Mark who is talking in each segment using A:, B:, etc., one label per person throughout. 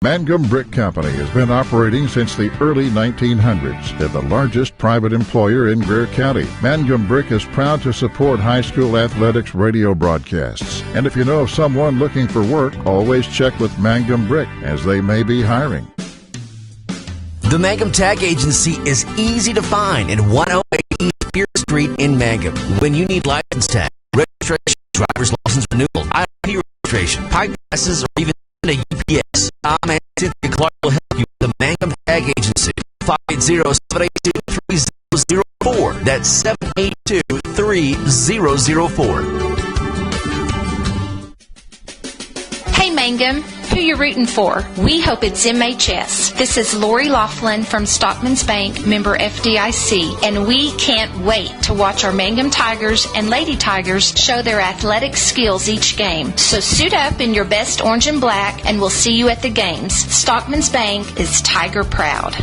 A: Mangum Brick Company has been operating since the early 1900s. They're the largest private employer in Greer County. Mangum Brick is proud to support high school athletics radio broadcasts. And if you know of someone looking for work, always check with Mangum Brick, as they may be hiring.
B: The Mangum Tag Agency is easy to find at 108 East Pierce Street in Mangum. When you need license tag, registration, driver's license renewal, IP registration, pipe passes, or even a UPS, I'm Cynthia Clark will help you with the Mangum Tag Agency. 580-782-3004. That's 782-3004.
C: Hey Mangum, who you rooting for? We hope it's MHS. This is Lori Laughlin from Stockman's Bank, member FDIC, and we can't wait to watch our Mangum Tigers and Lady Tigers show their athletic skills each game. So suit up in your best orange and black, and we'll see you at the games. Stockman's Bank is Tiger proud.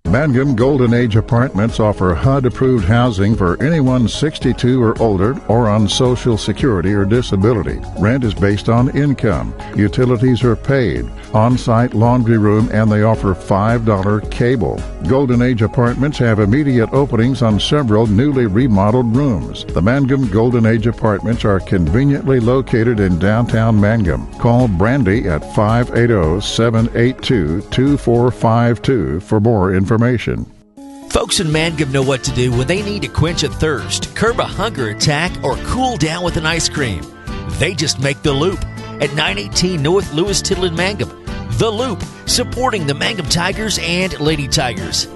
A: Mangum Golden Age Apartments offer HUD-approved housing for anyone 62 or older or on Social Security or disability. Rent is based on income. Utilities are paid. On-site laundry room, and they offer $5 cable. Golden Age Apartments have immediate openings on several newly remodeled rooms. The Mangum Golden Age Apartments are conveniently located in downtown Mangum. Call Brandy at 580-782-2452 for more information.
B: Folks in Mangum know what to do when they need to quench a thirst, curb a hunger attack, or cool down with an ice cream. They just make the Loop at 918 North Lewis Tittle in Mangum. The Loop, supporting the Mangum Tigers and Lady Tigers.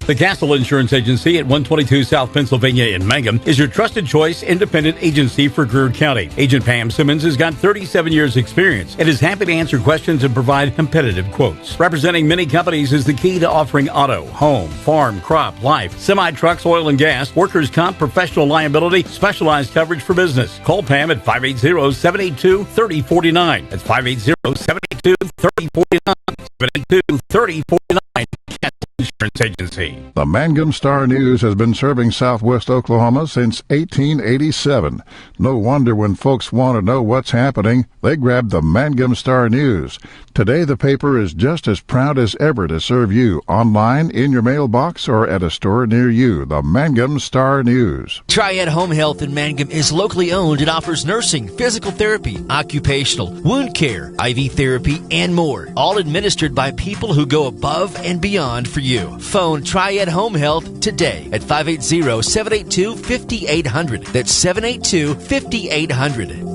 D: The Castle Insurance Agency at 122 South Pennsylvania in Mangum is your trusted choice independent agency for Greer County. Agent Pam Simmons has got 37 years experience and is happy to answer questions and provide competitive quotes. Representing many companies is the key to offering auto, home, farm, crop, life, semi-trucks, oil and gas, workers' comp, professional liability, specialized coverage for business. Call Pam at 580-782-3049. That's 580-782-3049. 782-3049. Insurance Agency.
A: The Mangum Star News has been serving southwest Oklahoma since 1887. No wonder when folks want to know what's happening, they grab the Mangum Star News. Today, the paper is just as proud as ever to serve you online, in your mailbox, or at a store near you. The Mangum Star News.
B: Triad Home Health in Mangum is locally owned and offers nursing, physical therapy, occupational, wound care, IV therapy, and more. All administered by people who go above and beyond for you. Phone Triad Home Health today at 580-782-5800. That's 782-5800.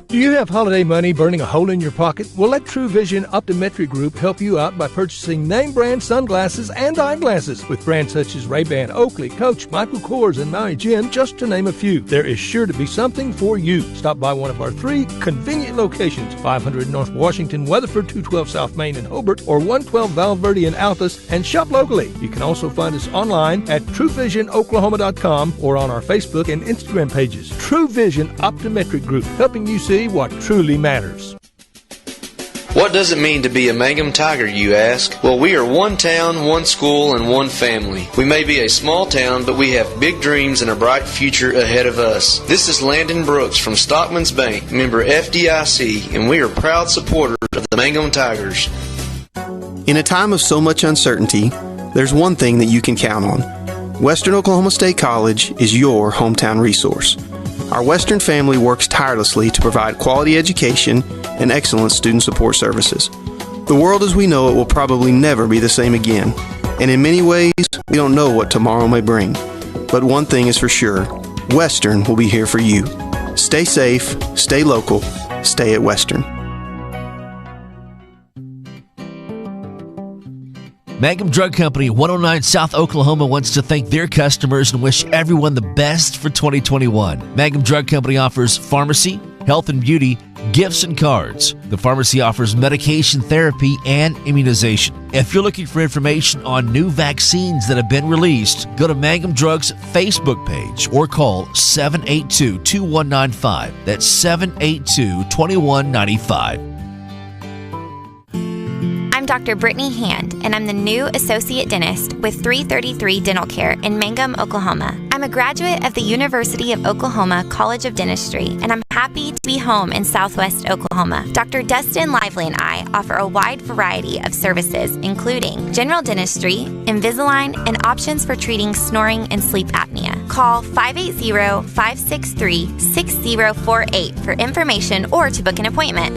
E: Do you have holiday money burning a hole in your pocket? Well, let True Vision Optometric Group help you out by purchasing name brand sunglasses and eyeglasses with brands such as Ray-Ban, Oakley, Coach, Michael Kors, and Maui Jim, just to name a few. There is sure to be something for you. Stop by one of our 3 convenient locations, 500 North Washington, Weatherford, 212 South Main in Hobart, or 112 Valverde in Altus, and shop locally. You can also find us online at TrueVisionOklahoma.com or on our Facebook and Instagram pages. True Vision Optometric Group, helping you see what truly matters.
F: What does it mean to be a Mangum Tiger, you ask? Well, we are one town, one school, and one family. We may be a small town, but we have big dreams and a bright future ahead of us. This is Landon Brooks from Stockman's Bank, member FDIC, and we are proud supporters of the Mangum Tigers.
G: In a time of so much uncertainty, there's one thing that you can count on. Western Oklahoma State College is your hometown resource. Our Western family works tirelessly to provide quality education and excellent student support services. The world as we know it will probably never be the same again, and in many ways, we don't know what tomorrow may bring. But one thing is for sure, Western will be here for you. Stay safe, stay local, stay at Western.
B: Mangum Drug Company, 109 South Oklahoma, wants to thank their customers and wish everyone the best for 2021. Mangum Drug Company offers pharmacy, health and beauty, gifts and cards. The pharmacy offers medication therapy and immunization. If you're looking for information on new vaccines that have been released, go to Mangum Drug's Facebook page or call 782-2195. That's 782-2195.
H: I'm I'm Dr. Brittany Hand, and I'm the new Associate Dentist with 333 Dental Care in Mangum, Oklahoma. I'm a graduate of the University of Oklahoma College of Dentistry, and I'm happy to be home in Southwest Oklahoma. Dr. Dustin Lively and I offer a wide variety of services, including general dentistry, Invisalign, and options for treating snoring and sleep apnea. Call 580-563-6048 for information or to book an appointment.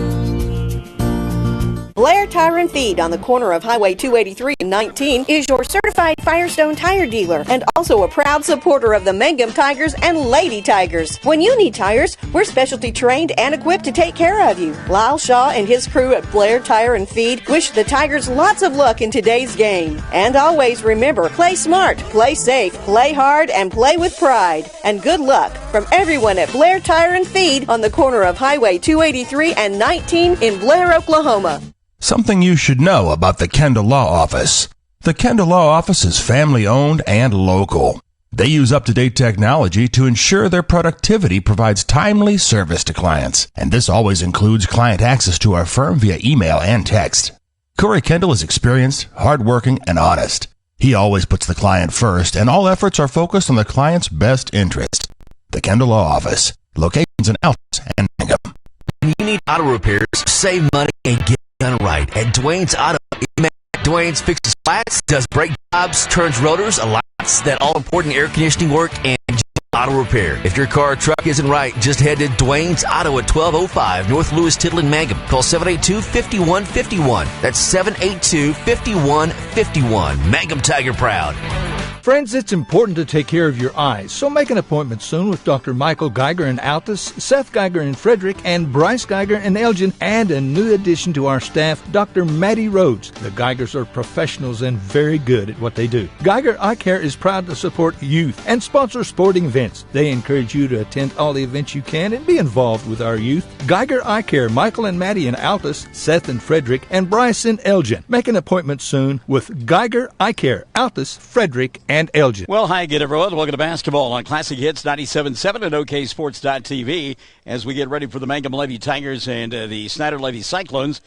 I: Blair Tire and Feed on the corner of Highway 283 and 19 is your certified Firestone tire dealer and also a proud supporter of the Mangum Tigers and Lady Tigers. When you need tires, we're specialty trained and equipped to take care of you. Lyle Shaw and his crew at Blair Tire and Feed wish the Tigers lots of luck in today's game. And always remember, play smart, play safe, play hard, and play with pride. And good luck from everyone at Blair Tire and Feed on the corner of Highway 283 and 19 in Blair, Oklahoma.
J: Something you should know about the Kendall Law Office. The Kendall Law Office is family-owned and local. They use up-to-date technology to ensure their productivity provides timely service to clients, and this always includes client access to our firm via email and text. Corey Kendall is experienced, hardworking, and honest. He always puts the client first, and all efforts are focused on the client's best interest. The Kendall Law Office, locations in Altus and Mangum.
B: When you need auto repairs, save money, and get done right at Dwayne's Auto. Dwayne's fixes flats, does brake jobs, turns rotors, allows that all-important air conditioning work, and auto repair. If your car or truck isn't right, just head to Dwayne's Auto at 1205 North Lewis Tittle in Mangum. Call 782-5151. That's 782-5151. Mangum Tiger Proud.
E: Friends, it's important to take care of your eyes, so make an appointment soon with Dr. Michael Geiger in Altus, Seth Geiger in Frederick, and Bryce Geiger in Elgin, and a new addition to our staff, Dr. Maddie Rhodes. The Geigers are professionals and very good at what they do. Geiger Eye Care is proud to support youth and sponsor sporting events. They encourage you to attend all the events you can and be involved with our youth. Geiger Eye Care, Michael and Maddie in Altus, Seth in Frederick, and Bryce in Elgin. Make an appointment soon with Geiger Eye Care, Altus, Frederick, and Elgin.
D: Well, hi again, everyone. Welcome to basketball on Classic Hits 97.7 and OKSports.tv as we get ready for the Mangum Lady Tigers and the Snyder Lady Cyclones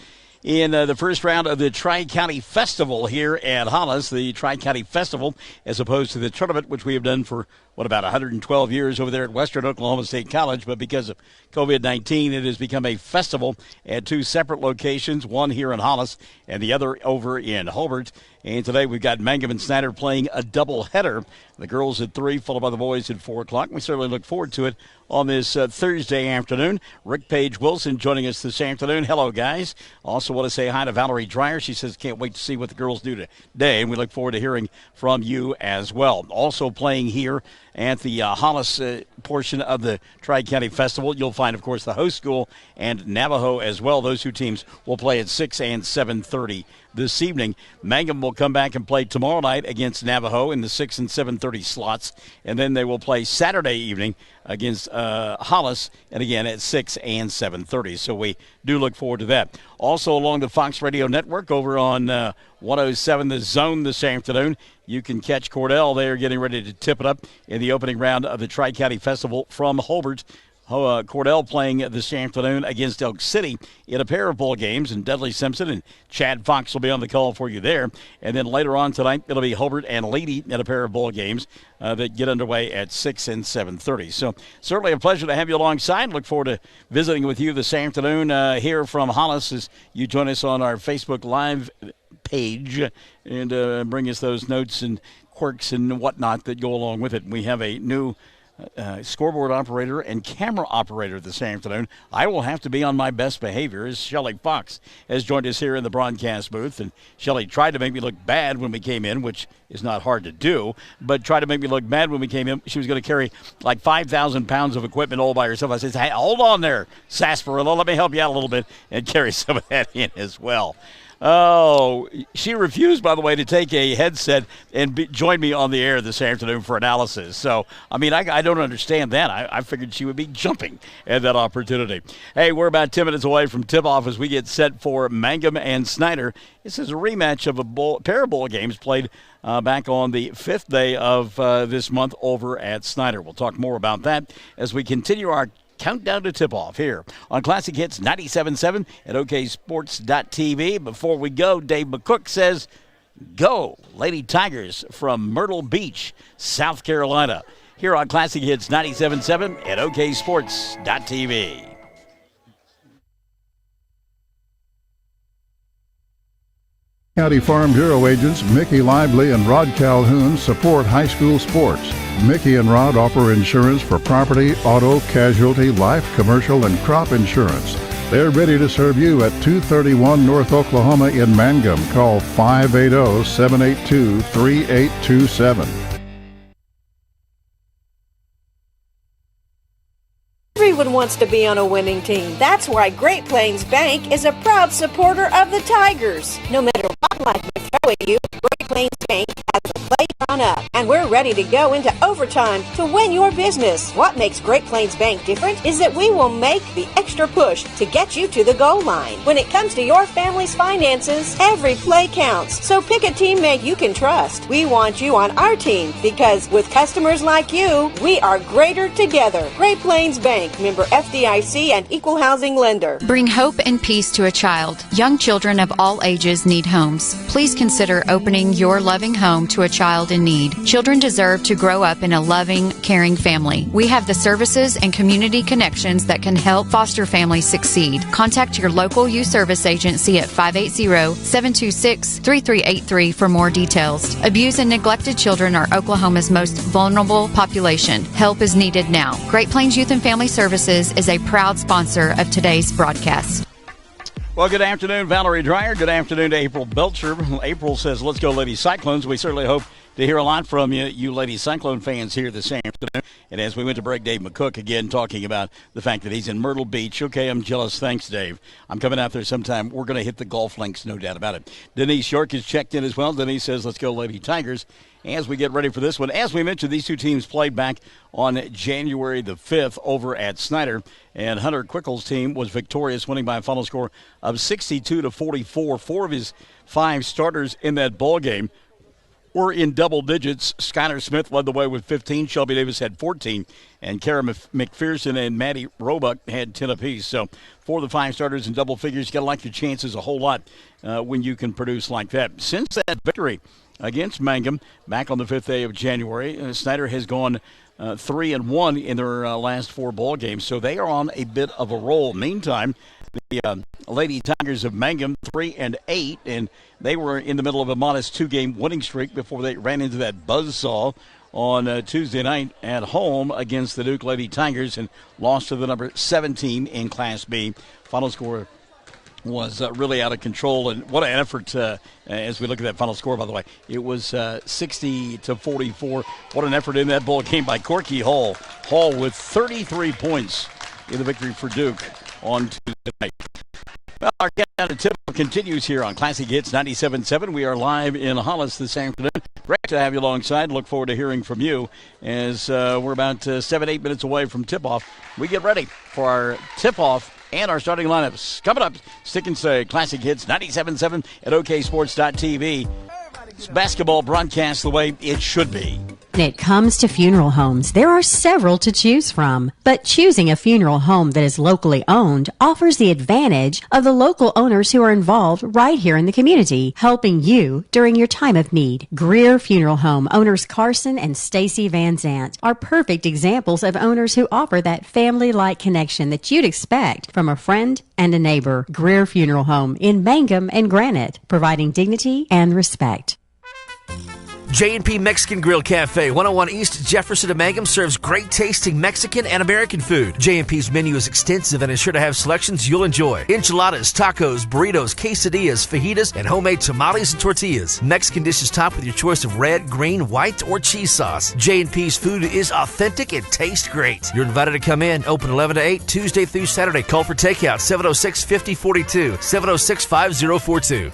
D: in the first round of the Tri-County Festival here at Hollis. The Tri-County Festival, as opposed to the tournament, which we have done for, about 112 years over there at Western Oklahoma State College. But because of COVID-19, it has become a festival at two separate locations, one here in Hollis and the other over in Hobart. And today we've got Mangum and Snyder playing a doubleheader. The girls at 3, followed by the boys at 4 o'clock. We certainly look forward to it on this Thursday afternoon. Rick Page Wilson joining us this afternoon. Hello, guys. Also want to say hi to Valerie Dreyer. She says can't wait to see what the girls do today, and we look forward to hearing from you as well. Also playing here at the Hollis portion of the Tri-County Festival, you'll find, of course, the host school and Navajo as well. Those two teams will play at 6 and 7:30 this evening. Mangum will come back and play tomorrow night against Navajo in the 6 and 7:30 slots, and then they will play Saturday evening against Hollis, and again at 6 and 7:30. So we do look forward to that. Also along the Fox Radio Network over on 107 The Zone this afternoon, you can catch Cordell. They are getting ready to tip it up in the opening round of the Tri-County Festival from Hobart. Cordell playing this afternoon against Elk City in a pair of bowl games, and Dudley Simpson and Chad Fox will be on the call for you there. And then later on tonight, it'll be Hobart and Lady in a pair of bowl games that get underway at 6 and 7:30. So certainly a pleasure to have you alongside. Look forward to visiting with you this afternoon here from Hollis as you join us on our Facebook Live page and bring us those notes and quirks and whatnot that go along with it. We have a new scoreboard operator and camera operator this afternoon. I will have to be on my best behavior as Shelley Fox has joined us here in the broadcast booth. And Shelley tried to make me look bad when we came in, which is not hard to do, but tried to make me look bad when we came in. She was going to carry like 5,000 pounds of equipment all by herself. I said, hey, hold on there, Sarsaparilla. Let me help you out a little bit and carry some of that in as well. Oh, she refused, by the way, to take a headset and join me on the air this afternoon for analysis. So, I mean, I don't understand that. I figured she would be jumping at that opportunity. Hey, we're about 10 minutes away from tip-off as we get set for Mangum and Snyder. This is a rematch of a pair of bowl games played back on the 5th day of this month over at Snyder. We'll talk more about that as we continue our
K: countdown to tip-off here on Classic Hits 97.7 at oksports.tv. Before we go, Dave McCook says, go, Lady Tigers from Myrtle Beach, South Carolina. Here on Classic Hits 97.7 at oksports.tv.
A: County Farm Bureau agents Mickey Lively and Rod Calhoun support high school sports. Mickey and Rod offer insurance for property, auto, casualty, life, commercial, and crop insurance. They're ready to serve you at 231 North Oklahoma in Mangum. Call 580-782-3827.
I: Everyone wants to be on a winning team. That's why Great Plains Bank is a proud supporter of the Tigers. No matter what life may throw at you, Great Plains Bank has a play drawn up, and we're ready to go into overtime to win your business. What makes Great Plains Bank different is that we will make the extra push to get you to the goal line. When it comes to your family's finances, every play counts. So pick a teammate you can trust. We want you on our team because with customers like you, we are greater together. Great Plains Bank, member FDIC and equal housing lender.
L: Bring hope and peace to a child. Young children of all ages need homes. Please consider opening your loving home to a child in need. Children deserve to grow up in a loving, caring family. We have the services and community connections that can help foster families succeed. Contact your local youth service agency at 580-726-3383 for more details. Abused and neglected children are Oklahoma's most vulnerable population. Help is needed now. Great Plains Youth and Family Services is a proud sponsor of today's broadcast.
K: Well, good afternoon, Valerie Dreyer. Good afternoon to April Belcher. April says, let's go, Lady Cyclones. We certainly hope to hear a lot from you Lady Cyclone fans here this afternoon. And as we went to break, Dave McCook again talking about the fact that he's in Myrtle Beach. Okay, I'm jealous. Thanks, Dave. I'm coming out there sometime. We're going to hit the golf links, no doubt about it. Denise York has checked in as well. Denise says, let's go, Lady Tigers. As we get ready for this one, as we mentioned, these two teams played back on January the 5th over at Snyder, and Hunter Quickle's team was victorious, winning by a final score of 62-44. 4 of his 5 starters in that ball game were in double digits. Skylar Smith led the way with 15. Shelby Davis had 14. And Kara McPherson and Maddie Roebuck had 10 apiece. So 4 of the 5 starters in double figures. You got to like your chances a whole lot when you can produce like that. Since that victory against Mangum back on the 5th day of January, Snyder has gone 3-1 in their last 4 ball games. So they are on a bit of a roll. Meantime, the Lady Tigers of Mangum 3-8, and they were in the middle of a modest 2-game winning streak before they ran into that buzzsaw on Tuesday night at home against the Duke Lady Tigers and lost to the number 17 in Class B. Final score was really out of control, and what an effort as we look at that final score, by the way. It was 60-44. What an effort in that ball game by Corky Hall. Hall with 33 points in the victory for Duke on Tuesday night. Well, our countdown to tip continues here on Classic Hits 97.7. We are live in Hollis this afternoon. Great to have you alongside. Look forward to hearing from you as we're about 7-8 minutes away from tip-off. We get ready for our tip-off and our starting lineups. Coming up, stick and stay. Classic Hits 97.7 at oksports.tv. It's basketball broadcast the way it should be.
M: When it comes to funeral homes, there are several to choose from, but choosing a funeral home that is locally owned offers the advantage of the local owners who are involved right here in the community, helping you during your time of need. Greer Funeral Home owners Carson and Stacy Van Zant are perfect examples of owners who offer that family-like connection that you'd expect from a friend and a neighbor. Greer Funeral Home in Mangum and Granite, providing dignity and respect.
B: J&P Mexican Grill Cafe, 101 East Jefferson of Mangum, serves great tasting Mexican and American food. J&P's menu is extensive and is sure to have selections you'll enjoy. Enchiladas, tacos, burritos, quesadillas, fajitas, and homemade tamales and tortillas. Mexican dishes topped with your choice of red, green, white, or cheese sauce. J&P's food is authentic and tastes great. You're invited to come in. Open 11 to 8, Tuesday through Saturday. Call for takeout, 706-5042, 706-5042.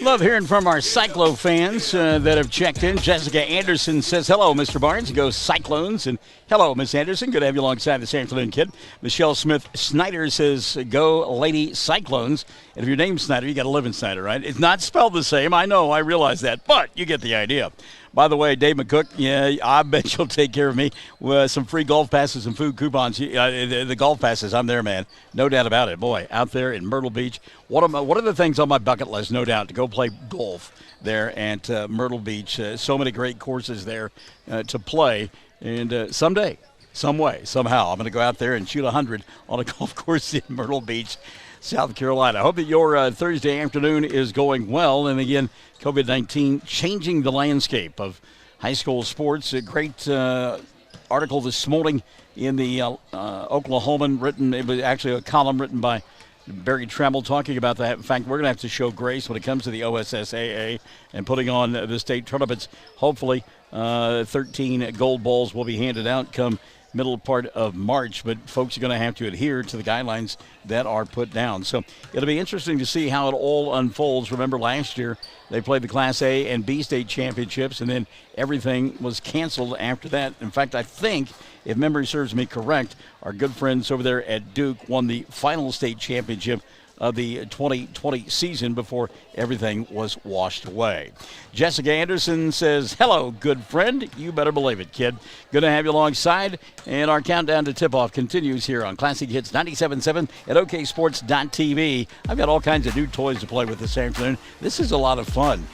K: Love hearing from our Cyclo fans that have checked in. Jessica Anderson says, hello, Mr. Barnes. Go Cyclones. And hello, Miss Anderson. Good to have you alongside this afternoon, kid. Michelle Smith Snyder says, go Lady Cyclones. And if your name's Snyder, you got to live in Snyder, right? It's not spelled the same. I know. I realize that. But you get the idea. By the way, Dave McCook, yeah, I bet you'll take care of me with some free golf passes and food coupons. The golf passes, I'm there, man. No doubt about it. Boy, out there in Myrtle Beach. One of the things on my bucket list, no doubt, to go play golf there at Myrtle Beach. So many great courses there to play. And someday, some way, somehow, I'm going to go out there and shoot 100 on a golf course in Myrtle Beach, South Carolina. I hope that your Thursday afternoon is going well. And again, COVID-19 changing the landscape of high school sports. A great article this morning in the Oklahoman, written. It was actually a column written by Barry Trammell talking about that. In fact, we're going to have to show grace when it comes to the OSSAA and putting on the state tournaments. Hopefully, 13 gold balls will be handed out come middle part of March, but folks are going to have to adhere to the guidelines that are put down. So it'll be interesting to see how it all unfolds. Remember last year they played the Class A and B state championships, and then everything was canceled after that. In fact, I think, if memory serves me correct, our good friends over there at Duke won the final state championship of the 2020 season before everything was washed away. Jessica Anderson says, hello, good friend. You better believe it, kid. Good to have you alongside. And our countdown to tip-off continues here on Classic Hits 97.7 at oksports.tv. I've got all kinds of new toys to play with this afternoon. This is a lot of fun.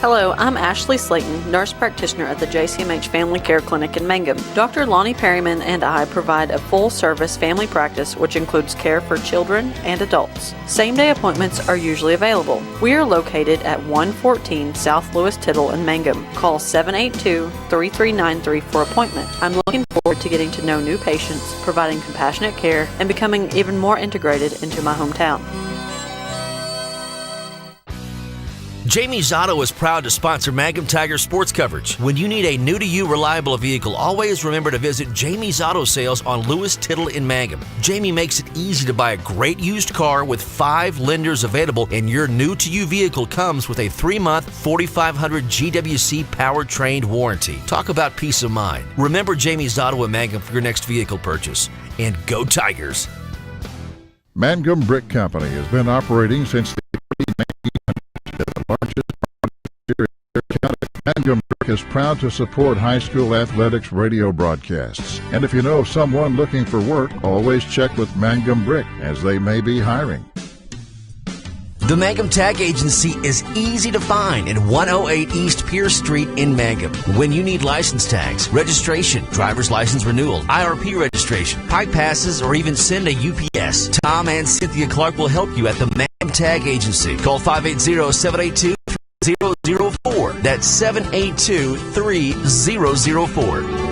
N: Hello, I'm Ashley Slayton, nurse practitioner at the JCMH Family Care Clinic in Mangum. Dr. Lonnie Perryman and I provide a full-service family practice which includes care for children and adults. Same-day appointments are usually available. We are located at 114 South Lewis Tittle in Mangum. Call 782-3393 for appointment. I'm looking forward to getting to know new patients, providing compassionate care, and becoming even more integrated into my hometown.
B: Jamie's Auto is proud to sponsor Mangum Tiger sports coverage. When you need a new-to-you reliable vehicle, always remember to visit Jamie's Auto Sales on Lewis Tittle in Mangum. Jamie makes it easy to buy a great used car with 5 lenders available, and your new-to-you vehicle comes with a 3-month 4,500 GWC powertrain warranty. Talk about peace of mind. Remember Jamie's Auto in Mangum for your next vehicle purchase. And go Tigers!
A: Mangum Brick Company has been operating since the early 1900s. The largest producer in their county. Mangum Brick is proud to support high school athletics radio broadcasts. And if you know someone looking for work, always check with Mangum Brick, as they may be hiring.
B: The Mangum Tag Agency is easy to find at 108 East Pierce Street in Mangum. When you need license tags, registration, driver's license renewal, IRP registration, pike passes, or even send a UPS, Tom and Cynthia Clark will help you at the Mangum Tag Agency. Call 580-782-3004. That's 782-3004.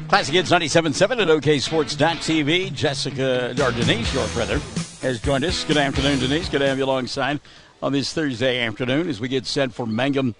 K: Classic Hits 97.7 at oksports.tv. Denise York, has joined us. Good afternoon, Denise. Good to have you alongside on this Thursday afternoon as we get set for Mangum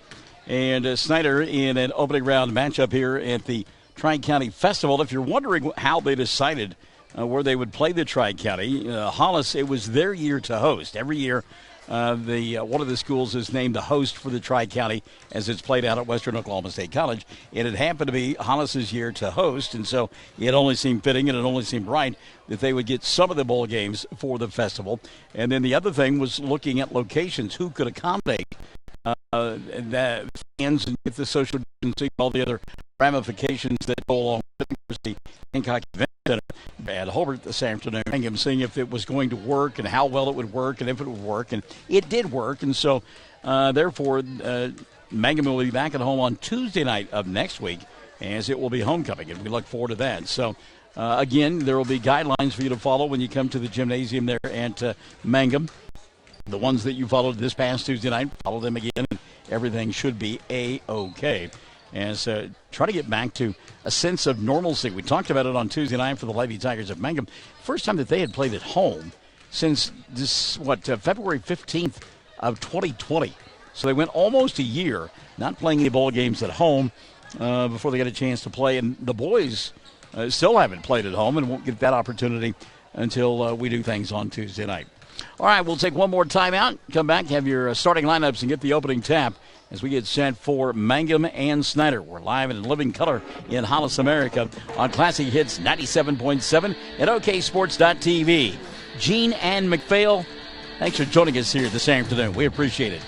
K: and Snyder in an opening round matchup here at the Tri-County Festival. If you're wondering how they decided where they would play the Tri-County, Hollis, it was their year to host. Every year, one of the schools is named the host for the Tri-County as it's played out at Western Oklahoma State College. And it happened to be Hollis's year to host, and so it only seemed fitting and it only seemed right that they would get some of the bowl games for the festival. And then the other thing was looking at locations, who could accommodate the fans and get the social distancing, all the other ramifications that go along with the Hancock Event Center at Hobart this afternoon. I'm seeing if it was going to work and how well it would work and if it would work. And it did work. And so, therefore, Mangum will be back at home on Tuesday night of next week as it will be homecoming. And we look forward to that. So, again, there will be guidelines for you to follow when you come to the gymnasium there at Mangum. The ones that you followed this past Tuesday night, follow them again, and everything should be A-OK. And so try to get back to a sense of normalcy. We talked about it on Tuesday night for the Lady Tigers of Mangum. First time that they had played at home since February 15th of 2020. So they went almost a year not playing any bowl games at home before they got a chance to play. And the boys still haven't played at home and won't get that opportunity until we do things on Tuesday night. All right, we'll take one more timeout, come back, have your starting lineups, and get the opening tap as we get set for Mangum and Snyder. We're live and in living color in Hollis, America on Classic Hits 97.7 at oksports.tv. Gene and McPhail, thanks for joining us here this afternoon. We appreciate it.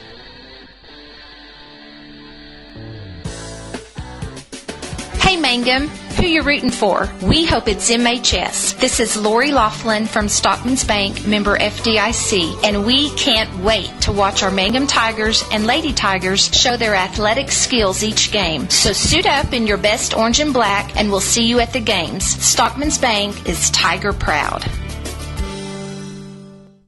C: Hey Mangum, who you rooting for? We hope it's MHS. This is Lori Laughlin from Stockman's Bank, member FDIC, and we can't wait to watch our Mangum Tigers and Lady Tigers show their athletic skills each game. So suit up in your best orange and black, and we'll see you at the games. Stockman's Bank is Tiger proud.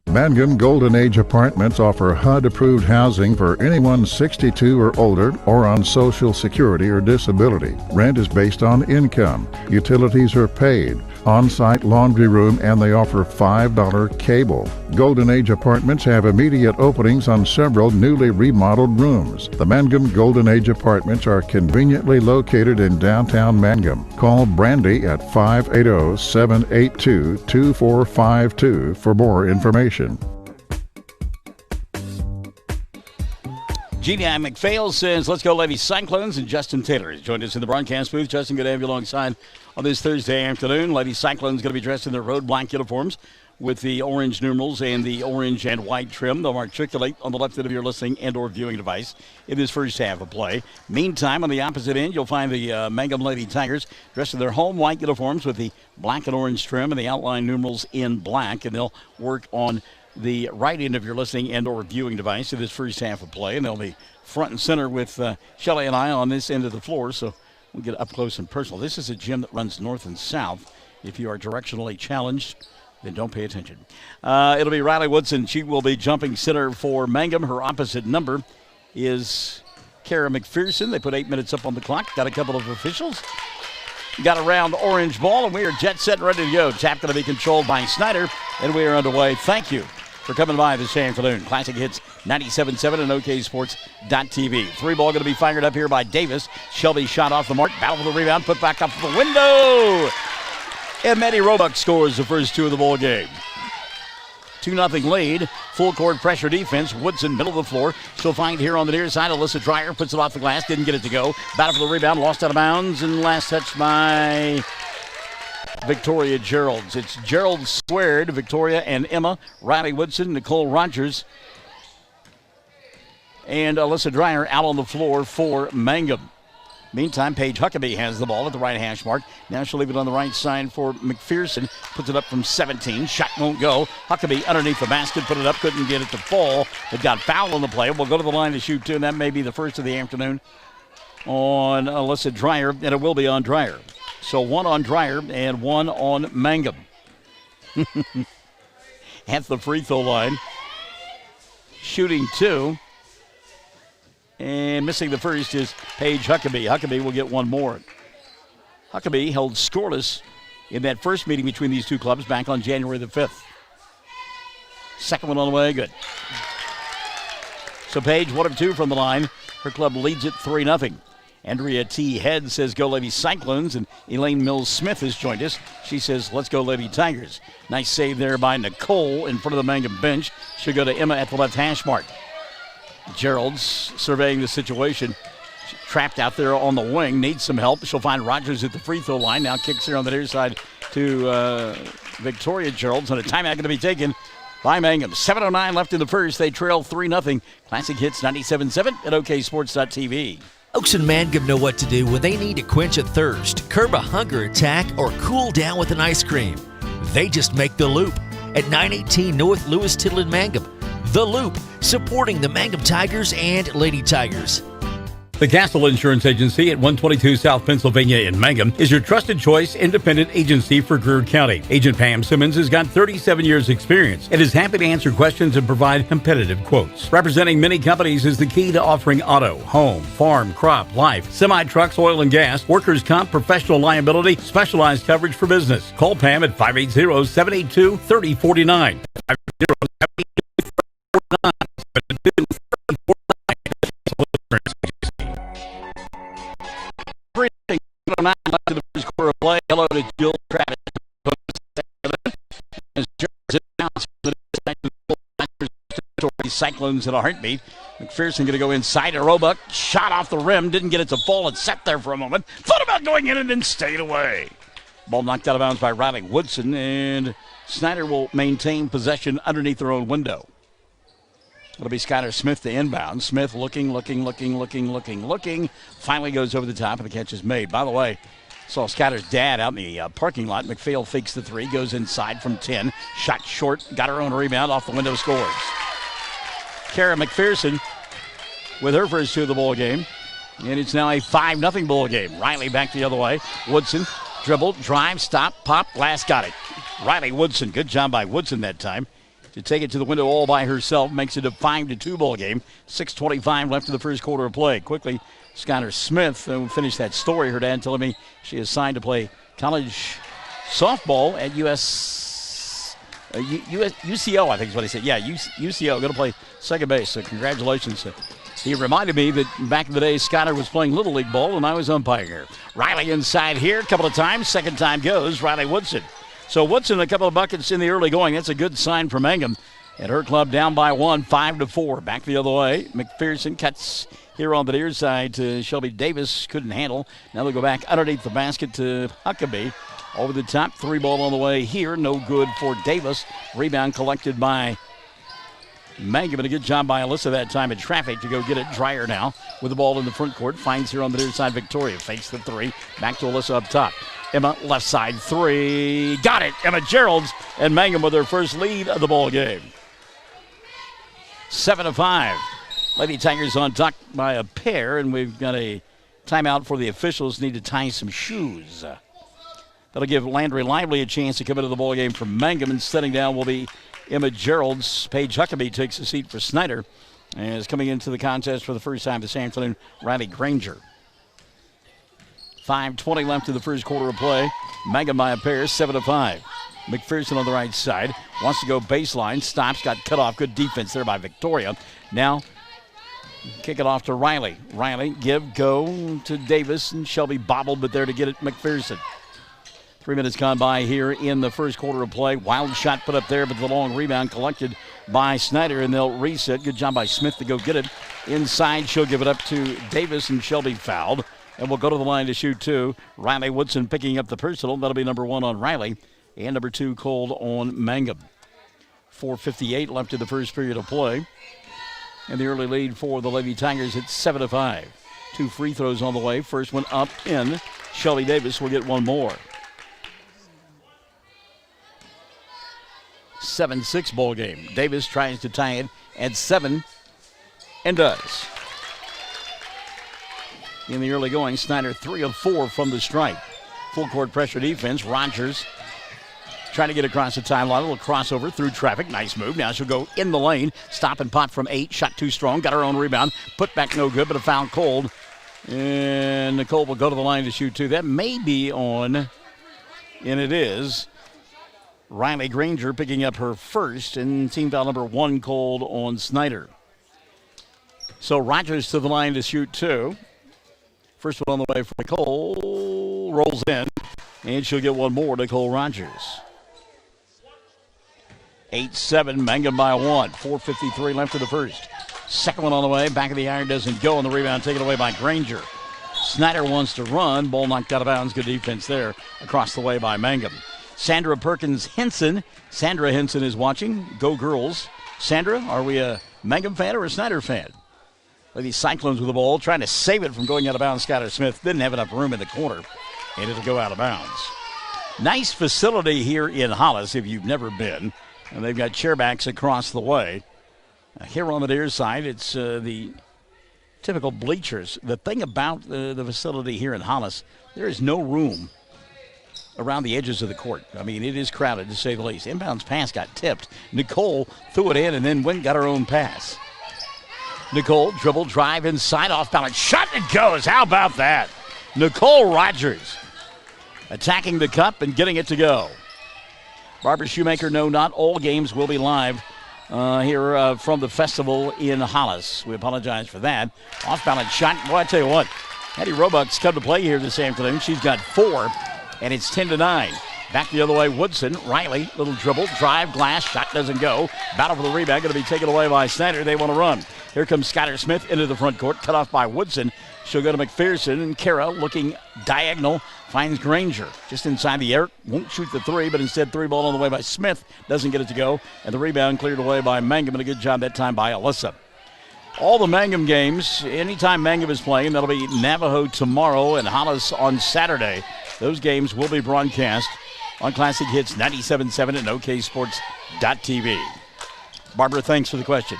A: Mangum Golden Age Apartments offer HUD-approved housing for anyone 62 or older or on Social Security or disability. Rent is based on income. Utilities are paid. On-site laundry room, and they offer $5 cable. Golden Age Apartments have immediate openings on several newly remodeled rooms. The Mangum Golden Age Apartments are conveniently located in downtown Mangum. Call Brandy at 580-782-2452 for more information.
K: G.D.I. McPhail says, let's go Lady Cyclones, and Justin Taylor has joined us in the broadcast booth. Justin, good to have you alongside on this Thursday afternoon. Lady Cyclones going to be dressed in their road black uniforms with the orange numerals and the orange and white trim. They'll articulate on the left end of your listening and or viewing device in this first half of play. Meantime, on the opposite end, you'll find the Mangum Lady Tigers dressed in their home white uniforms with the black and orange trim and the outline numerals in black, and they'll work on the right end of your listening and or viewing device in this first half of play, and they'll be front and center with Shelley and I on this end of the floor, so we'll get up close and personal. This is a gym that runs north and south. If you are directionally challenged, then don't pay attention. It'll be Riley Woodson. She will be jumping center for Mangum. Her opposite number is Kara McPherson. They put 8 minutes up on the clock. Got a couple of officials. Got a round orange ball, and we are jet set and ready to go. Tap going to be controlled by Snyder, and we are underway. Thank you for coming by this afternoon. Classic Hits 97.7 and OKSports.tv. Three ball going to be fired up here by Davis. Shelby shot off the mark. Battle for the rebound. Put back up the window. And Maddie Roebuck scores the first two of the ball game. 2-0 lead. Full court pressure defense. Woodson, middle of the floor. She'll find here on the near side. Alyssa Dreyer puts it off the glass. Didn't get it to go. Battle for the rebound. Lost out of bounds. And last touch by Victoria Geralds. It's Gerald squared, Victoria and Emma, Riley Woodson, Nicole Rogers, and Alyssa Dreyer out on the floor for Mangum. Meantime, Paige Huckabee has the ball at the right hash mark. Now she'll leave it on the right side for McPherson. Puts it up from 17. Shot won't go. Huckabee underneath the basket. Put it up. Couldn't get it to fall. It got fouled on the play. We'll go to the line to shoot two, and that may be the first of the afternoon on Alyssa Dreyer, and it will be on Dreyer. So one on Dreyer and one on Mangum. At the free throw line. Shooting two. And missing the first is Paige Huckabee. Huckabee will get one more. Huckabee held scoreless in that first meeting between these two clubs back on January the 5th. Second one on the way, good. So Paige, 1 of 2 from the line. Her club leads it 3-0. Andrea T. Head says, go Lady Cyclones, and Elaine Mills-Smith has joined us. She says, let's go Lady Tigers. Nice save there by Nicole in front of the Mangum bench. She'll go to Emma at the left hash mark. Gerald's surveying the situation. She's trapped out there on the wing, needs some help. She'll find Rogers at the free throw line. Now kicks here on the near side to Victoria Gerald's, and a timeout going to be taken by Mangum. 7:09 left in the first. They trail 3-0. Classic Hits 97.7 at OKSports.tv.
B: Oaks and Mangum know what to do when they need to quench a thirst, curb a hunger attack, or cool down with an ice cream. They just make the Loop at 918 North Lewis Tittle in Mangum. The Loop, supporting the Mangum Tigers and Lady Tigers.
D: The Castle Insurance Agency at 122 South Pennsylvania in Mangum is your trusted choice independent agency for Greer County. Agent Pam Simmons has got 37 years experience and is happy to answer questions and provide competitive quotes. Representing many companies is the key to offering auto, home, farm, crop, life, semi-trucks, oil and gas, workers' comp, professional liability, specialized coverage for business. Call Pam at 580-782-3049.
K: 9 left in the first quarter of play. Hello to Jill Travis. Cyclones at a heartbeat. McPherson going to go inside to Roebuck. Shot off the rim. Didn't get it to fall. It sat there for a moment. Thought about going in and then stayed away. Ball knocked out of bounds by Riley Woodson, and Snyder will maintain possession underneath their own window. It'll be Skylar Smith to inbound. Smith looking. Finally goes over the top, and the catch is made. By the way, saw Skylar's dad out in the parking lot. McPhail fakes the three, goes inside from 10. Shot short, got her own rebound, off the window, scores. Kara McPherson with her first two of the ball game. And it's now a 5-0 ball game. Riley back the other way. Woodson, dribble, drive, stop, pop, last got it. Riley Woodson, good job by Woodson that time to take it to the window all by herself. Makes it a 5-2 ball game. 6:25 left in the first quarter of play. Quickly, Skylar Smith will finish that story. Her dad telling me she is signed to play college softball at UCO, I think is what he said. Yeah, UCO, going to play second base. So congratulations. He reminded me that back in the day, Skylar was playing Little League ball, and I was umpiring here. Riley inside here a couple of times. Second time goes Riley Woodson. So Woodson, a couple of buckets in the early going. That's a good sign for Mangum. And her club down by 1, 5-4. Back the other way. McPherson cuts here on the near side to Shelby Davis. Couldn't handle. Now they'll go back underneath the basket to Huckabee. Over the top, 3-ball on the way here. No good for Davis. Rebound collected by Mangum, and a good job by Alyssa that time in traffic to go get it. Dreyer now with the ball in the front court. Finds here on the near side Victoria. Fakes the three. Back to Alyssa up top. Emma left side three. Got it. Emma Gerald's, and Mangum with their first lead of the ball game. 7-5. Lady Tigers on top by a pair, and we've got a timeout for the officials. Need to tie some shoes. That'll give Landry Lively a chance to come into the ball game for Mangum, and setting down will be Emma Gerald's. Paige Huckabee takes a seat for Snyder, and is coming into the contest for the first time this afternoon, Riley Granger. 5:20 left in the first quarter of play. Mangum by a pair, 7-5. McPherson on the right side wants to go baseline, stops, got cut off. Good defense there by Victoria. Now kick it off to Riley. Riley, give, go to Davis, and Shelby bobbled, but there to get it, McPherson. 3 minutes gone by here in the first quarter of play. Wild shot put up there, but the long rebound collected by Snyder, and they'll reset. Good job by Smith to go get it. Inside, she'll give it up to Davis, and Shelby fouled. And we'll go to the line to shoot two. Riley Woodson picking up the personal. That'll be number 1 on Riley, and number 2 called on Mangum. 4:58 left in the first period of play. And the early lead for the Lady Tigers at 7-5. 2 free throws on the way. First one up in. Shelby Davis will get one more. 7-6 ball game. Davis tries to tie it at 7 and does. In the early going, Snyder 3 of 4 from the stripe. Full court pressure defense. Rogers trying to get across the timeline. A little crossover through traffic. Nice move. Now she'll go in the lane. Stop and pop from 8. Shot too strong. Got her own rebound. Put back no good, but a foul called. And Nicole will go to the line to shoot 2. That may be on, and it is. Riley Granger picking up her first, and team foul number 1 called on Snyder. So Rogers to the line to shoot 2. First one on the way for Nicole. Rolls in, and she'll get one more, Nicole Rogers. 8-7, Mangum by 1. 4:53 left in the first. Second one on the way. Back of the iron doesn't go, and the rebound taken away by Granger. Snyder wants to run. Ball knocked out of bounds. Good defense there across the way by Mangum. Sandra Perkins Henson. Sandra Henson is watching. Go Girls. Sandra, are we a Mangum fan or a Snyder fan? Lady Cyclones with the ball, trying to save it from going out of bounds. Skylar Smith didn't have enough room in the corner, and it'll go out of bounds. Nice facility here in Hollis if you've never been. And they've got chairbacks across the way. Here on the near side, it's the typical bleachers. The thing about the facility here in Hollis, there is no room around the edges of the court. I mean, it is crowded, to say the least. Inbounds pass got tipped. Nicole threw it in and then went and got her own pass. Nicole, dribble, drive, inside, off balance. Shot, and it goes. How about that? Nicole Rogers attacking the cup and getting it to go. Barbara Shoemaker, no, not all games will be live here from the festival in Hollis. We apologize for that. Off balance shot. Boy, I tell you what, Hattie Roebuck's come to play here this afternoon. She's got 4, and it's 10-9. Back the other way, Woodson. Riley, little dribble, drive, glass, shot doesn't go. Battle for the rebound, going to be taken away by Snyder. They want to run. Here comes Snyder Smith into the front court, cut off by Woodson. She'll go to McPherson, and Kara looking diagonal, finds Granger just inside the arc. Won't shoot the three, but instead three ball on the way by Smith. Doesn't get it to go, and the rebound cleared away by Mangum, and a good job that time by Alyssa. All the Mangum games, anytime Mangum is playing, that'll be Navajo tomorrow and Hollis on Saturday. Those games will be broadcast on Classic Hits 97.7 and OKSports.tv. Barbara, thanks for the question.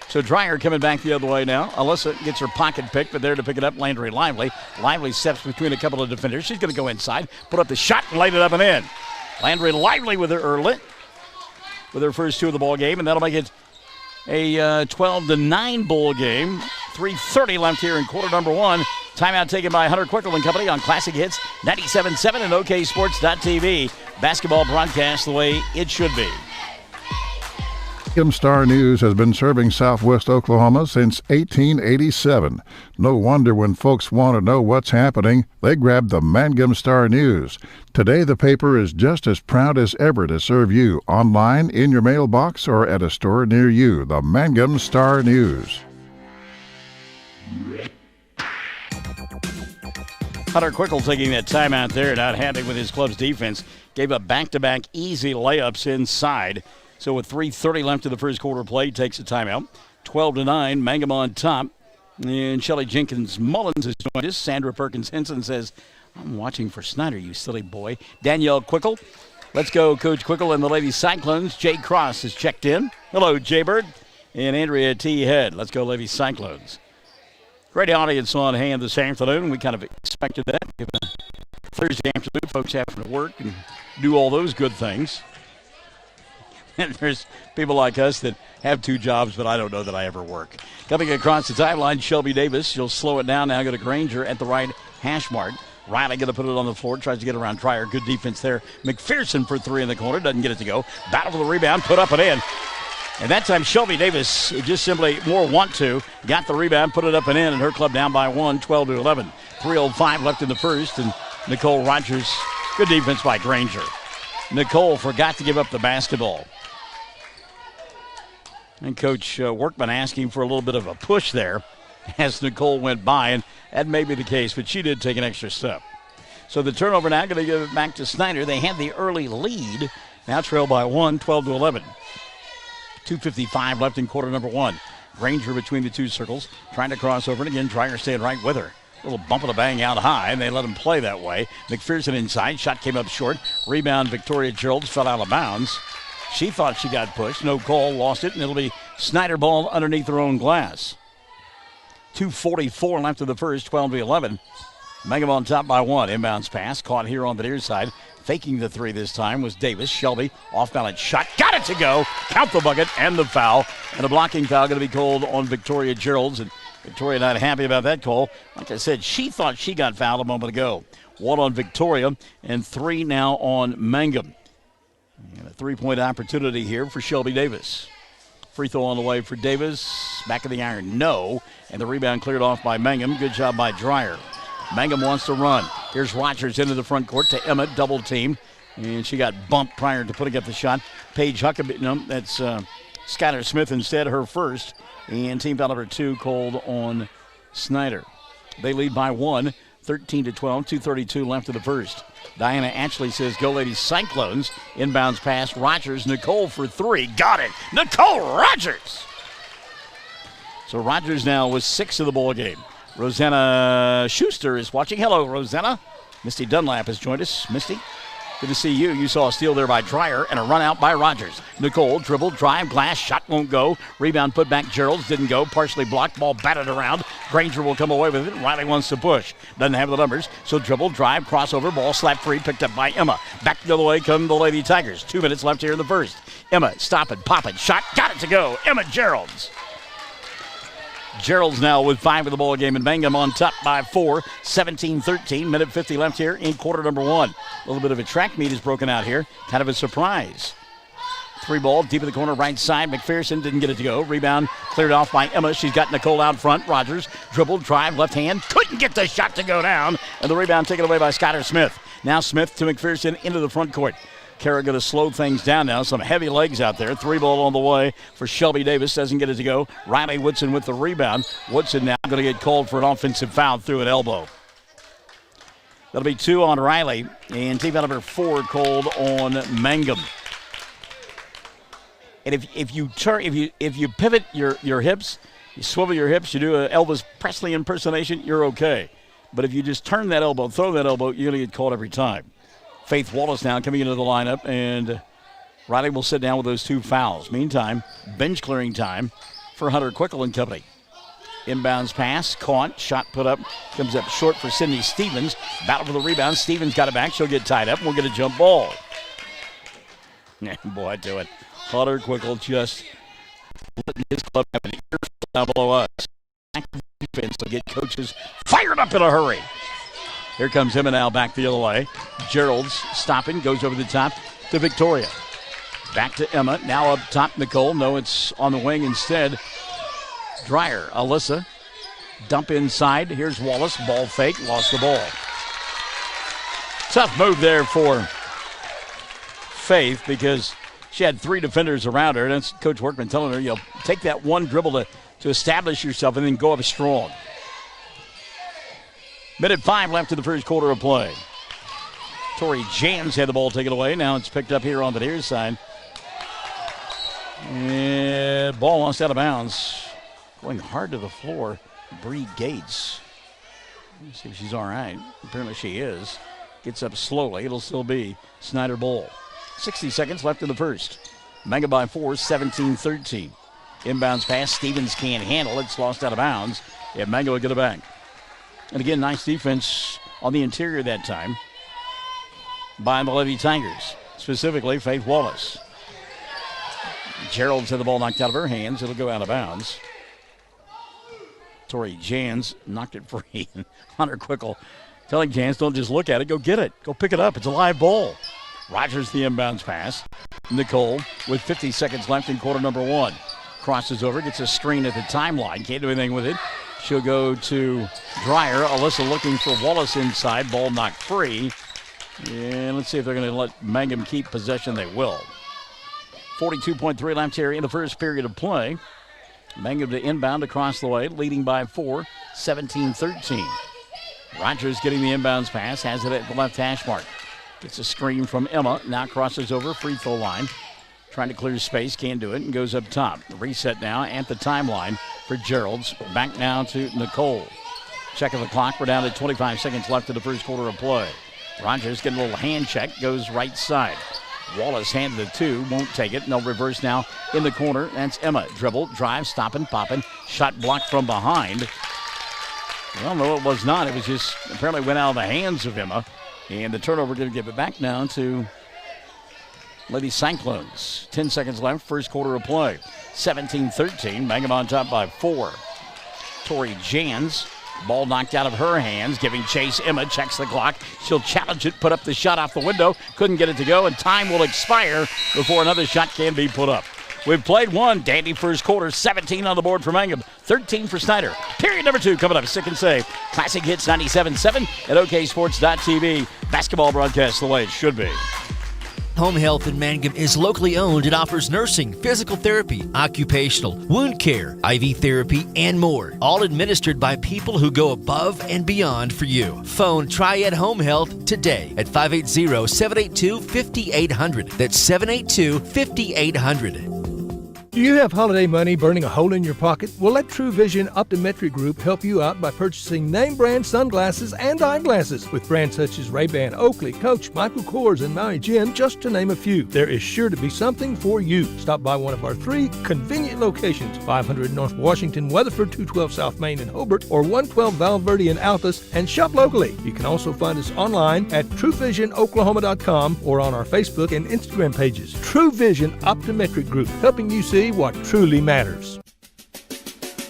K: So Dreyer coming back the other way now. Alyssa gets her pocket pick, but there to pick it up, Landry Lively. Lively steps between a couple of defenders. She's going to go inside, put up the shot, and light it up and in. Landry Lively with her first two of the ball game, and that'll make it a 12-9 ball game. 3:30 left here in quarter number one. Timeout taken by Hunter Quickel and Company on Classic Hits 97.7 and OKSports.tv. Basketball broadcast the way it should be.
A: Mangum Star News has been serving Southwest Oklahoma since 1887. No wonder when folks want to know what's happening, they grab the Mangum Star News. Today the paper is just as proud as ever to serve you online, in your mailbox, or at a store near you. The Mangum Star News.
K: Hunter Quickel taking that timeout there, not happy with his club's defense. Gave up back-to-back easy layups inside. So with 3:30 left in the first quarter play, takes a timeout. 12-9, Mangum on top. And Shelly Jenkins Mullins has joined us. Sandra Perkins Henson says, I'm watching for Snyder, you silly boy. Danielle Quickel. Let's go, Coach Quickel and the Lady Cyclones. Jay Cross has checked in. Hello, Jaybird. And Andrea T. Head. Let's go, Lady Cyclones. Great audience on hand this afternoon. We kind of expected that. Thursday afternoon, folks having to work and do all those good things. And there's people like us that have two jobs, but I don't know that I ever work. Coming across the timeline, Shelby Davis. She'll slow it down now, go to Granger at the right hash mark. Riley going to put it on the floor, tries to get around Dreyer. Good defense there. McPherson for three in the corner, doesn't get it to go. Battle for the rebound, put up and in. And that time, Shelby Davis just simply more want to. Got the rebound, put it up and in, and her club down by one, 12-11. 3:05 left in the first, and Nicole Rogers, good defense by Granger. Nicole forgot to give up the basketball. And Coach Workman asking for a little bit of a push there as Nicole went by, and that may be the case, but she did take an extra step. So the turnover now going to give it back to Snyder. They had the early lead, now trail by one, 12-11. 2:55 left in quarter number one. Granger between the two circles, trying to cross over, and again, Dreyer staying right with her. A little bump of the bang out high, and they let him play that way. McPherson inside, shot came up short. Rebound, Victoria Geralds fell out of bounds. She thought she got pushed. No call, lost it, and it'll be Snyder ball underneath her own glass. 2:44 left of the first, 12-11. Mangum on top by one. Inbounds pass, caught here on the near side. Faking the three this time was Davis. Shelby, off-balance shot, got it to go. Count the bucket and the foul. And a blocking foul going to be called on Victoria Geralds. And Victoria not happy about that call. Like I said, she thought she got fouled a moment ago. One on Victoria and three now on Mangum. And a three-point opportunity here for Shelby Davis. Free throw on the way for Davis. Back of the iron, no. And the rebound cleared off by Mangum. Good job by Dreyer. Mangum wants to run. Here's Rogers into the front court to Emmett, double teamed. And she got bumped prior to putting up the shot. Paige Huckabee, no, that's Skylar Smith instead, her first. And team foul number two called on Snyder. They lead by one, 13-12, 2:32 left of the first. Diana Ashley says, go Ladies Cyclones. Inbounds pass, Rogers. Nicole for three. Got it. Nicole Rogers. So Rogers now with 6 of the ball game. Rosanna Schuster is watching. Hello, Rosanna. Misty Dunlap has joined us. Misty, good to see you. You saw a steal there by Dreyer and a run out by Rogers. Nicole, dribble, drive, glass, shot won't go. Rebound put back, Geralds didn't go. Partially blocked, ball batted around. Granger will come away with it. Riley wants to push. Doesn't have the numbers. So dribble, drive, crossover, ball slap free, picked up by Emma. Back the other way come the Lady Tigers. 2 minutes left here in the first. Emma, stop it, pop it, shot, got it to go. Emma Geralds. Geralds now with 5 of the ball game, and Mangum on top by 4, 17-13, minute 50 left here in quarter number one. A little bit of a track meet is broken out here, kind of a surprise. 3 ball deep in the corner, right side. McPherson didn't get it to go. Rebound cleared off by Emma. She's got Nicole out front. Rogers dribbled, drive, left hand, couldn't get the shot to go down, and the rebound taken away by Skylar Smith. Now Smith to McPherson into the front court. Kara going to slow things down now. Some heavy legs out there. 3-ball on the way for Shelby Davis. Doesn't get it to go. Riley Woodson with the rebound. Woodson now going to get called for an offensive foul through an elbow. That'll be 2 on Riley. And team foul number 4 called on Mangum. And if you pivot your hips, you swivel your hips, you do an Elvis Presley impersonation, you're okay. But if you just turn that elbow, throw that elbow, you're going to get caught every time. Faith Wallace now coming into the lineup, and Riley will sit down with those 2 fouls. Meantime, bench clearing time for Hunter Quickle and company. Inbounds pass, caught, shot put up, comes up short for Sydney Stevens. Battle for the rebound. Stevens got it back. She'll get tied up, and we'll get a jump ball. Yeah, boy, do it. Hunter Quickle just letting his club have an earful down below us. Defense will get coaches fired up in a hurry. Here comes Emma now back the other way. Gerald's stopping, goes over the top to Victoria. Back to Emma, now up top Nicole. No, it's on the wing instead. Dreyer, Alyssa, dump inside. Here's Wallace, ball fake, lost the ball. Tough move there for Faith because she had 3 defenders around her. And that's Coach Workman telling her, take that one dribble to establish yourself and then go up strong. Minute 5 left in the first quarter of play. Tori Jans had the ball taken away. Now it's picked up here on the near side. And ball lost out of bounds. Going hard to the floor, Bree Gates. Let's see if she's all right. Apparently she is. Gets up slowly. It'll still be Snyder ball. 60 seconds left in the first. Mangum by 4, 17-13. Inbounds pass. Stevens can't handle it. It's lost out of bounds. Yeah, Mangum will get it back. And again, nice defense on the interior that time by the Lady Tigers, specifically Faith Wallace. Gerald's had the ball knocked out of her hands. It'll go out of bounds. Tori Jans knocked it free. Hunter Quickle telling Jans, don't just look at it, go get it. Go pick it up. It's a live ball. Rogers the inbounds pass. Nicole with 50 seconds left in quarter number 1. Crosses over, gets a screen at the timeline. Can't do anything with it. She'll go to Dreyer. Alyssa looking for Wallace inside. Ball knocked free. And let's see if they're going to let Mangum keep possession. They will. 42.3 left here in the first period of play. Mangum to inbound across the way, leading by 4, 17-13. Rogers getting the inbounds pass, has it at the left hash mark. Gets a screen from Emma, now crosses over, free throw line. Trying to clear space, can't do it, and goes up top. Reset now at the timeline for Gerald's. Back now to Nicole. Check of the clock, we're down to 25 seconds left in the first quarter of play. Rogers getting a little hand check, goes right side. Wallace handed the 2, won't take it. No reverse now in the corner. That's Emma. Dribble, drive, stopping, popping. Shot blocked from behind. Well, no, it was not. It was just apparently went out of the hands of Emma. And the turnover going to give it back now to Lady Cyclones. 10 seconds left, first quarter of play. 17-13. Mangum on top by 4. Tori Jans. Ball knocked out of her hands, giving chase. Emma checks the clock. She'll challenge it, put up the shot off the window. Couldn't get it to go, and time will expire before another shot can be put up. We've played one. Dandy first quarter. 17 on the board for Mangum. 13 for Snyder. Period number 2 coming up. Sick and Save. Classic Hits 97.7 at OKSports.tv. Basketball broadcast the way it should be.
B: Home Health in Mangum is locally owned and offers nursing, physical therapy, occupational, wound care, IV therapy, and more. All administered by people who go above and beyond for you. Phone Triad Home Health today at 580-782-5800. That's 782-5800.
E: Do you have holiday money burning a hole in your pocket? Well, let True Vision Optometric Group help you out by purchasing name brand sunglasses and eyeglasses with brands such as Ray-Ban, Oakley, Coach, Michael Kors, and Maui Jim, just to name a few. There is sure to be something for you. Stop by one of our 3 convenient locations, 500 North Washington, Weatherford, 212 South Main in Hobart, or 112 Valverde in Altus, and shop locally. You can also find us online at TrueVisionOklahoma.com or on our Facebook and Instagram pages. True Vision Optometric Group, helping you see what truly matters.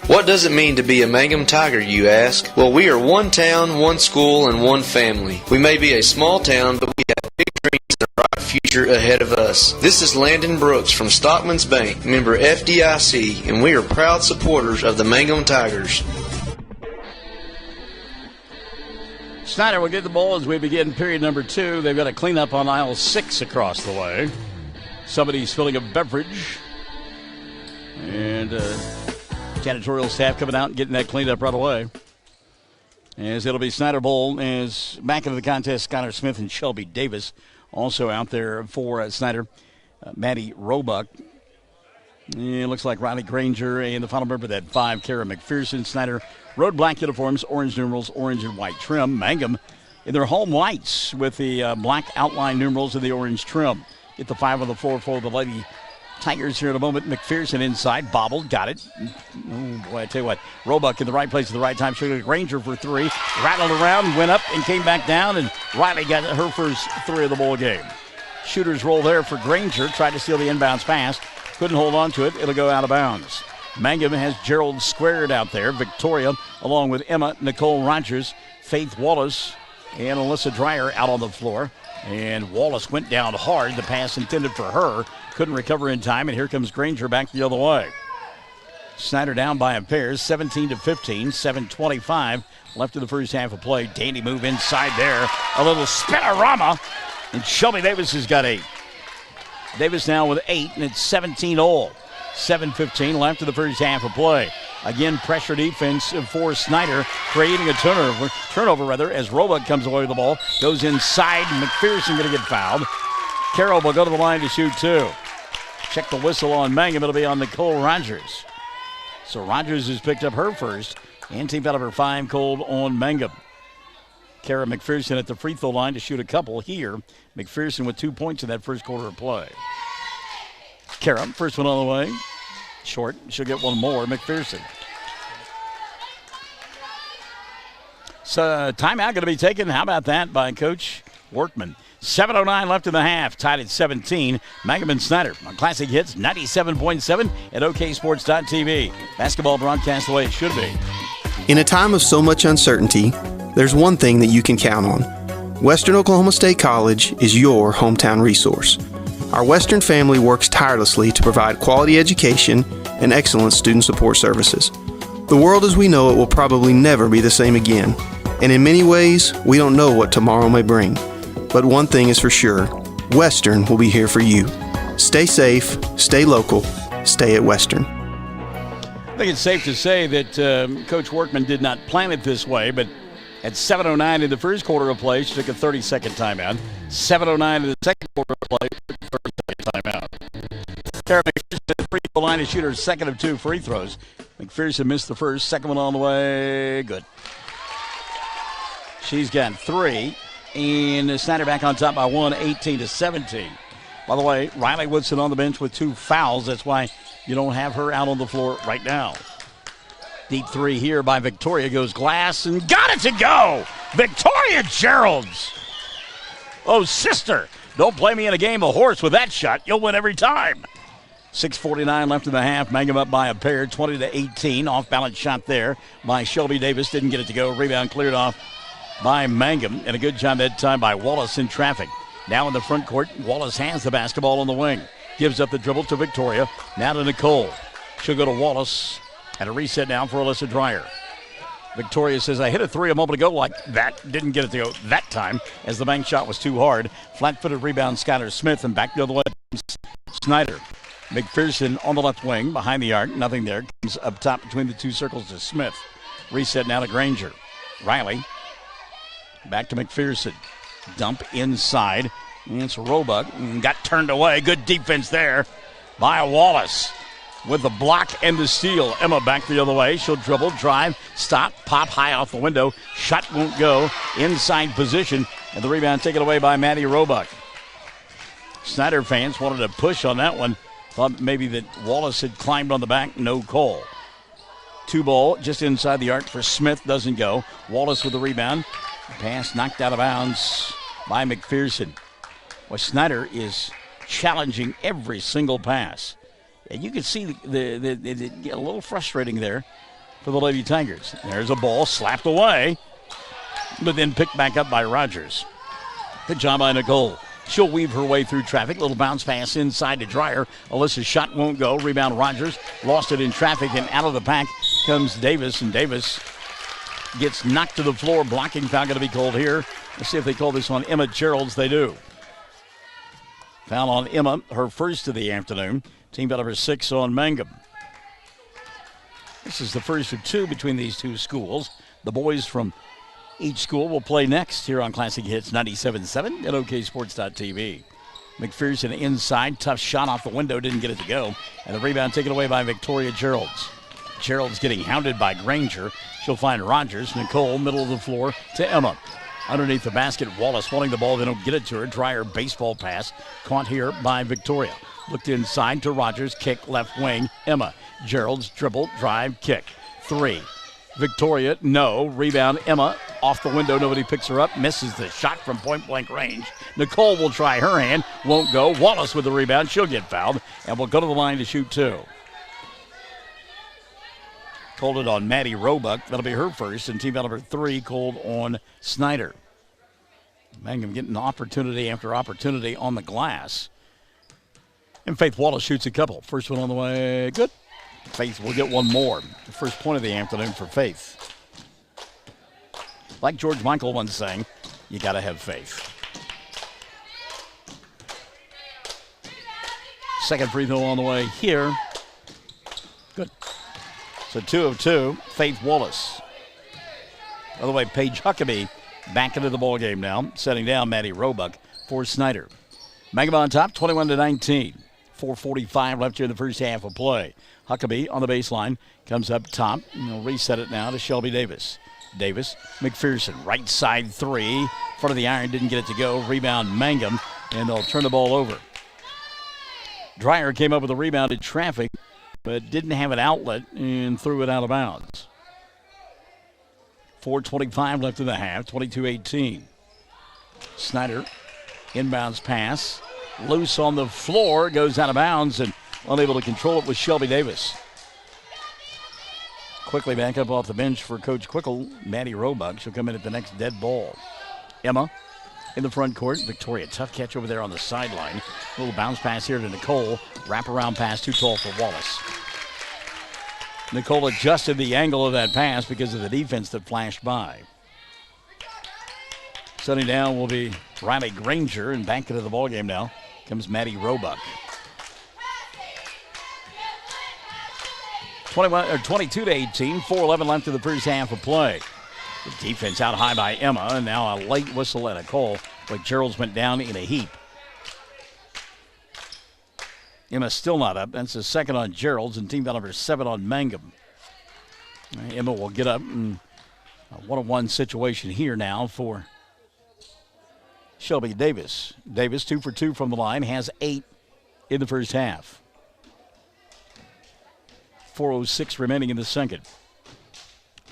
F: What does it mean to be a Mangum Tiger, you ask? Well, we are one town, one school, and one family. We may be a small town, but we have big dreams and a bright future ahead of us. This is Landon Brooks from Stockman's Bank, member FDIC, and we are proud supporters of the Mangum Tigers.
K: Snyder will get the ball as we begin period number 2. They've got a cleanup on aisle 6 across the way. Somebody's filling a beverage. And janitorial staff coming out and getting that cleaned up right away. As it'll be Snyder Bowl as back into the contest, Skylar Smith and Shelby Davis also out there for Snyder. Maddie Roebuck. It looks like Riley Granger and the final member of that 5, Kara McPherson. Snyder, road black uniforms, orange numerals, orange and white trim. Mangum in their home whites with the black outline numerals and the orange trim. Get the 5 on the floor for the Lady Tigers here in a moment. McPherson inside, bobbled, got it. Oh, boy, I tell you what. Roebuck in the right place at the right time. She got Granger for 3. Rattled around, went up, and came back down, and Riley got her first 3 of the ball game. Shooter's roll there for Granger. Tried to steal the inbounds pass. Couldn't hold on to it. It'll go out of bounds. Mangum has Gerald squared out there. Victoria, along with Emma, Nicole Rogers, Faith Wallace, and Alyssa Dreyer out on the floor. And Wallace went down hard. The pass intended for her. Couldn't recover in time, and here comes Granger back the other way. Snyder down by a pair, 17-15, 7:25 left in the first half of play. Dandy move inside there. A little spinorama, and Shelby Davis has got 8. Davis now with 8, and it's 17-all. 7:15 left in the first half of play. Again, pressure defense for Snyder, creating a turnover as Roebuck comes away with the ball. Goes inside, McPherson going to get fouled. Carroll will go to the line to shoot 2. Check the whistle on Mangum. It'll be on Nicole Rogers. So Rogers has picked up her first, and team foul number 5 called on Mangum. Kara McPherson at the free throw line to shoot a couple here. McPherson with 2 points in that first quarter of play. Kara, first one on the way. Short. She'll get one more. McPherson. So timeout going to be taken. How about that by Coach Workman? 7:09 left in the half. Tied at 17. Mangum and Snyder on Classic Hits 97.7 at OKSports.tv. Basketball broadcast the way it should be.
G: In a time of so much uncertainty, there's one thing that you can count on. Western Oklahoma State College is your hometown resource. Our Western family works tirelessly to provide quality education and excellent student support services. The world as we know it will probably never be the same again, and in many ways, we don't know what tomorrow may bring. But one thing is for sure, Western will be here for you. Stay safe, stay local, stay at Western.
K: I think it's safe to say that Coach Workman did not plan it this way, but at 7:09 in the first quarter of play, she took a 30-second timeout. 7:09 in the second quarter of play, she took a 30-second timeout. Kara McPherson at the free throw line to shoot her second of 2 free throws. McPherson missed the first, second one on the way, good. She's got 3, and Snyder back on top by 1, 18-17. By the way, Riley Woodson on the bench with 2 fouls. That's why you don't have her out on the floor right now. Deep 3 here by Victoria. Goes glass and got it to go. Victoria Geralds. Oh, sister, don't play me in a game of horse with that shot. You'll win every time. 6:49 left in the half. Mangum up by a pair, 20-18. Off-balance shot there by Shelby Davis. Didn't get it to go. Rebound cleared off by Mangum. And a good job that time by Wallace in traffic. Now in the front court, Wallace has the basketball on the wing. Gives up the dribble to Victoria. Now to Nicole. She'll go to Wallace. And a reset now for Alyssa Dreyer. Victoria says, I hit a 3 a moment ago like that. Didn't get it to go that time as the bank shot was too hard. Flat-footed rebound, Skylar Smith, and back the other way, Snyder. McPherson on the left wing, behind the arc. Nothing there. Comes up top between the 2 circles to Smith. Reset now to Granger. Riley. Back to McPherson. Dump inside. And it's Roebuck. Got turned away. Good defense there by Wallace. With the block and the steal. Emma back the other way. She'll dribble, drive, stop, pop high off the window. Shot won't go. Inside position. And the rebound taken away by Maddie Roebuck. Snyder fans wanted to push on that one. Thought maybe that Wallace had climbed on the back. No call. 2 ball just inside the arc for Smith. Doesn't go. Wallace with the rebound. Pass knocked out of bounds by McPherson. Well, Snyder is challenging every single pass. And you can see it get a little frustrating there for the Lady Tigers. There's a ball slapped away, but then picked back up by Rogers. Good job by Nicole. She'll weave her way through traffic. Little bounce pass inside to Dreyer. Alyssa's shot won't go. Rebound Rogers. Lost it in traffic, and out of the pack comes Davis. And Davis gets knocked to the floor. Blocking foul going to be called here. Let's see if they call this on Emma Geralds. They do. Foul on Emma, her first of the afternoon. Team foul number 6 on Mangum. This is the first of 2 between these two schools. The boys from each school will play next here on Classic Hits 97.7 at OKSports.tv. McPherson inside, tough shot off the window, didn't get it to go. And the rebound taken away by Victoria Geralds. Geralds getting hounded by Granger. She'll find Rogers. Nicole, middle of the floor to Emma. Underneath the basket, Wallace wanting the ball. They don't get it to her. Dreyer baseball pass. Caught here by Victoria. Looked inside to Rogers. Kick left wing. Emma. Geralds dribble, drive, kick. 3. Victoria, no. Rebound, Emma. Off the window, nobody picks her up. Misses the shot from point-blank range. Nicole will try her hand. Won't go. Wallace with the rebound. She'll get fouled. And will go to the line to shoot 2. Called it on Maddie Roebuck. That'll be her first. And team foul number 3 called on Snyder. Mangum getting opportunity after opportunity on the glass. And Faith Wallace shoots a couple. First one on the way. Good. Faith will get one more. The first point of the afternoon for Faith. Like George Michael once sang, you got to have faith. Second free throw on the way here. Good. So 2 of 2, Faith Wallace. By the way, Paige Huckabee back into the ballgame now, setting down Maddie Roebuck for Snyder. Mangum on top, 21-19. 4:45 left here in the first half of play. Huckabee on the baseline, comes up top, and they'll reset it now to Shelby Davis. Davis, McPherson, right side 3, front of the iron, didn't get it to go. Rebound Mangum, and they'll turn the ball over. Dreyer came up with a rebound in traffic, but didn't have an outlet and threw it out of bounds. 4:25 left in the half, 22-18. Snyder, inbounds pass, loose on the floor, goes out of bounds, and unable to control it was Shelby Davis. Quickly back up off the bench for Coach Quickle, Maddie Roebuck. She'll come in at the next dead ball. Emma in the front court. Victoria, tough catch over there on the sideline. Little bounce pass here to Nicole. Wraparound pass, too tall for Wallace. Nicole adjusted the angle of that pass because of the defense that flashed by. Setting down will be Riley Granger, and back into the ballgame now comes Maddie Roebuck. 22-18, 4:11 left in the first half of play. The defense out high by Emma, and now a late whistle at Nicole, but Geralds went down in a heap. Emma still not up. That's the second on Geralds, and team foul number 7 on Mangum. Emma will get up, and a 1-on-1 situation here now for Shelby Davis. Davis 2 for 2 from the line, has 8 in the first half. 4:06 remaining in the second.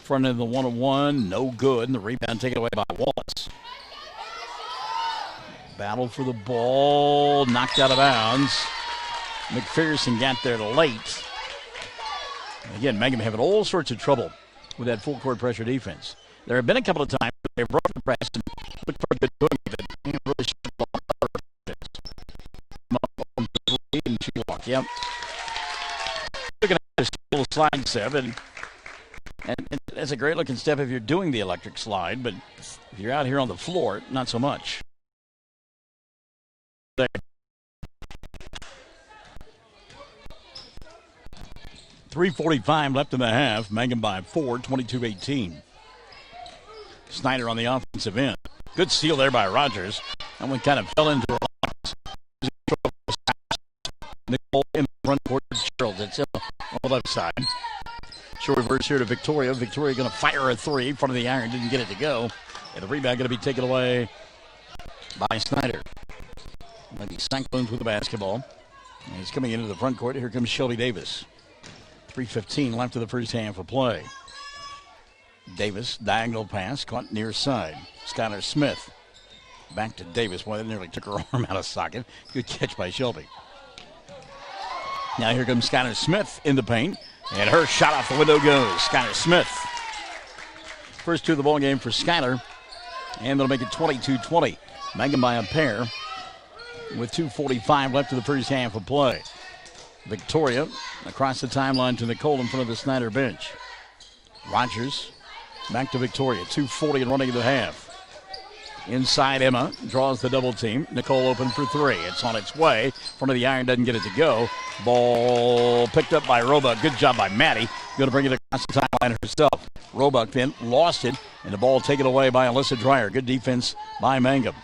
K: Front end of the 1-on-1, no good, and the rebound taken away by Wallace. Battle for the ball, knocked out of bounds. McPherson got there late. Again, Mangum having all sorts of trouble with that full court pressure defense. There have been a couple of times they broke the press and looked for a good doing it. And really and she walked. Yep. Looking at this little slide step, and that's a great looking step if you're doing the electric slide, but if you're out here on the floor, not so much. There. 3:45 left in the half. Mangum by 4, 22-18. Snyder on the offensive end. Good steal there by Rogers. That one kind of fell into her arms. Nicole in the front court. Gerald. It's on the left side. She'll reverse here to Victoria. Victoria going to fire a 3 in front of the iron. Didn't get it to go. And the rebound going to be taken away by Snyder. Lady Cyclones with the basketball. And he's coming into the front court. Here comes Shelby Davis. 3:15 left of the first half of play. Davis, diagonal pass, caught near side. Skylar Smith back to Davis. Boy, that nearly took her arm out of socket. Good catch by Shelby. Now here comes Skylar Smith in the paint. And her shot off the window goes. Skylar Smith. First 2 of the ball game for Skylar. And they'll make it 22-20. Mangum by a pair with 2:45 left of the first half of play. Victoria across the timeline to Nicole in front of the Snyder bench. Rogers Back to Victoria. 2:40 and running in the half. Inside, Emma draws the double team. Nicole open for three. It's on its way. Front of the iron, doesn't get it to go. Ball picked up by Roebuck. Good job by Maddie. Going to bring it across the timeline herself. Roebuck then lost it, and the ball taken away by Alyssa Dreyer. Good defense by Mangum.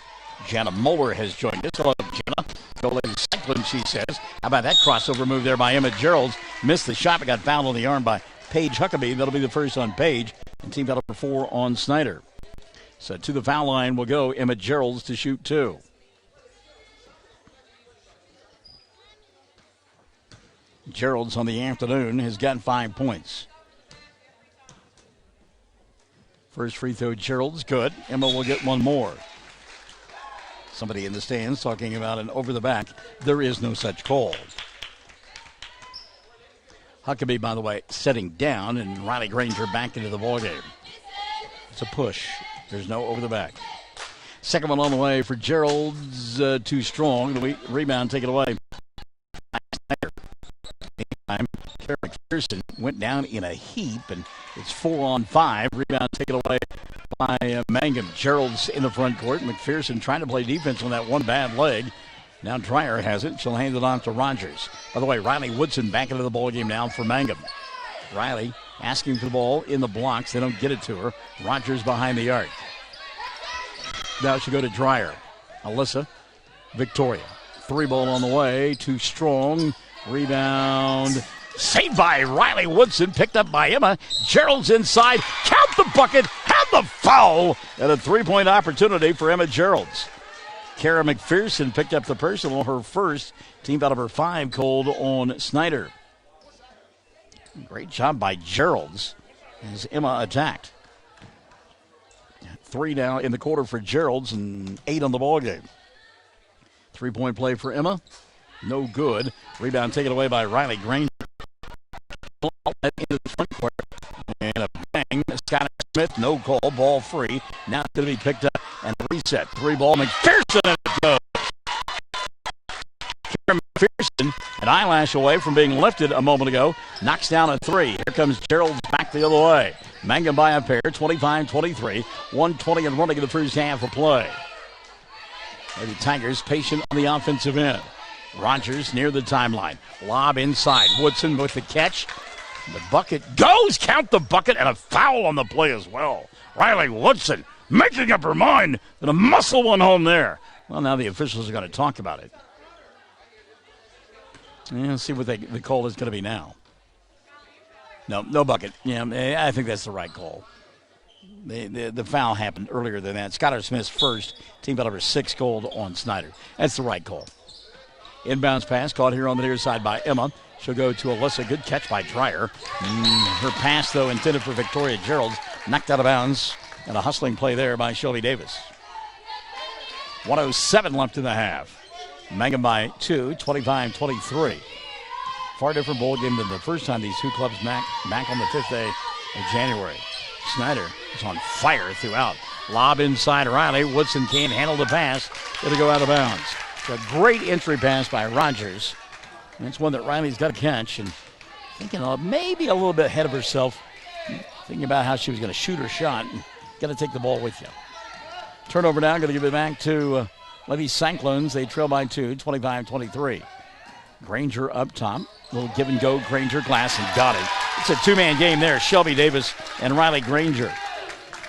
K: Jana Moeller has joined us. Hello, Jana. Go lady cycling, she says. How about that crossover move there by Emma Geralds? Missed the shot, but got fouled on the arm by Paige Huckabee. That'll be the first on Paige, and team foul number 4 on Snyder. So to the foul line will go Emma Geralds to shoot 2. Geralds on the afternoon has gotten 5 points. First free throw, Geralds, good. Emma will get one more. Somebody in the stands talking about an over the back. There is no such call. Huckabee, by the way, setting down, and Riley Granger back into the ballgame. It's a push. There's no over the back. Second one on the way for Geralds. Too strong. The rebound taken away. Meantime, Kara McPherson went down in a heap, and it's 4-on-5. Rebound taken away by Mangum. Geralds in the front court. McPherson trying to play defense on that one bad leg. Now Dreyer has it. She'll hand it on to Rogers. By the way, Riley Woodson back into the ballgame now for Mangum. Riley asking for the ball in the blocks. They don't get it to her. Rogers behind the arc. Now she'll go to Dreyer. Alyssa, Victoria. 3 ball on the way. Too strong. Rebound. Saved by Riley Woodson. Picked up by Emma. Gerald's inside. Count the bucket. Have the foul. And a 3-point opportunity for Emma Geralds. Kara McPherson picked up the personal. Her first. Team foul number 5 called on Snyder. Great job by Geralds as Emma attacked. 3 now in the quarter for Geralds and 8 on the ball game. 3-point play for Emma. No good. Rebound taken away by Riley Granger. Into the front court. And a bang. Skylar Smith, no call. Ball free. Now it's going to be picked up and reset. 3 ball. McPherson and it goes. Karen McPherson, an eyelash away from being lifted a moment ago. Knocks down a 3. Here comes Gerald back the other way. Mangum by a pair. 25-23. 1:20 and running in the first half of play. The Tigers patient on the offensive end. Rogers near the timeline. Lob inside. Woodson with the catch. The bucket goes. Count the bucket, and a foul on the play as well. Riley Woodson making up her mind, and a muscle one home there. Well, now the officials are going to talk about it. Yeah, see what the call is going to be now. No bucket. Yeah, I think that's the right call. The foul happened earlier than that. Skylar Smith's first. Team foul number 6 called on Snyder. That's the right call. Inbounds pass caught here on the near side by Emma. She'll go to Alyssa. Good catch by Dreyer. Her pass, though, intended for Victoria Geralds. Knocked out of bounds. And a hustling play there by Shelby Davis. 1:07 left in the half. Mangum by 2, 25-23. Far different ball game than the first time these two clubs back on the 5th day of January. Snyder is on fire throughout. Lob inside Riley. Woodson can't handle the pass. It'll go out of bounds. It's a great entry pass by Rogers. And it's one that Riley's got to catch. And thinking maybe a little bit ahead of herself. Thinking about how she was going to shoot her shot. Got to take the ball with you. Turnover now. Going to give it back to Lady Cyclones. They trail by 2, 25-23. Granger up top. Little give and go. Granger, glass, and got it. It's a 2-man game there. Shelby Davis and Riley Granger.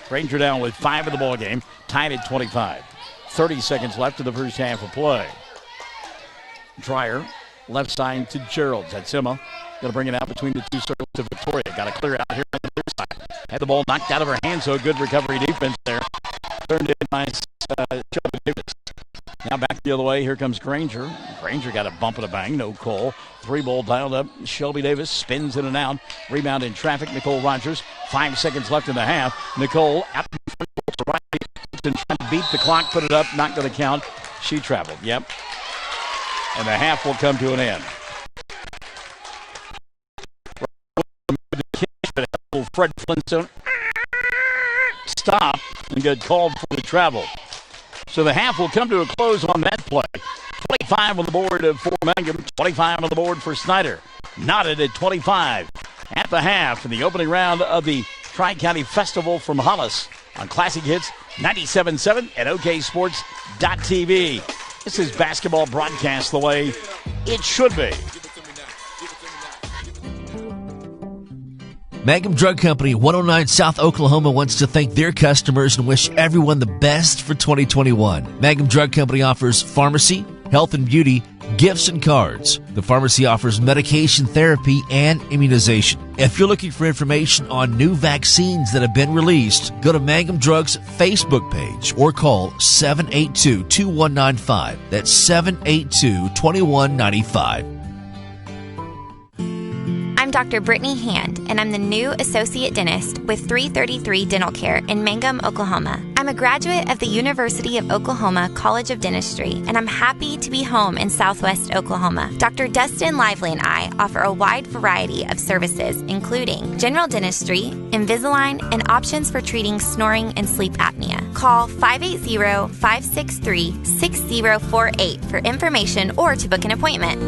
K: Granger down with 5 of the ball game. Tied at 25. 30 seconds left in the first half of play. Dreyer, left side to Geralds. That's Emma. Going to bring it out between the two circles to Victoria. Got to clear out here on the other side. Had the ball knocked out of her hands, so good recovery defense there. Turned in by Shelby Davis. Now back the other way. Here comes Granger. Granger got a bump and a bang. No call. 3 ball dialed up. Shelby Davis spins in and out. Rebound in traffic. Nicole Rogers. 5 seconds left in the half. Nicole out in front to Riley. Trying to beat the clock. Put it up. Not going to count. She traveled. Yep. And the half will come to an end. Fred Flintstone stop and get called for the travel. So the half will come to a close on that play. 25 on the board for Mangum, 25 on the board for Snyder. Knotted at 25 at the half in the opening round of the Tri-County Festival from Hollis on Classic Hits 97.7 and OKSports.tv. This is basketball broadcast the way it should be.
B: Mangum Drug Company, 109 South Oklahoma, wants to thank their customers and wish everyone the best for 2021. Mangum Drug Company offers pharmacy, health and beauty, gifts and cards. The pharmacy offers medication therapy and immunization. If you're looking for information on new vaccines that have been released, go to Mangum Drug's Facebook page or call 782-2195. That's 782-2195.
H: I'm Dr. Brittany Hand, and I'm the new Associate Dentist with 333 Dental Care in Mangum, Oklahoma. I'm a graduate of the University of Oklahoma College of Dentistry, and I'm happy to be home in Southwest Oklahoma. Dr. Dustin Lively and I offer a wide variety of services, including general dentistry, Invisalign, and options for treating snoring and sleep apnea. Call 580-563-6048 for information or to book an appointment.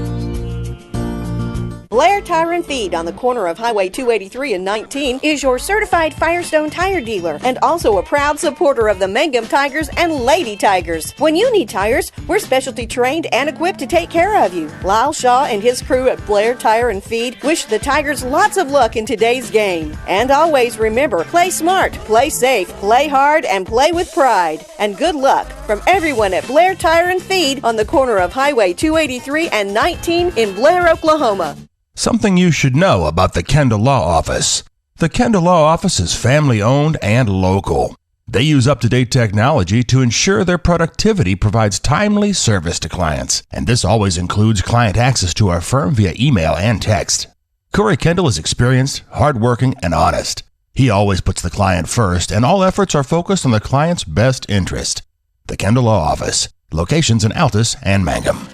I: Blair Tire and Feed on the corner of Highway 283 and 19 is your certified Firestone tire dealer and also a proud supporter of the Mangum Tigers and Lady Tigers. When you need tires, we're specialty trained and equipped to take care of you. Lyle Shaw and his crew at Blair Tire and Feed wish the Tigers lots of luck in today's game. And always remember, play smart, play safe, play hard, and play with pride. And good luck from everyone at Blair Tire and Feed on the corner of Highway 283 and 19 in Blair, Oklahoma.
J: Something you should know about the Kendall Law Office. The Kendall Law Office is family-owned and local. They use up-to-date technology to ensure their productivity provides timely service to clients, and this always includes client access to our firm via email and text. Corey Kendall is experienced, hardworking, and honest. He always puts the client first, and all efforts are focused on the client's best interest. The Kendall Law Office, locations in Altus and Mangum.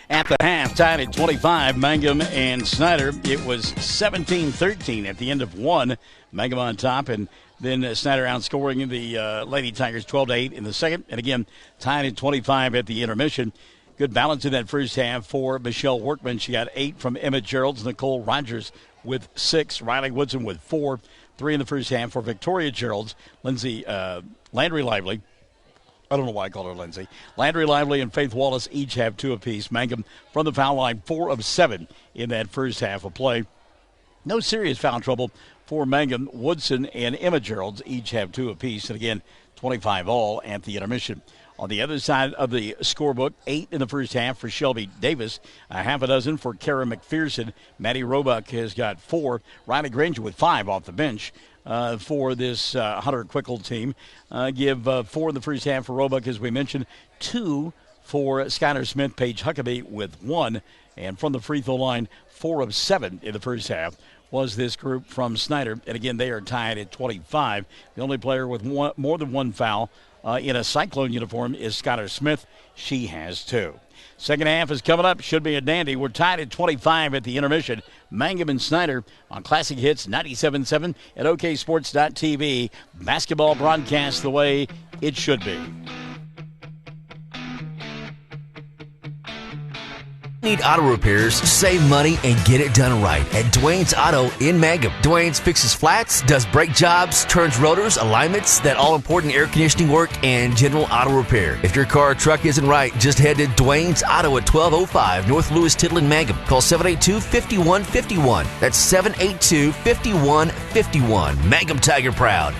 K: At the half, tied at 25, Mangum and Snyder. It was 17-13 at the end of one. Mangum on top, and then Snyder outscoring the Lady Tigers 12-8 in the second. And again, tied at 25 at the intermission. Good balance in that first half for Michelle Workman. She got 8 from Emma Geralds. Nicole Rogers with 6. Riley Woodson with 4. 3 in the first half for Victoria Geralds. Landry Lively. I don't know why I call her Lindsay. Landry Lively and Faith Wallace each have 2 apiece. Mangum from the foul line, 4 of 7 in that first half of play. No serious foul trouble for Mangum. Woodson and Emma Geralds each have 2 apiece. And again, 25 all at the intermission. On the other side of the scorebook, 8 in the first half for Shelby Davis, a half a dozen for Kara McPherson. Maddie Roebuck has got 4. Riley Granger with 5 off the bench. For this Hunter Quickle team. Give 4 in the first half for Roebuck, as we mentioned. 2 for Skylar Smith. Paige Huckabee with 1. And from the free throw line, 4 of 7 in the first half was this group from Snyder. And again, they are tied at 25. The only player with more than 1 foul in a Cyclone uniform is Skylar Smith. She has 2. Second half is coming up. Should be a dandy. We're tied at 25 at the intermission. Mangum and Snyder on Classic Hits 97.7 at OKSports.tv. Basketball broadcast the way it should be.
B: Need auto repairs, save money, and get it done right at Dwayne's Auto in Mangum. Dwayne's fixes flats, does brake jobs, turns rotors, alignments, that all-important air conditioning work, and general auto repair. If your car or truck isn't right, just head to Dwayne's Auto at 1205 North Lewis Tittle in Mangum. Call 782-5151. That's 782-5151. Mangum Tiger proud.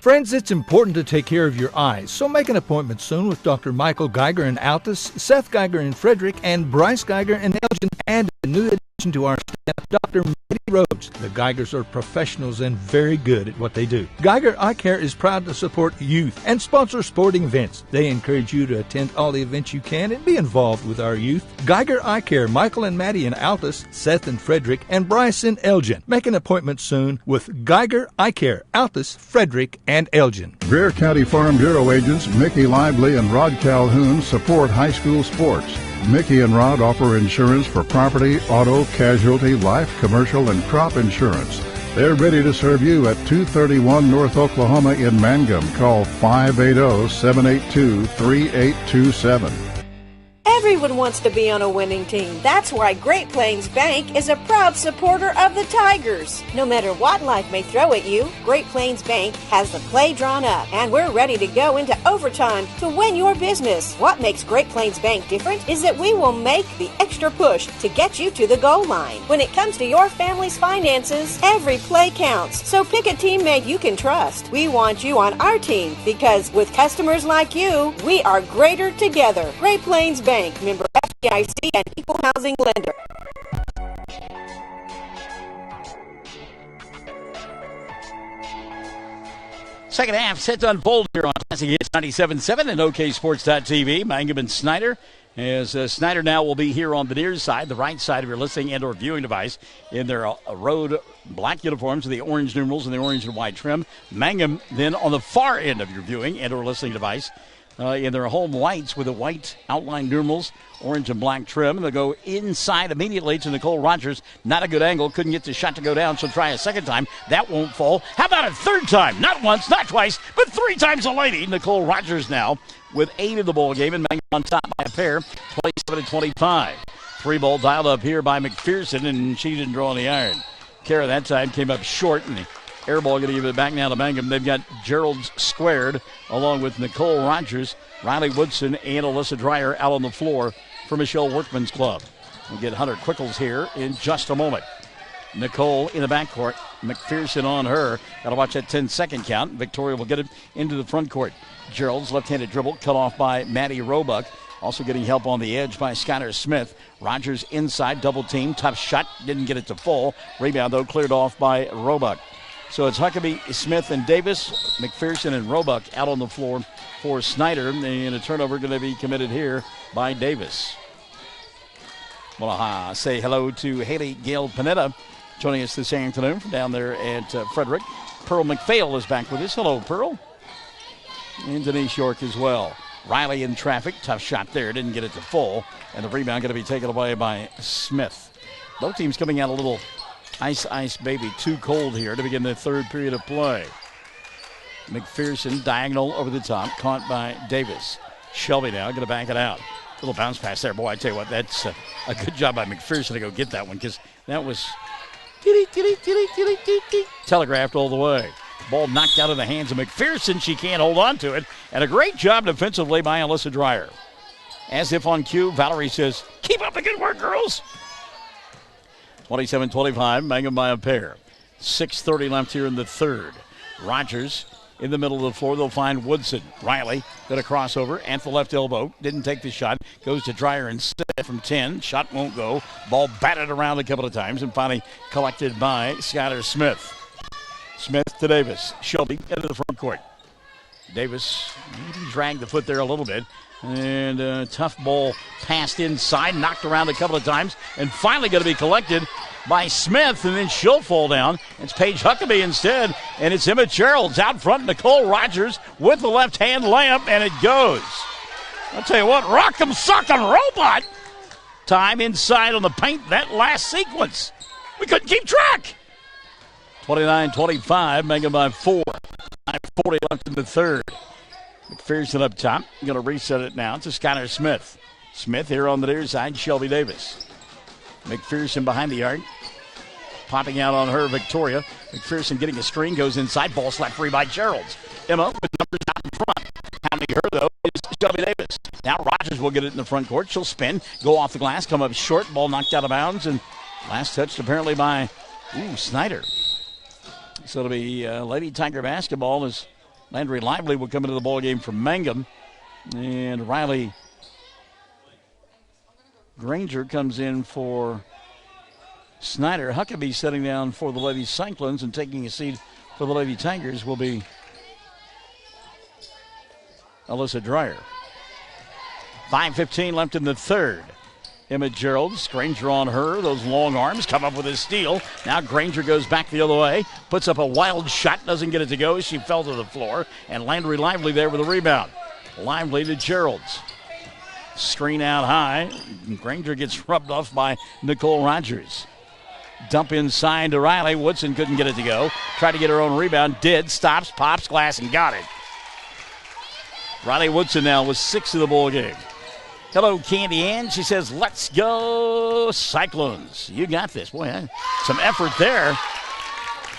E: Friends, it's important to take care of your eyes, so make an appointment soon with Dr. Michael Geiger in Altus, Seth Geiger in Frederick, and Bryce Geiger in Elgin, and a new addition to our staff, Dr. Matty Rhodes. The Geigers are professionals and very good at what they do. Geiger Eye Care is proud to support youth and sponsor sporting events. They encourage you to attend all the events you can and be involved with our youth. Geiger Eye Care, Michael and Matty in Altus, Seth in Frederick, and Bryce in Elgin. Make an appointment soon with Geiger Eye Care, Altus, Frederick, and Elgin.
A: Greer County Farm Bureau agents Mickey Lively and Rod Calhoun support high school sports. Mickey and Rod offer insurance for property, auto, casualty, life, commercial, and crop insurance. They're ready to serve you at 231 North Oklahoma in Mangum. Call 580-782-3827.
I: Everyone wants to be on a winning team. That's why Great Plains Bank is a proud supporter of the Tigers. No matter what life may throw at you, Great Plains Bank has the play drawn up, and we're ready to go into overtime to win your business. What makes Great Plains Bank different is that we will make the extra push to get you to the goal line. When it comes to your family's finances, every play counts. So pick a teammate you can trust. We want you on our team because with customers like you, we are greater together. Great Plains Bank, member FDIC and equal housing lender.
K: Second half set to unfold here on Classic Hits 97.7 and OKSports.tv. Mangum and Snyder. As Snyder now will be here on the near side, the right side of your listening and or viewing device in their road black uniforms with the orange numerals and the orange and white trim. Mangum then on the far end of your viewing and or listening device in their home whites with the white outline numerals, orange and black trim. And they'll go inside immediately to Nicole Rogers. Not a good angle. Couldn't get the shot to go down, so try a second time. That won't fall. How about a third time? Not once, not twice, but three times a lady. Nicole Rogers now with 8 in the ball game, and Mangum on top by a pair, 27-25. 3-ball dialed up here by McPherson, and she didn't draw the iron. Kara that time came up short, and the air ball going to give it back now to Mangum. They've got Gerald's squared along with Nicole Rogers, Riley Woodson, and Alyssa Dreyer out on the floor for Michelle Workman's club. We'll get Hunter Quickles here in just a moment. Nicole in the backcourt, McPherson on her. Got to watch that 10-second count. Victoria will get it into the front court. Gerald's left-handed dribble cut off by Maddie Roebuck. Also getting help on the edge by Skylar Smith. Rogers inside, double team, tough shot, didn't get it to fall. Rebound, though, cleared off by Roebuck. So it's Huckabee, Smith, and Davis. McPherson and Roebuck out on the floor for Snyder. And a turnover going to be committed here by Davis. Well, say hello to Haley Gale Panetta joining us this afternoon from down there at Frederick. Pearl McPhail is back with us. Hello, Pearl. And Denise York as well. Riley in traffic. Tough shot there. Didn't get it to full. And the rebound going to be taken away by Smith. Both teams coming out a little ice, baby. Too cold here to begin the third period of play. McPherson diagonal over the top. Caught by Davis. Shelby now going to back it out. Little bounce pass there. Boy, I tell you what, that's a good job by McPherson to go get that one because that was telegraphed all the way. Ball knocked out of the hands of McPherson. She can't hold on to it. And a great job defensively by Alyssa Dreyer. As if on cue, Valerie says, keep up the good work, girls. 27-25, Mangum by a pair. 6:30 left here in the third. Rogers in the middle of the floor. They'll find Woodson. Riley got a crossover at the left elbow. Didn't take the shot. Goes to Dreyer instead from 10. Shot won't go. Ball batted around a couple of times and finally collected by Skylar Smith. Smith to Davis. Shelby into the front court. Davis dragged the foot there a little bit. And a tough ball passed inside, knocked around a couple of times, and finally going to be collected by Smith, and then she'll fall down. It's Paige Huckabee instead, and it's Emma Gerald's out front. Nicole Rogers with the left-hand layup, and it goes. I'll tell you what, rock'em sock'em robot time inside on the paint that last sequence. We couldn't keep track. 29-25, Mangum by 4. 9:40 left in the third. McPherson up top. Going to reset it now to Skylar Smith. Smith here on the near side, Shelby Davis. McPherson behind the arc. Popping out on her, Victoria. McPherson getting a screen, goes inside. Ball slapped free by Gerald's. Emma with numbers out in front. Pounding her, though, is Shelby Davis. Now Rogers will get it in the front court. She'll spin, go off the glass, come up short. Ball knocked out of bounds, and last touched apparently by Snyder. So it'll be Lady Tiger basketball as Landry Lively will come into the ball game for Mangum. And Riley Granger comes in for Snyder. Huckabee setting down for the Lady Cyclones, and taking a seat for the Lady Tigers will be Alyssa Dreyer. 5:15 left in the third. Emma Gerald, Granger on her. Those long arms come up with a steal. Now Granger goes back the other way. Puts up a wild shot. Doesn't get it to go. She fell to the floor. And Landry Lively there with a rebound. Lively to Gerald's. Screen out high. Granger gets rubbed off by Nicole Rogers. Dump inside to Riley. Woodson couldn't get it to go. Tried to get her own rebound. Did. Stops, pops, glass, and got it. Riley Woodson now with 6 in the ball game. Hello, Candy Ann. She says, let's go Cyclones. You got this. Boy, some effort there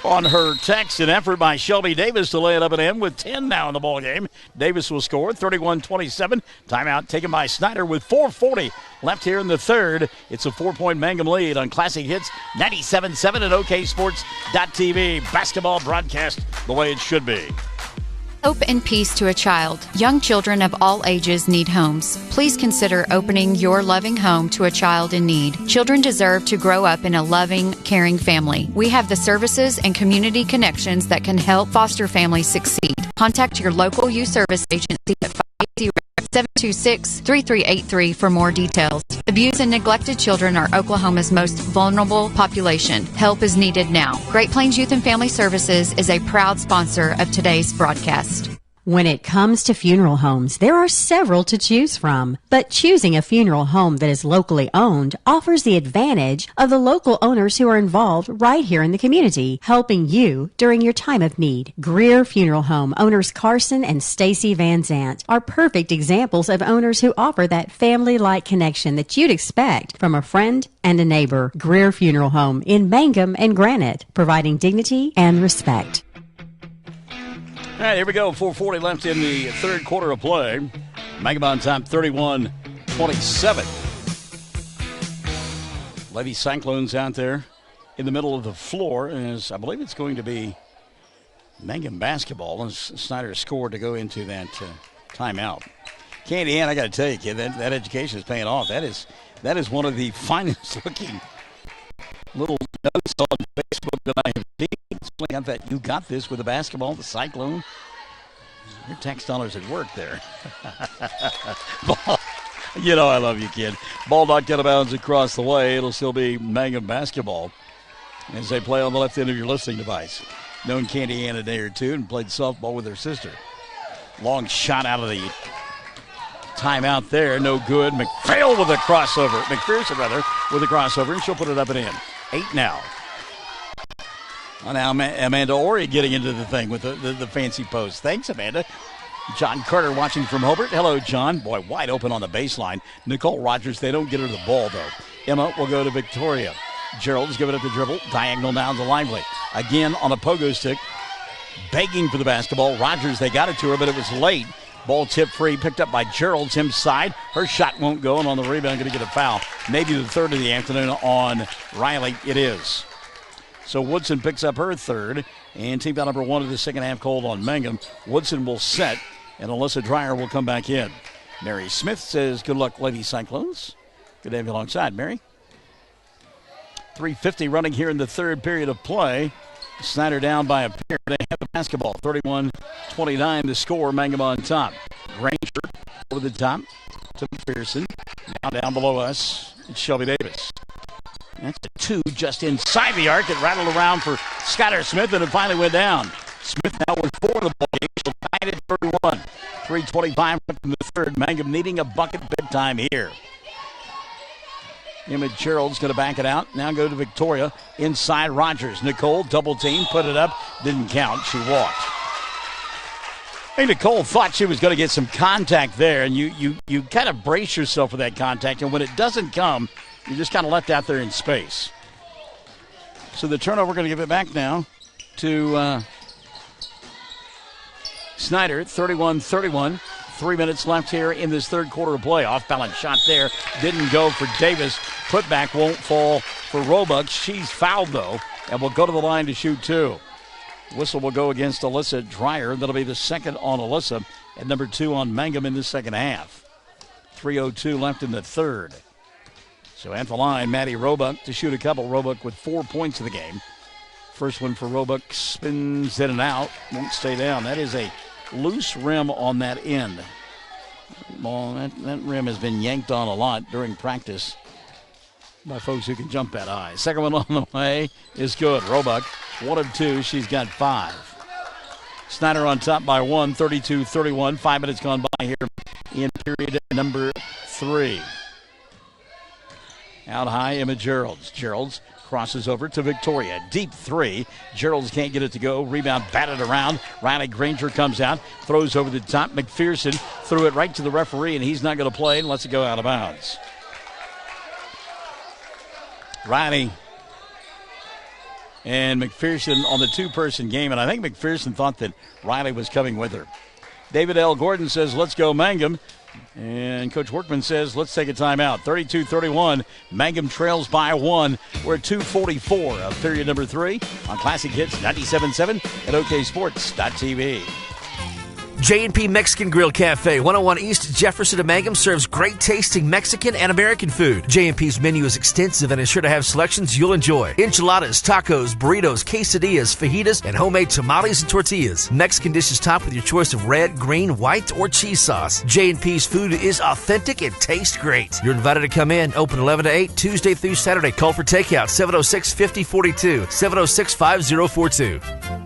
K: on her text. An effort by Shelby Davis to lay it up and in with 10 now in the ball game. Davis will score 31-27. Timeout taken by Snyder with 4:40 left here in the third. It's a 4-point Mangum lead on Classic Hits 97.7 and OKSports.tv. Basketball broadcast the way it should be.
L: Hope and peace to a child. Young children of all ages need homes. Please consider opening your loving home to a child in need. Children deserve to grow up in a loving, caring family. We have the services and community connections that can help foster families succeed. Contact your local youth service agency at 580-726-3383 for more details. Abused and neglected children are Oklahoma's most vulnerable population. Help is needed now. Great Plains Youth and Family Services is a proud sponsor of today's broadcast.
M: When it comes to funeral homes, there are several to choose from. But choosing a funeral home that is locally owned offers the advantage of the local owners who are involved right here in the community, helping you during your time of need. Greer Funeral Home owners Carson and Stacy Van Zant are perfect examples of owners who offer that family-like connection that you'd expect from a friend and a neighbor. Greer Funeral Home in Mangum and Granite, providing dignity and respect.
K: All right, here we go. 4:40 left in the third quarter of play. Mangum on top, 31-27. Lady Cyclones out there in the middle of the floor. As I believe it's going to be Mangum basketball. As Snyder scored to go into that timeout. Candy Ann, I got to tell you, kid, that education is paying off. That is one of the finest looking little notes on Facebook that I have seen. Got that you got this with the basketball, the Cyclone. Your tax dollars at work there. You know I love you, kid. Ball knocked out of bounds across the way. It'll still be Mangum basketball as they play on the left end of your listening device. Known Candy Ann a day or two and played softball with her sister. Long shot out of the timeout there. No good. McPherson with a crossover, with a crossover, and she'll put it up and in. 8 now. Well, now Amanda Ori getting into the thing with the fancy post. Thanks, Amanda. John Carter watching from Hobart. Hello, John. Boy, wide open on the baseline. Nicole Rogers, they don't get her the ball, though. Emma will go to Victoria. Gerald's giving it the dribble. Diagonal down to Lively. Again on a pogo stick. Begging for the basketball. Rogers, they got it to her, but it was late. Ball tip free, picked up by Gerald's him side. Her shot won't go, and on the rebound, going to get a foul. Maybe the third of the afternoon on Riley. It is. So Woodson picks up her third, and team foul number 1 of the second half called on Mangum. Woodson will set, and Alyssa Dreyer will come back in. Mary Smith says, good luck, Lady Cyclones. Good to have you alongside, Mary. 3:50 running here in the third period of play. Snyder down by a pair. They have the basketball. 31-29 the score. Mangum on top. Granger over the top to McPherson. Now down below us, it's Shelby Davis. That's a 2 just inside the arc. It rattled around for Skylar Smith, and it finally went down. Smith now with 4 in the ball game. She'll tie it at 31. 3:25 left in the third. Mangum needing a bucket big time here. Emma Gerald's going to back it out. Now go to Victoria. Inside Rogers. Nicole, double team, put it up. Didn't count. She walked. Hey, Nicole thought she was going to get some contact there, and you kind of brace yourself for that contact, and when it doesn't come, you're just kind of left out there in space. So the turnover, going to give it back now to Snyder, 31-31. 3 minutes left here in this third quarter of play. Off-balance shot there. Didn't go for Davis. Putback won't fall for Roebuck. She's fouled, though, and will go to the line to shoot 2. Whistle will go against Alyssa Dreyer. That'll be the second on Alyssa, and number 2 on Mangum in the second half. 3:02 left in the third. So at the line, Maddie Roebuck to shoot a couple. Roebuck with 4 points in the game. First one for Roebuck, spins in and out, won't stay down. That is a loose rim on that end. Well, that rim has been yanked on a lot during practice by folks who can jump that high. Second one on the way is good. Roebuck, 1 of 2. She's got 5. Snyder on top by 1, 32-31. 5 minutes gone by here in period number 3. Out high, Emma Gerald's. Gerald's crosses over to Victoria. Deep three. Gerald's can't get it to go. Rebound batted around. Riley Granger comes out, throws over the top. McPherson threw it right to the referee, and he's not going to play and lets it go out of bounds. Riley and McPherson on the two-person game, and I think McPherson thought that Riley was coming with her. David L. Gordon says, let's go Mangum. And Coach Workman says, let's take a timeout. 32-31. Mangum trails by 1. We're at 2:44 of period number 3 on Classic Hits 97.7 and OKSports.tv.
B: J&P Mexican Grill Cafe, 101 East Jefferson of Mangum, serves great tasting Mexican and American food. J&P's menu is extensive and is sure to have selections you'll enjoy. Enchiladas, tacos, burritos, quesadillas, fajitas, and homemade tamales and tortillas. Mexican dishes topped with your choice of red, green, white, or cheese sauce. J&P's food is authentic and tastes great. You're invited to come in. Open 11 to 8, Tuesday through Saturday. Call for takeout, 706-5042, 706-5042.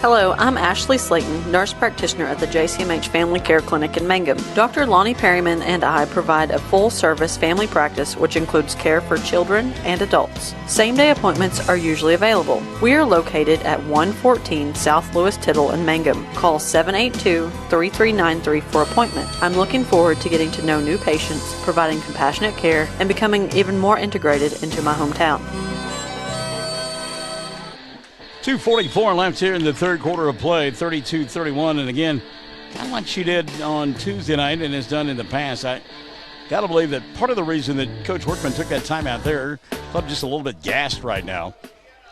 N: Hello, I'm Ashley Slayton, nurse practitioner at the JCMH Family Care Clinic in Mangum. Dr. Lonnie Perryman and I provide a full-service family practice which includes care for children and adults. Same-day appointments are usually available. We are located at 114 South Lewis Tittle in Mangum. Call 782-3393 for appointment. I'm looking forward to getting to know new patients, providing compassionate care, and becoming even more integrated into my hometown.
K: 2:44 left here in the third quarter of play, 32-31. And again, kind of like she did on Tuesday night and has done in the past. I got to believe that part of the reason that Coach Workman took that time out there, club just a little bit gassed right now.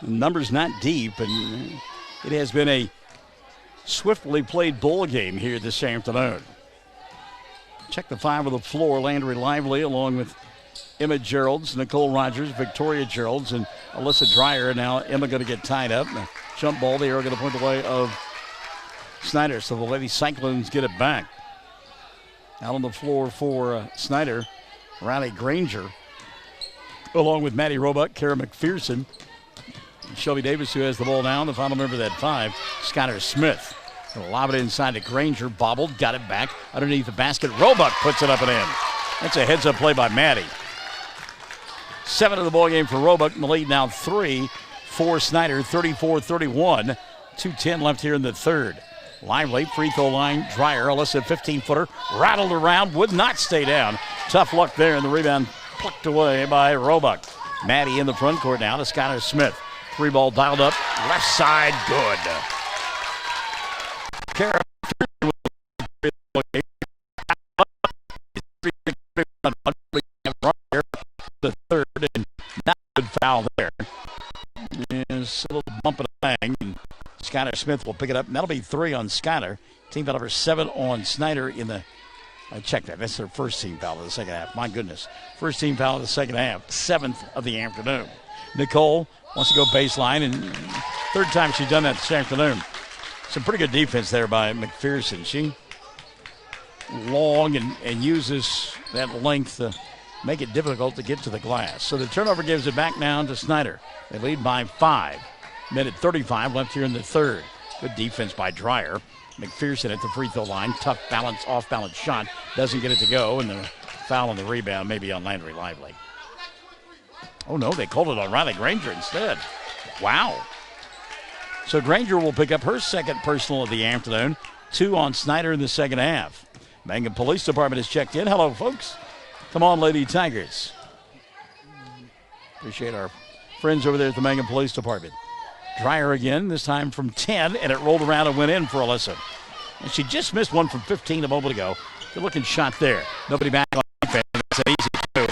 K: The number's not deep, and it has been a swiftly played ball game here this afternoon. Check the five of the floor. Landry Lively along with Emma Geralds, Nicole Rogers, Victoria Geralds, and Alyssa Dreyer. Now Emma going to get tied up. The jump ball, they are going to point the way of Snyder. So the Lady Cyclones get it back. Out on the floor for Snyder, Riley Granger, along with Maddie Roebuck, Kara McPherson, Shelby Davis, who has the ball now. The final member of that five, Skylar Smith. Going to lob it inside to Granger, bobbled, got it back underneath the basket. Roebuck puts it up and in. That's a heads-up play by Maddie. 7 of the ball game for Roebuck. The lead now 3 for Snyder, 34-31. 2:10 left here in the third. Lively, free throw line, Dreyer, Alyssa, 15-footer, rattled around, would not stay down. Tough luck there, and the rebound plucked away by Roebuck. Maddie in the front court now to Skylar Smith. Three ball dialed up, left side, good. Kara the third, and not a good foul there. There's a little bump and a bang, and Skylar Smith will pick it up, and that'll be 3 on Skylar. Team foul number 7 on Snyder in the, I checked that, that's their first team foul of the second half. My goodness. First team foul of the second half, 7th of the afternoon. Nicole wants to go baseline, and third time she's done that this afternoon. Some pretty good defense there by McPherson. She long and uses that length to make it difficult to get to the glass. So the turnover gives it back now to Snyder. They lead by 5. Minute 35 left here in the third. Good defense by Dreyer. McPherson at the free throw line. Tough balance, off-balance shot. Doesn't get it to go, and the foul on the rebound maybe on Landry Lively. Oh, no, they called it on Riley Granger instead. Wow. So Granger will pick up her second personal of the afternoon. 2 on Snyder in the second half. Mangum Police Department has checked in. Hello, folks. Come on, Lady Tigers. Appreciate our friends over there at the Mangum Police Department. Dreyer again, this time from 10, and it rolled around and went in for Alyssa. And she just missed one from 15 a moment ago. Good looking shot there. Nobody back on defense. That's an easy two.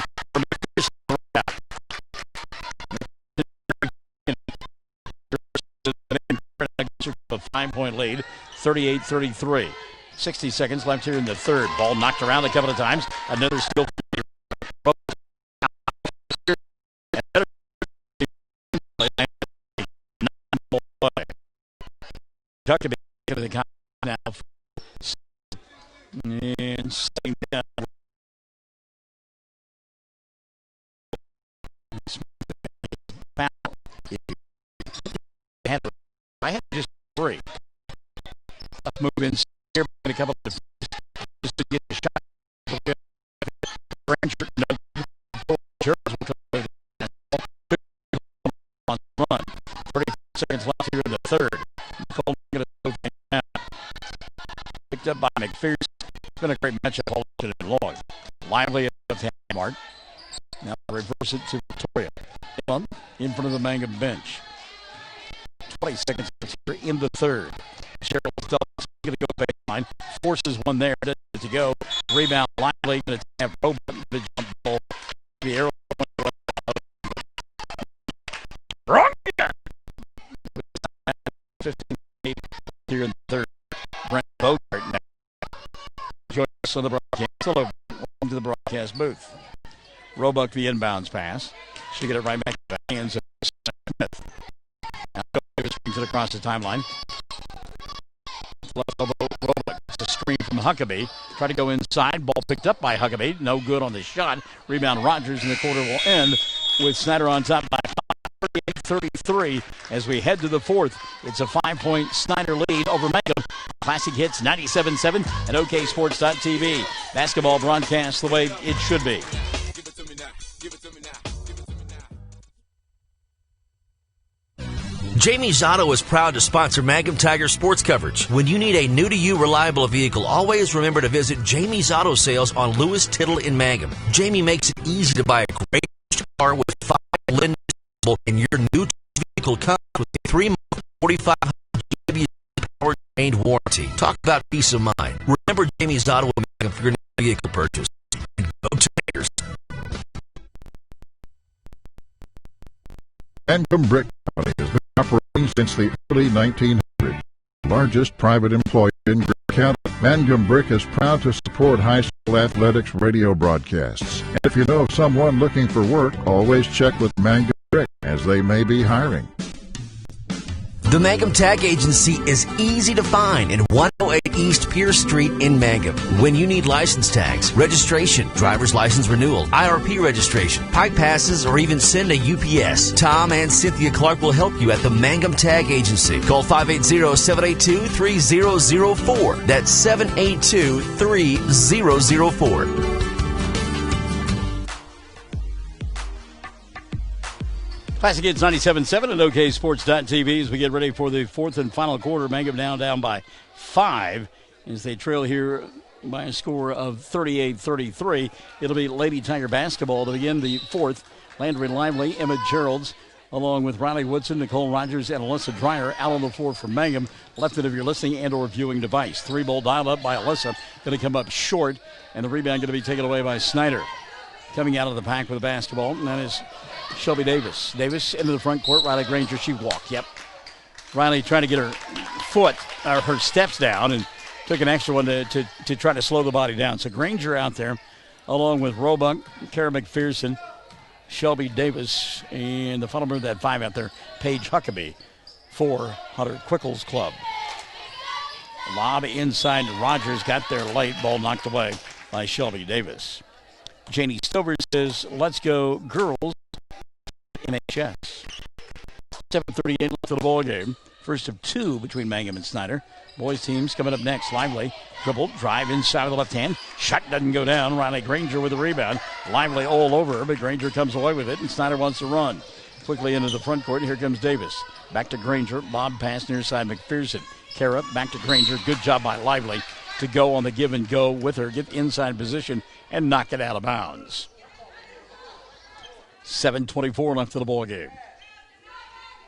K: A 5-point lead, 38-33. 60 seconds left here in the third. Ball knocked around a couple of times. Another steal. Tuck to be the count now. And setting down. I had just 3. Let's move in here in a couple of just to get a shot. Granger will picked up by McPherson. It's been a great matchup all long. Lively at the half mark. Now reverse it to Victoria. In front of the Mangum bench. 20 seconds here in the third. Cheryl Stubbs going to go baseline. Forces one there to go. Rebound Lively. Going to have Robert the jump ball. The arrow. Wrong. 15-8 here in the third. Brent Bogart now. Join us on the broadcast. Hello. Welcome to the broadcast booth. Roebuck the inbounds pass. She'll get it right back to the hands of Smith. Now Davis brings it across the timeline. Left elbow, Roebuck. It's a screen from Huckabee. Try to go inside. Ball picked up by Huckabee. No good on the shot. Rebound Rogers, and the quarter will end with Snyder on top by 38-33 as we head to the fourth. It's a 5-point Snyder lead over Mangum. Classic Hits 97.7 and OKSports.tv. Basketball broadcast the way it should be.
B: Jamie's Auto is proud to sponsor Mangum Tiger sports coverage. When you need a new-to-you reliable vehicle, always remember to visit Jamie's Auto Sales on Lewis Tittle in Mangum. Jamie makes it easy to buy a great car with 5 lenders, and your new vehicle comes with a 3-month 4,500 GW power-trained warranty. Talk about peace of mind. Remember Jamie's Auto in Mangum for your new vehicle purchase. And go Tigers.
A: Mangum Brick Company has been operating since the early 1900s. Largest private employer in Greer County, Mangum Brick is proud to support high school athletics radio broadcasts. And if you know someone looking for work, always check with Mangum Brick, as they may be hiring.
B: The Mangum Tag Agency is easy to find in 108 East Pierce Street in Mangum. When you need license tags, registration, driver's license renewal, IRP registration, pipe passes, or even send a UPS, Tom and Cynthia Clark will help you at the Mangum Tag Agency. Call 580-782-3004. That's 782-3004.
K: Classic Hits 97.7 and OKSports.tv as we get ready for the fourth and final quarter. Mangum down by 5 as they trail here by a score of 38-33. It'll be Lady Tiger basketball to begin the fourth. Landry Lively, Emma Geralds, along with Riley Woodson, Nicole Rogers, and Alyssa Dreyer out on the floor for Mangum. Left it of your listening and or viewing device. 3-ball dialed up by Alyssa. Going to come up short, and the rebound going to be taken away by Snyder. Coming out of the pack with the basketball, and that is Shelby Davis. Davis into the front court. Riley Granger, she walked. Yep. Riley trying to get her her steps down, and took an extra one to try to slow the body down. So Granger out there, along with Roebuck, Kara McPherson, Shelby Davis, and the final member of that 5 out there, Paige Huckabee for Hunter Quickles Club. Lob inside to Rogers, got there late. Ball knocked away by Shelby Davis. Janie Stover says, let's go girls MHS. 7:38 left of the ball game. First of 2 between Mangum and Snyder. Boys teams coming up next. Lively, dribble, drive inside of the left hand. Shot doesn't go down. Riley Granger with the rebound. Lively all over her, but Granger comes away with it, and Snyder wants to run. Quickly into the front court, and here comes Davis. Back to Granger. Bob pass near side McPherson. Kara back to Granger. Good job by Lively to go on the give and go with her, get inside position, and knock it out of bounds. 7:24 left of the ball game.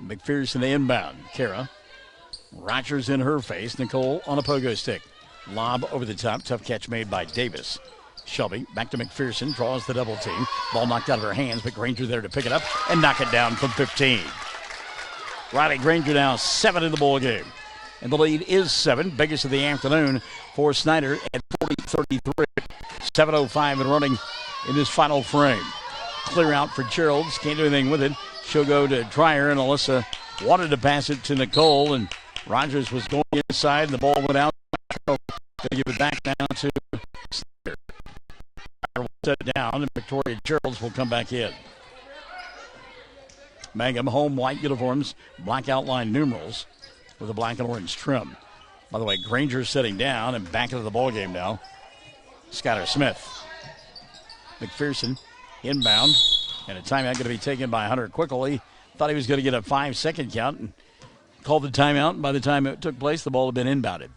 K: McPherson inbound. Kara. Rogers in her face. Nicole on a pogo stick. Lob over the top. Tough catch made by Davis. Shelby back to McPherson. Draws the double team. Ball knocked out of her hands, but Granger there to pick it up and knock it down from 15. Riley Granger now 7 in the ball game. And the lead is 7, biggest of the afternoon for Snyder at 40-33. 7:05 and running in this final frame. Clear out for Geralds. Can't do anything with it. She'll go to Dreyer, and Alyssa wanted to pass it to Nicole, and Rogers was going inside, and the ball went out. Going to give it back now to Snyder. Will set it down, and Victoria Geralds will come back in. Mangum home white uniforms, black outline numerals with a black and orange trim. By the way, Granger sitting down and back into the ball game now. Skylar Smith. McPherson inbound, and a timeout going to be taken by Hunter Quickly. Thought he was going to get a 5-second count and called the timeout. And by the time it took place, the ball had been inbounded.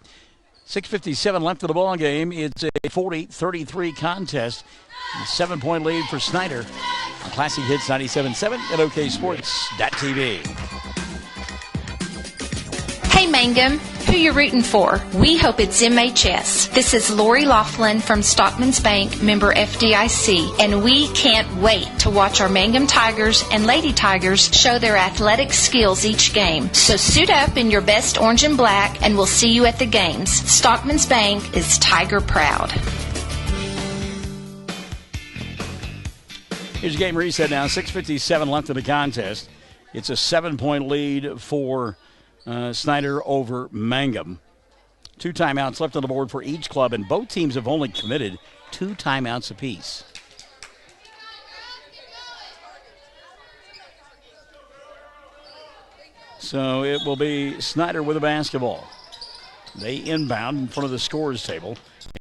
K: 6:57 left in the ball game. It's a 40-33 contest. 7-point lead for Snyder on Classic Hits 97.7 at OKSports.tv.
C: Hey Mangum, who you rooting for? We hope it's MHS. This is Lori Laughlin from Stockman's Bank, member FDIC, and we can't wait to watch our Mangum Tigers and Lady Tigers show their athletic skills each game. So suit up in your best orange and black, and we'll see you at the games. Stockman's Bank is Tiger proud.
K: Here's game reset now. 6:57 left in the contest. It's a 7-point lead for Snyder over Mangum. 2 timeouts left on the board for each club, and both teams have only committed 2 timeouts apiece. So it will be Snyder with the basketball. They inbound in front of the scorers table.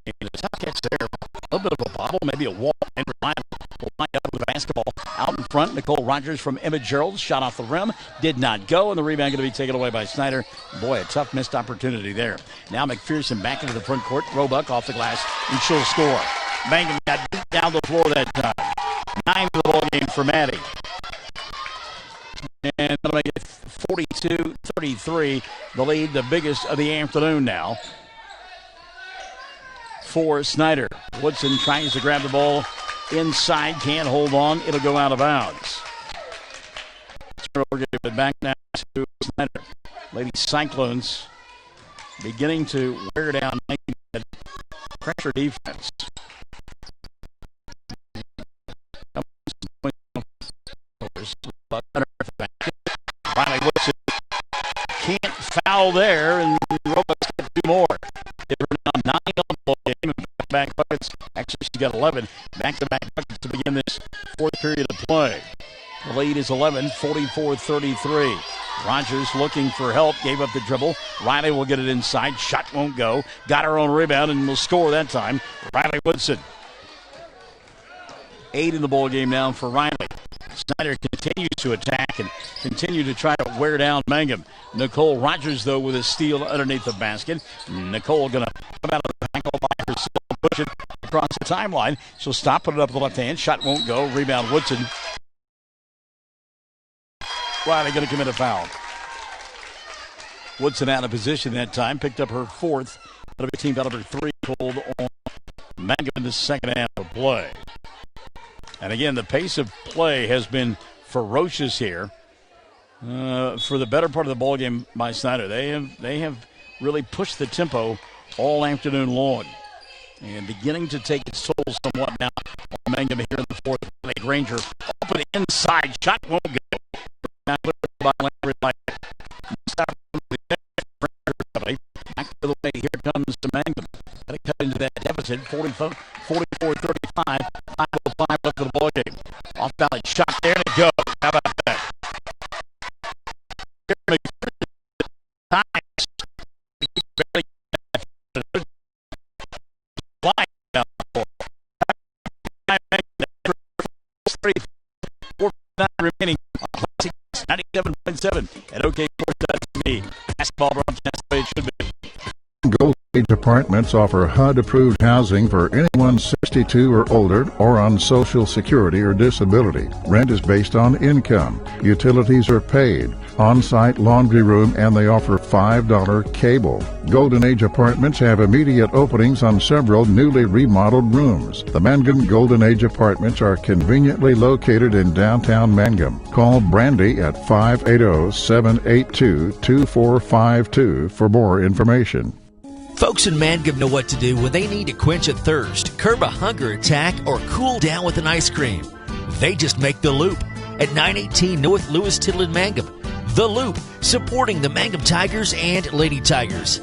K: And a tough catch there. A little bit of a bobble, maybe a wall. And line up with the basketball out in front. Nicole Rogers from Emma Gerald. Shot off the rim. Did not go. And the rebound going to be taken away by Snyder. Boy, a tough missed opportunity there. Now McPherson back into the front court. Roebuck off the glass. And she'll score. Mangum got beat down the floor that time. 9 to the ball game for Maddie. And that'll make it 42-33. The lead, the biggest of the afternoon now for Snyder. Woodson tries to grab the ball inside, can't hold on. It'll go out of bounds. We'll give it back now to Snyder. Lady Cyclones beginning to wear down pressure defense. Riley Woodson can't foul there, and Roebuck's got 2 more. They're now 9 on the ball game. Back buckets. Actually, she's got 11 back-to-back buckets to begin this 4th period of play. The lead is 11, 44-33. Rogers looking for help, gave up the dribble. Riley will get it inside. Shot won't go. Got her own rebound and will score that time. Riley Woodson. 8 in the ball game now for Riley. Snyder continues to attack and continue to try to wear down Mangum. Nicole Rogers, though, with a steal underneath the basket. Nicole going to come out of the back all by herself, push it across the timeline. She'll stop, put it up with the left hand. Shot won't go. Rebound Woodson. Riley going to commit a foul. Woodson out of position that time. Picked up her 4th. Out of a team caliber 3 called on Mangum in the second half of play. And again, the pace of play has been ferocious here for the better part of the ball game by Snyder. They have really pushed the tempo all afternoon long, and beginning to take its toll somewhat now. Mangum here in the 4th. Granger open inside, shot won't go. Back to the way, here comes to Mangum. Got to cut into that deficit, 44-35, 5:05 left of the ball game. Off balance shot there, and it goes. How about that? Remaining on 97.7 at OKSports.tv. Basketball broadcast the way it should be.
A: Golden Age Apartments offer HUD-approved housing for anyone 62 or older or on Social Security or disability. Rent is based on income. Utilities are paid. On-site laundry room, and they offer $5 cable. Golden Age Apartments have immediate openings on several newly remodeled rooms. The Mangum Golden Age Apartments are conveniently located in downtown Mangum. Call Brandy at 580-782-2452 for more information.
B: Folks in Mangum know what to do when they need to quench a thirst, curb a hunger attack, or cool down with an ice cream. They just make The Loop at 918 North Lewis Tittle in Mangum. The Loop, supporting the Mangum Tigers and Lady Tigers.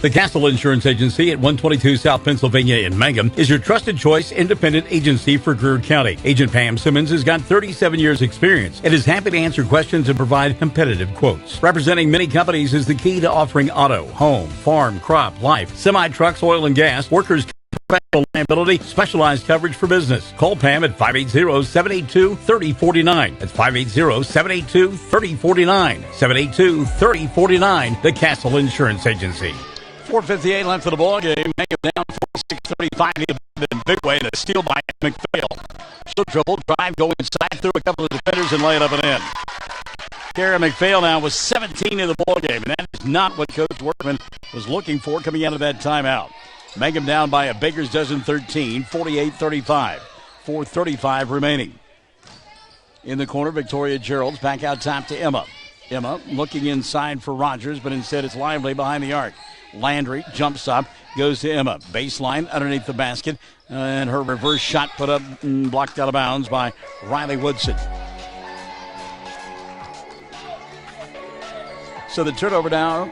D: The Castle Insurance Agency at 122 South Pennsylvania in Mangum is your trusted choice independent agency for Greer County. Agent Pam Simmons has got 37 years experience and is happy to answer questions and provide competitive quotes. Representing many companies is the key to offering auto, home, farm, crop, life, semi-trucks, oil and gas, workers' professional liability, specialized coverage for business. Call Pam at 580-782-3049. That's 580-782-3049. 782-3049, the Castle Insurance Agency.
K: 4:58 left of the ball game. Mangum down 46-35 in big way, and a steal by McPhail. She'll dribble, drive, go inside through a couple of defenders and lay it up and in. Kara McPhail now was 17 in the ball game, and that is not what Coach Workman was looking for coming out of that timeout. Mangum down by a baker's dozen 13, 48-35. 4:35 remaining. In the corner, Victoria Gerald's back out top to Emma. Emma looking inside for Rogers, but instead it's Lively behind the arc. Landry, jump stop, goes to Emma. Baseline underneath the basket, and her reverse shot put up and blocked out of bounds by Riley Woodson. So the turnover now,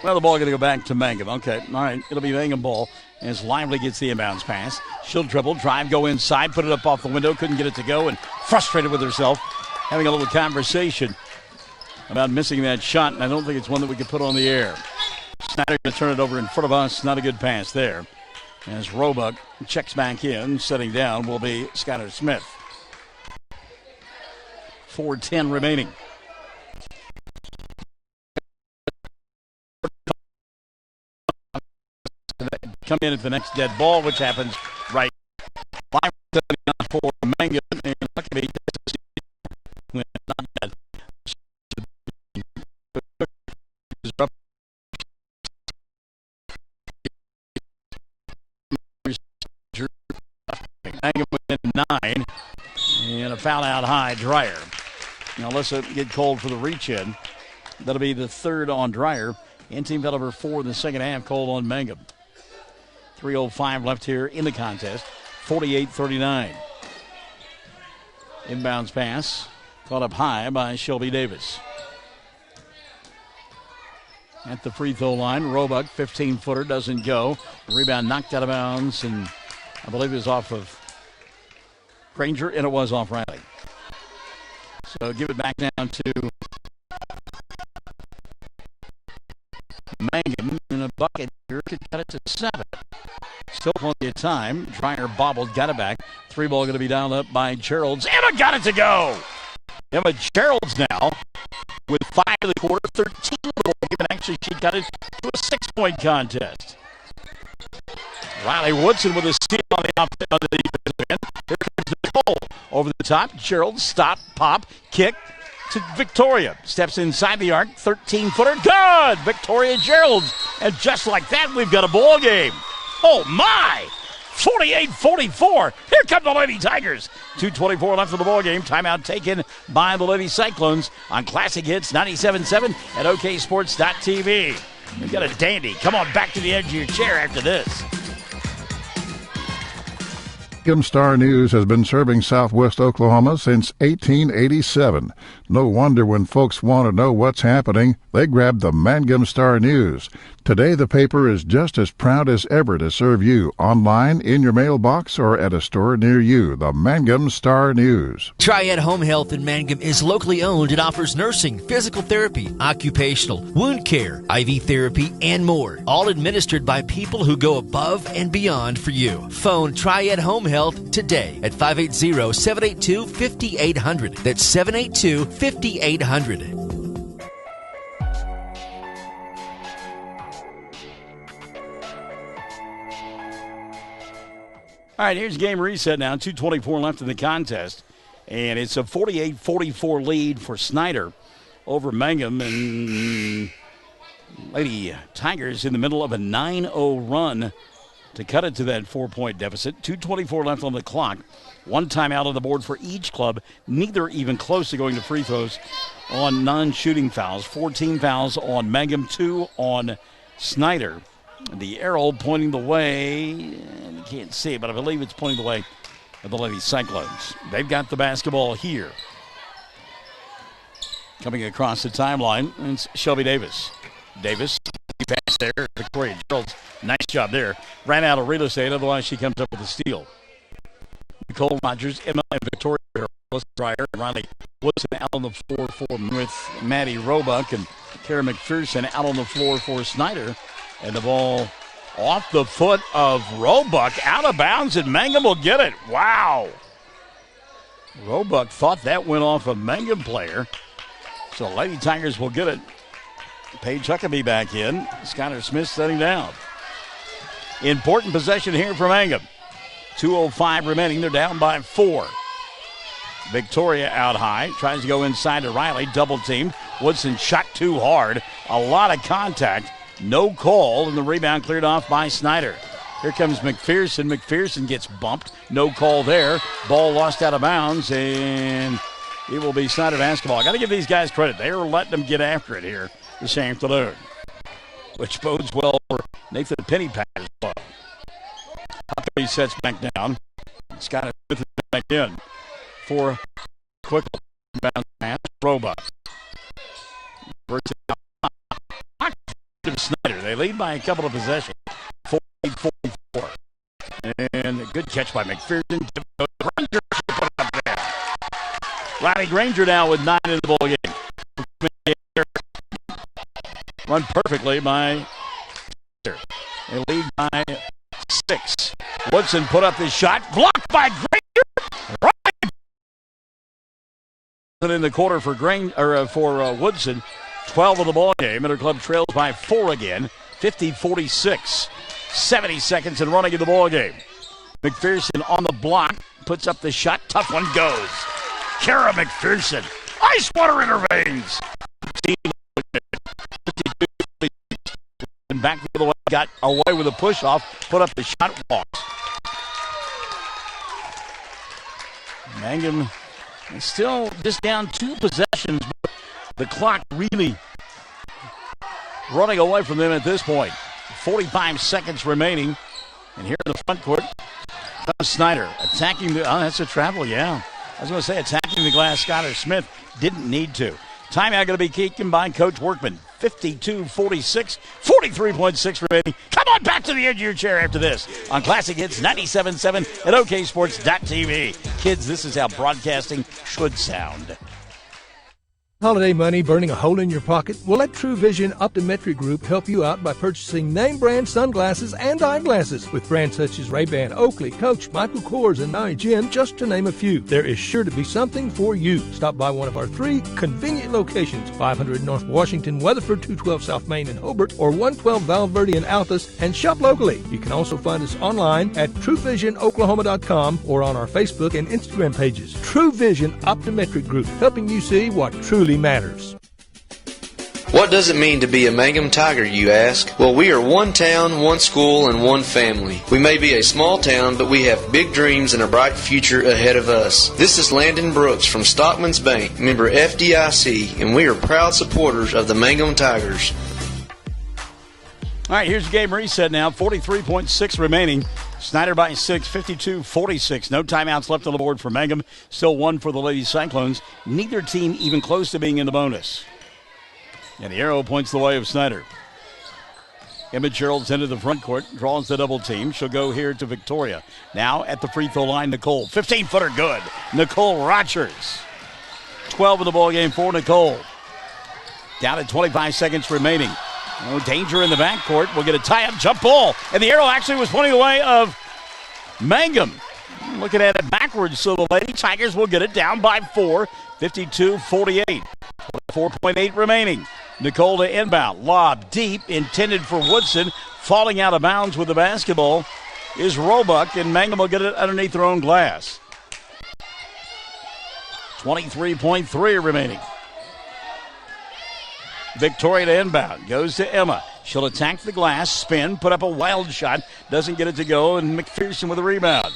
K: well, the ball going to go back to Mangum. Okay, all right, it'll be Mangum ball as Lively gets the inbounds pass. She'll dribble, drive, go inside, put it up off the window, couldn't get it to go, and frustrated with herself, having a little conversation about missing that shot, and I don't think it's one that we could put on the air. Snyder going to turn it over in front of us. Not a good pass there. As Roebuck checks back in, setting down will be Skylar Smith. 4:10 remaining. Come in at the next dead ball, which happens right. For Mangum and Huckabee. Mangum within 9, and a foul out high, Dreyer. Now let's get cold for the reach-in. That'll be the third on Dreyer. And team foul number 4 in the second half, cold on Mangum. 3:05 left here in the contest. 48-39. Inbounds pass. Caught up high by Shelby Davis. At the free throw line, Roebuck, 15-footer, doesn't go. Rebound knocked out of bounds, and I believe it was off of Granger, and it was off Riley. So give it back down to Mangum, and a bucket here could cut it to 7. Still plenty of time. Dreyer bobbled, got it back. 3 ball going to be dialed up by Gerald's. Emma got it to go. Emma Gerald's now with 5 in the quarter, 13 in the ball game, and actually she got it to a 6-point contest. Riley Woodson with a steal on the defensive end. Here comes Nicole over the top. Gerald, stop, pop, kick to Victoria. Steps inside the arc, 13-footer, good! Victoria Gerald's. And just like that, we've got a ball game. Oh, my! 48-44. Here come the Lady Tigers. 2:24 left of the ball game. Timeout taken by the Lady Cyclones on Classic Hits 97.7 at OKSports.tv. We've got a dandy. Come on back to the edge of your chair after this.
A: Mangum Star News has been serving Southwest Oklahoma since 1887. No wonder when folks want to know what's happening, they grab the Mangum Star News. Today, the paper is just as proud as ever to serve you online, in your mailbox, or at a store near you. The Mangum Star News.
B: Triad Home Health in Mangum is locally owned and offers nursing, physical therapy, occupational, wound care, IV therapy, and more. All administered by people who go above and beyond for you. Phone Triad Home Health today at 580-782-5800. That's 782-5800.
K: All right, here's game reset now. 2:24 left in the contest. And it's a 48-44 lead for Snyder over Mangum. And Lady Tigers in the middle of a 9-0 run to cut it to that 4-point deficit. 2:24 left on the clock. 1 timeout on the board for each club. Neither even close to going to free throws on non-shooting fouls. 14 fouls on Mangum, 2 on Snyder. The arrow pointing the way, you can't see it, but I believe it's pointing the way of the Lady Cyclones. They've got the basketball here. Coming across the timeline, it's Shelby Davis. Davis, pass there, Victoria Gerald. Nice job there. Ran out of real estate, otherwise she comes up with a steal. Nicole Rogers, Emma, and Victoria Dreyer, and Riley Woodson out on the floor with Maddie Roebuck, and Kara McPherson out on the floor for Snyder. And the ball off the foot of Roebuck, out of bounds, and Mangum will get it. Wow. Roebuck thought that went off a Mangum player. So Lady Tigers will get it. Paige Huckabee back in. Skylar Smith setting down. Important possession here for Mangum. 2:05 remaining. They're down by 4. Victoria out high. Tries to go inside to Riley. Double teamed. Woodson shot too hard. A lot of contact. No call. And the rebound cleared off by Snyder. Here comes McPherson. McPherson gets bumped. No call there. Ball lost out of bounds. And it will be Snyder basketball. I got to give these guys credit. They are letting them get after it here this afternoon, which bodes well for Nathan Pennypack as well. Huckabee sets back down. Scott Smith back in for quick bounce pass. Roebuck. Snyder. They lead by a couple of possessions. 48-44. And a good catch by McPherson. Granger put it up there. Riley Granger now with 9 in the ball game. Run perfectly by They lead by 6. Woodson put up this shot. Blocked by Granger. Right in the quarter for Woodson. 12 of the ball game. And her club trails by 4 again. 50-46. 70 seconds and running in the ball game. McPherson on the block. Puts up the shot. Tough one goes. Kara McPherson. Ice water in her veins. And back the other way. Got away with a push off. Put up the shot. Walks. Mangum is still just down 2 possessions. But the clock really running away from them at this point. 45 seconds remaining. And here in the front court comes Snyder attacking the. Oh, that's a travel, yeah. I was going to say attacking the glass. Skylar Smith didn't need to. Timeout going to be taken by Coach Workman. 52-46, 43.6 remaining. Come on back to the edge of your chair after this on Classic Hits 97.7 and OKSports.tv. Kids, this is how broadcasting should sound.
E: Holiday money burning a hole in your pocket? Well, let True Vision Optometric Group help you out by purchasing name brand sunglasses and eyeglasses with brands such as Ray-Ban, Oakley, Coach, Michael Kors, and Maui Jim, just to name a few. There is sure to be something for you. Stop by one of our 3 convenient locations, 500 North Washington, Weatherford, 212 South Main in Hobart, or 112 Val Verde in Altus, and shop locally. You can also find us online at TrueVisionOklahoma.com or on our Facebook and Instagram pages. True Vision Optometric Group, helping you see what truly matters.
F: What does it mean to be a Mangum Tiger, you ask? Well, we are one town, one school, and one family. We may be a small town, but we have big dreams and a bright future ahead of us. This is Landon Brooks from Stockman's Bank, member FDIC, and we are proud supporters of the Mangum Tigers.
K: All right, here's the game reset now. 43.6 remaining. Snyder by 6, 52-46. No timeouts left on the board for Mangum. Still 1 for the Lady Cyclones. Neither team even close to being in the bonus. And the arrow points the way of Snyder. Emma Gerald's into the front court, draws the double team. She'll go here to Victoria. Now at the free throw line, Nicole. 15-footer good. Nicole Rogers. 12 in the ball game for Nicole. Down at 25 seconds remaining. No danger in the backcourt. We'll get a tie-up jump ball. And the arrow actually was pointing the way of Mangum. Looking at it backwards, so the Lady Tigers will get it down by 4. 52-48. 4.8 remaining. Nicole to inbound. Lob deep, intended for Woodson. Falling out of bounds with the basketball is Roebuck, and Mangum will get it underneath their own glass. 23.3 remaining. Victoria to inbound. Goes to Emma. She'll attack the glass, spin, put up a wild shot. Doesn't get it to go, and McPherson with a rebound.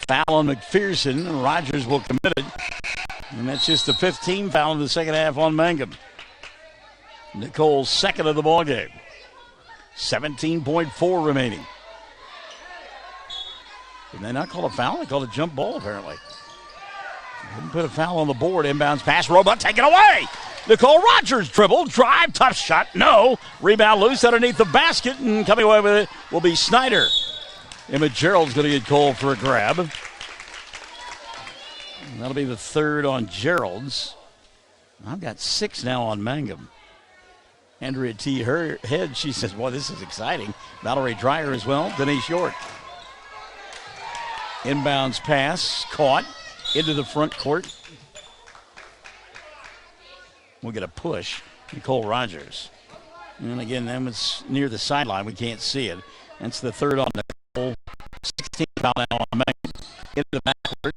K: Foul on McPherson. Rogers will commit it. And that's just the 15th foul in the second half on Mangum. Nicole's second of the ball game. 17.4 remaining. Did they not call a foul? They called a jump ball, apparently. Didn't put a foul on the board. Inbounds pass. Roebuck taken away. Nicole Rogers dribble. Drive. Tough shot. No. Rebound loose underneath the basket. And coming away with it will be Snyder. Emma Gerald's going to get called for a grab. And that'll be the third on Gerald's. I've got 6 now on Mangum. Andrea T. her head. She says, boy, this is exciting. Valerie Dreyer as well. Denise York. Inbounds pass. Caught. Into the front court. We'll get a push. Nicole Rogers. And again, that was near the sideline. We can't see it. That's the third on Nicole. 16 foul now on Mangum. Into the backcourt.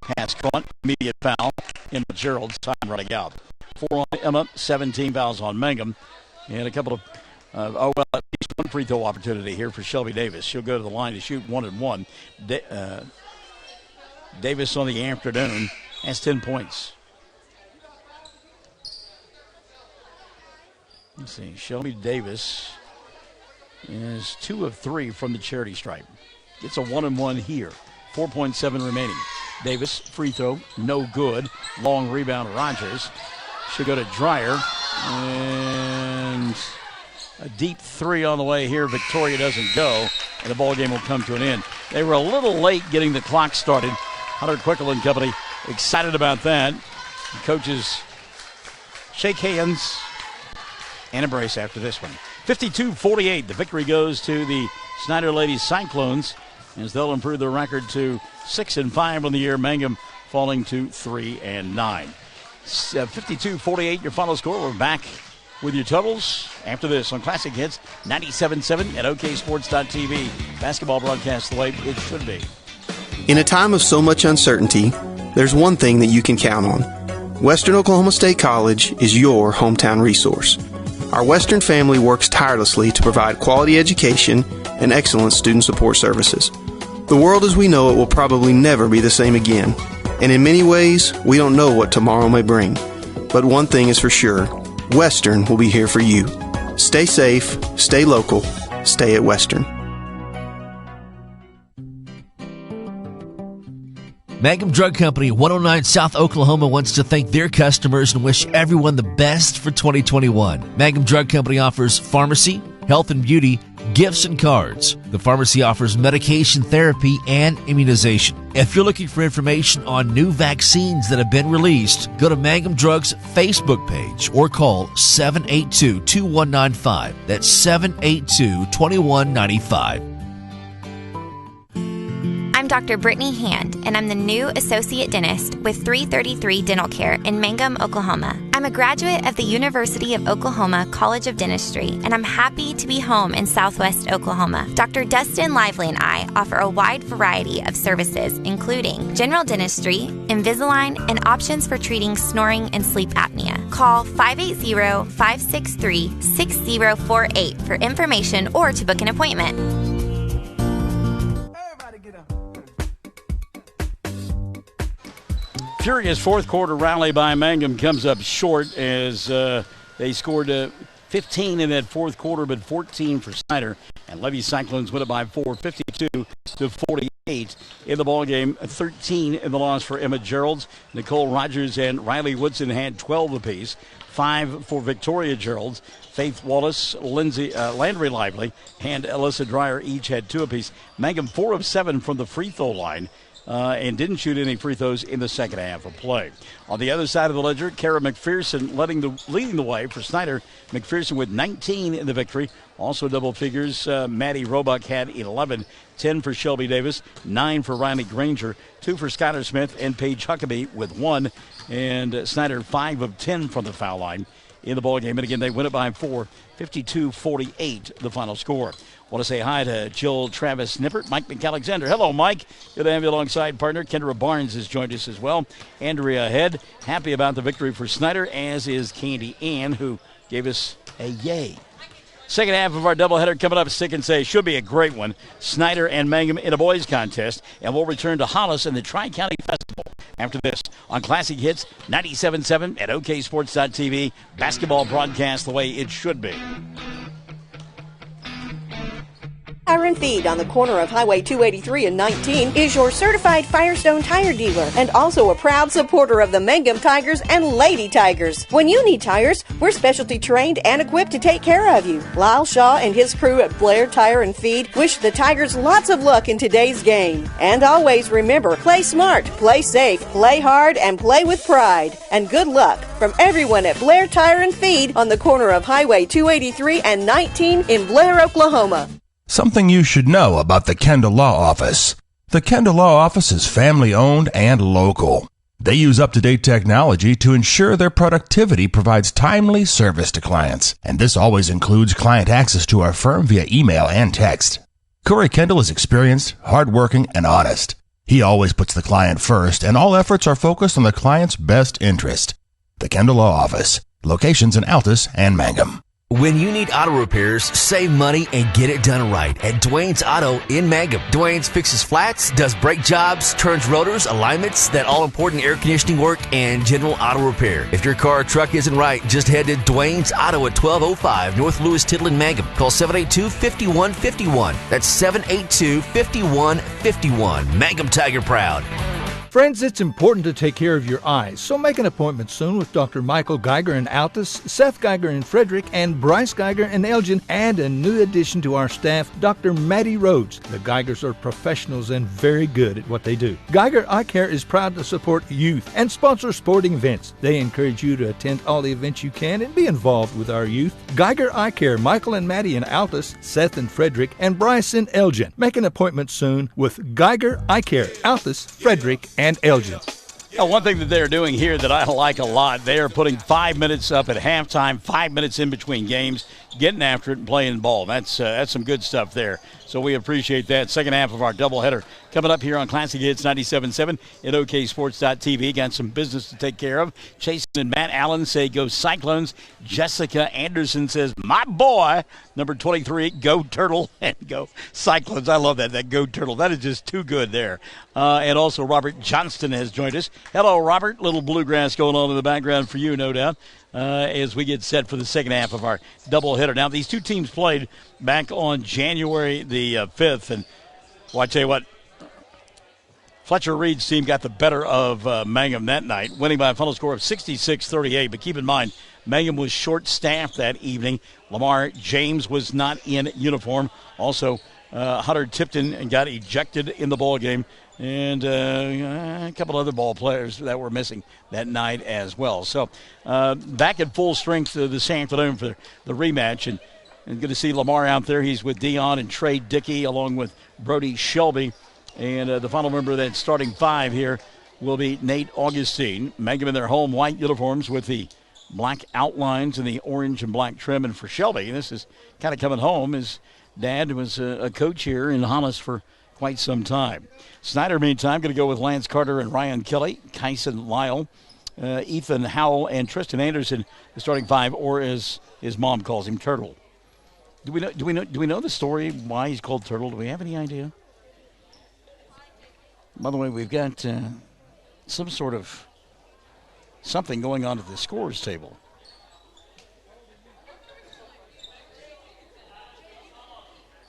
K: Pass caught. Immediate foul. In Gerald's time running out. 4 on Emma. 17 fouls on Mangum. And a couple of, at least one free throw opportunity here for Shelby Davis. She'll go to the line to shoot 1-1. Davis on the afternoon has 10 points. Let's see. Shelby Davis is 2 of 3 from the charity stripe. Gets a 1-1 here. 4.7 remaining. Davis, free throw, no good. Long rebound, Rogers. She'll go to Dreyer. And a deep 3 on the way here. Victoria doesn't go. And the ball game will come to an end. They were a little late getting the clock started. Hunter Quickel and company excited about that. The coaches shake hands and embrace after this one. 52-48. The victory goes to the Snyder Ladies Cyclones as they'll improve their record to 6-5 on the year. Mangum falling to 3-9. 52-48, your final score. We're back with your totals after this on Classic Hits 97.7 at oksports.tv. Basketball broadcast the way it should be.
G: In a time of so much uncertainty, there's one thing that you can count on. Western Oklahoma State College is your hometown resource. Our Western family works tirelessly to provide quality education and excellent student support services. The world as we know it will probably never be the same again, and in many ways, we don't know what tomorrow may bring. But one thing is for sure, Western will be here for you. Stay safe, stay local, stay at Western.
B: Mangum Drug Company, 109 South Oklahoma, wants to thank their customers and wish everyone the best for 2021. Mangum Drug Company offers pharmacy, health and beauty, gifts and cards. The pharmacy offers medication therapy and immunization. If you're looking for information on new vaccines that have been released, go to Mangum Drug's Facebook page or call 782-2195. That's 782-2195.
H: I'm Dr. Brittany Hand, and I'm the new Associate Dentist with 333 Dental Care in Mangum, Oklahoma. I'm a graduate of the University of Oklahoma College of Dentistry, and I'm happy to be home in Southwest Oklahoma. Dr. Dustin Lively and I offer a wide variety of services, including general dentistry, Invisalign, and options for treating snoring and sleep apnea. Call 580-563-6048 for information or to book an appointment.
K: Furious fourth quarter rally by Mangum comes up short as they scored 15 in that fourth quarter, but 14 for Snyder. And Levy Cyclones win it by 4, 52-48 in the ball game. 13 in the loss for Emma Geralds. Nicole Rogers and Riley Woodson had 12 apiece. 5 for Victoria Geralds. Faith Wallace, Landry Lively, and Alyssa Dreyer each had 2 apiece. Mangum 4 of 7 from the free throw line. And didn't shoot any free throws in the second half of play. On the other side of the ledger, Kara McPherson leading the way for Snyder. McPherson with 19 in the victory. Also double figures. Maddie Roebuck had 11. 10 for Shelby Davis. 9 for Riley Granger. 2 for Skylar Smith and Paige Huckabee with 1. And Snyder 5 of 10 from the foul line in the ballgame. And again, they win it by 4. 52-48 the final score. Want to say hi to Jill Travis Nippert, Mike McAlexander. Hello, Mike. Good to have you alongside partner. Kendra Barnes has joined us as well. Andrea Head, happy about the victory for Snyder, as is Candy Ann, who gave us a yay. Second half of our doubleheader coming up, Stick and Say. Should be a great one. Snyder and Mangum in a boys contest. And we'll return to Hollis and the Tri-County Festival after this on Classic Hits 97.7 at oksports.tv. Basketball broadcast the way it should be.
I: Tire and Feed on the corner of Highway 283 and 19 is your certified Firestone tire dealer and also a proud supporter of the Mangum Tigers and Lady Tigers. When you need tires, we're specialty trained and equipped to take care of you. Lyle Shaw and his crew at Blair Tire and Feed wish the Tigers lots of luck in today's game. And always remember, play smart, play safe, play hard, and play with pride. And good luck from everyone at Blair Tire and Feed on the corner of Highway 283 and 19 in Blair, Oklahoma.
J: Something you should know about the Kendall Law Office. The Kendall Law Office is family-owned and local. They use up-to-date technology to ensure their productivity provides timely service to clients, and this always includes client access to our firm via email and text. Corey Kendall is experienced, hardworking, and honest. He always puts the client first, and all efforts are focused on the client's best interest. The Kendall Law Office, locations in Altus and Mangum.
B: When you need auto repairs, save money and get it done right at Dwayne's Auto in Mangum. Dwayne's fixes flats, does brake jobs, turns rotors, alignments, that all-important air conditioning work, and general auto repair. If your car or truck isn't right, just head to Dwayne's Auto at 1205 North Lewis Tittle in Mangum. Call 782-5151. That's 782-5151. Mangum Tiger Proud.
E: Friends, it's important to take care of your eyes, so make an appointment soon with Dr. Michael Geiger in Altus, Seth Geiger in Frederick, and Bryce Geiger in Elgin, and a new addition to our staff, Dr. Maddie Rhodes. The Geigers are professionals and very good at what they do. Geiger Eye Care is proud to support youth and sponsor sporting events. They encourage you to attend all the events you can and be involved with our youth. Geiger Eye Care, Michael and Maddie in Altus, Seth in Frederick, and Bryce in Elgin. Make an appointment soon with Geiger Eye Care, Altus, Frederick, and Elgin.
K: One thing that they're doing here that I like a lot, they are putting 5 minutes up at halftime, 5 minutes in between games, getting after it and playing ball. That's some good stuff there. So we appreciate that. Second half of our doubleheader coming up here on Classic Hits 97.7 at OKSports.tv. Got some business to take care of. Jason and Matt Allen say go Cyclones. Jessica Anderson says, my boy, number 23, go Turtle, and go Cyclones. I love that go Turtle. That is just too good there. And also Robert Johnston has joined us. Hello, Robert. Little bluegrass going on in the background for you, no doubt. As we get set for the second half of our doubleheader. Now, these two teams played back on January the 5th, and well, I tell you what, Fletcher Reed's team got the better of Mangum that night, winning by a final score of 66-38. But keep in mind, Mangum was short-staffed that evening. Lamar James was not in uniform. Also, Hunter Tipton got ejected in the ball game. And a couple other ball players that were missing that night as well. So back at full strength this afternoon for the rematch. And good to see Lamar out there. He's with Dion and Trey Dickey along with Brody Shelby. And the final member of that starting five here will be Nate Augustine. Mangum in their home white uniforms with the black outlines and the orange and black trim. And for Shelby, this is kind of coming home. His dad was a coach here in Hollis for quite some time. Snyder, meantime, going to go with Lance Carter and Ryan Kelly, Kyson Lyle, Ethan Howell, and Tristan Anderson, the starting five, or as his mom calls him, Turtle. Do we know the story why he's called Turtle? Do we have any idea? By the way, we've got some sort of something going on at the scores table.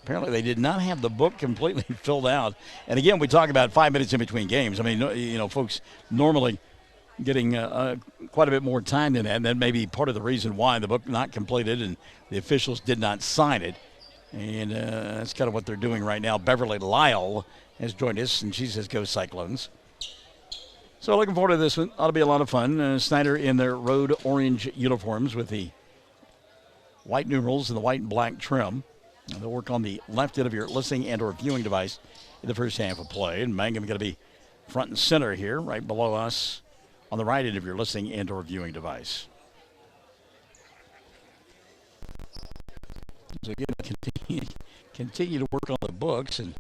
K: Apparently, they did not have the book completely filled out. And again, we talk about 5 minutes in between games. I mean, folks normally getting quite a bit more time than that. And that may be part of the reason why the book not completed and the officials did not sign it. And that's kind of what they're doing right now. Beverly Lyle has joined us, and she says, go Cyclones. So looking forward to this one. Ought to be a lot of fun. Snyder in their road orange uniforms with the white numerals and the white and black trim. They'll work on the left end of your listening and or viewing device in the first half of play. And Mangum going to be front and center here, right below us on the right end of your listening and or viewing device. So again, continue to work on the books, and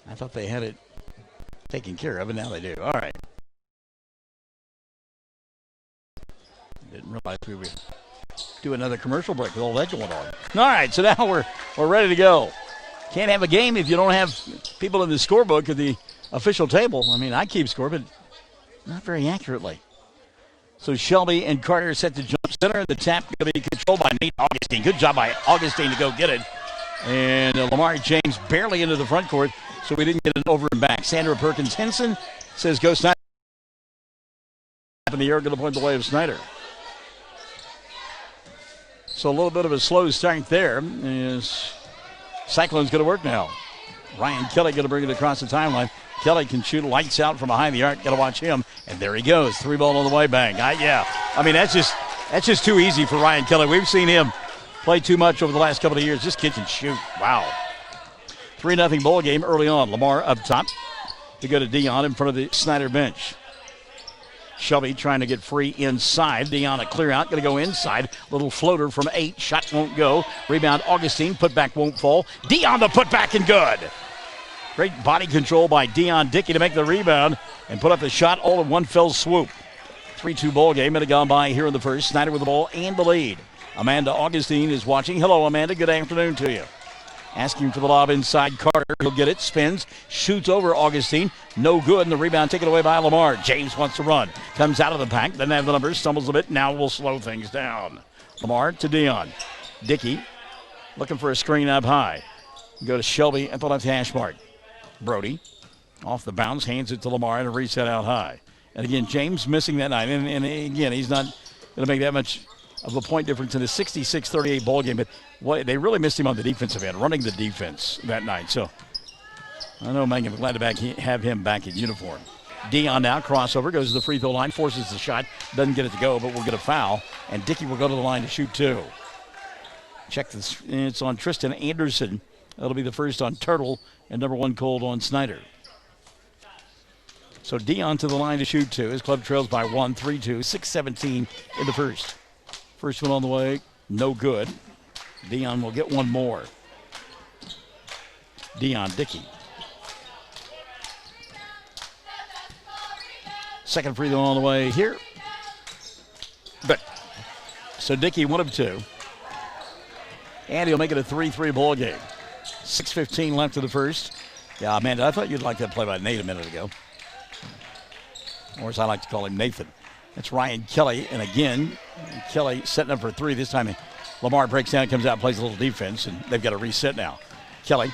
K: I thought they had it taken care of, and now they do. All right. Didn't realize we would do another commercial break with all that going on. All right, so now we're ready to go. Can't have a game if you don't have people in the scorebook at the official table. I mean, I keep score, but not very accurately. So Shelby and Carter set to jump center. The tap going to be controlled by Nate Augustine. Good job by Augustine to go get it. And Lamar James barely into the front court, so we didn't get an over and back. Sandra Perkins Henson says go Snyder. In the air, going to point the way of Snyder. So a little bit of a slow start there. Cyclone's going to work now. Ryan Kelly going to bring it across the timeline. Kelly can shoot lights out from behind the arc. Got to watch him. And there he goes. 3 ball on the way, bang. Yeah. I mean, that's just too easy for Ryan Kelly. We've seen him play too much over the last couple of years. This kid can shoot. Wow. 3-0 ball game early on. Lamar up top to go to Dion in front of the Snyder bench. Shelby trying to get free inside. Dion a clear out. Going to go inside. Little floater from 8. Shot won't go. Rebound Augustine. Putback won't fall. Dion the putback and good. Great body control by Dion Dickey to make the rebound and put up the shot all in one fell swoop. 3-2 ball game. Minute gone by here in the first. Snyder with the ball and the lead. Amanda Augustine is watching. Hello, Amanda. Good afternoon to you. Asking for the lob inside. Carter. He'll get it. Spins. Shoots over Augustine. No good. And the rebound taken away by Lamar. James wants to run. Comes out of the pack. Doesn't have the numbers. Stumbles a bit. Now we'll slow things down. Lamar to Dion. Dickey looking for a screen up high. Go to Shelby at the left hash mark. Brody off the bounce. Hands it to Lamar and a reset out high. And again, James missing that night. And again, he's not going to make that much of a point difference in a 66-38 ball game. But they really missed him on the defensive end, running the defense that night. So I know Mangum glad to have him back in uniform. Dion now, crossover, goes to the free throw line, forces the shot, doesn't get it to go, but will get a foul. And Dickey will go to the line to shoot 2. Check this. It's on Tristan Anderson. That'll be the first on Turtle and number 1 Cold on Snyder. So Dion to the line to shoot 2. His club trails by 1, 3-2, 6-17 in the first. First one on the way, no good. Dion will get one more. Dion Dickey. Second free throw on the way here. But so Dickey 1 of 2. And he'll make it a 3-3 ball game. 6:15 left of the first. Yeah, Amanda, I thought you'd like that play by Nate a minute ago. Or as I like to call him, Nathan. That's Ryan Kelly. And again, Kelly setting up for 3. This time Lamar breaks down, comes out, plays a little defense, and they've got a reset now. Kelly,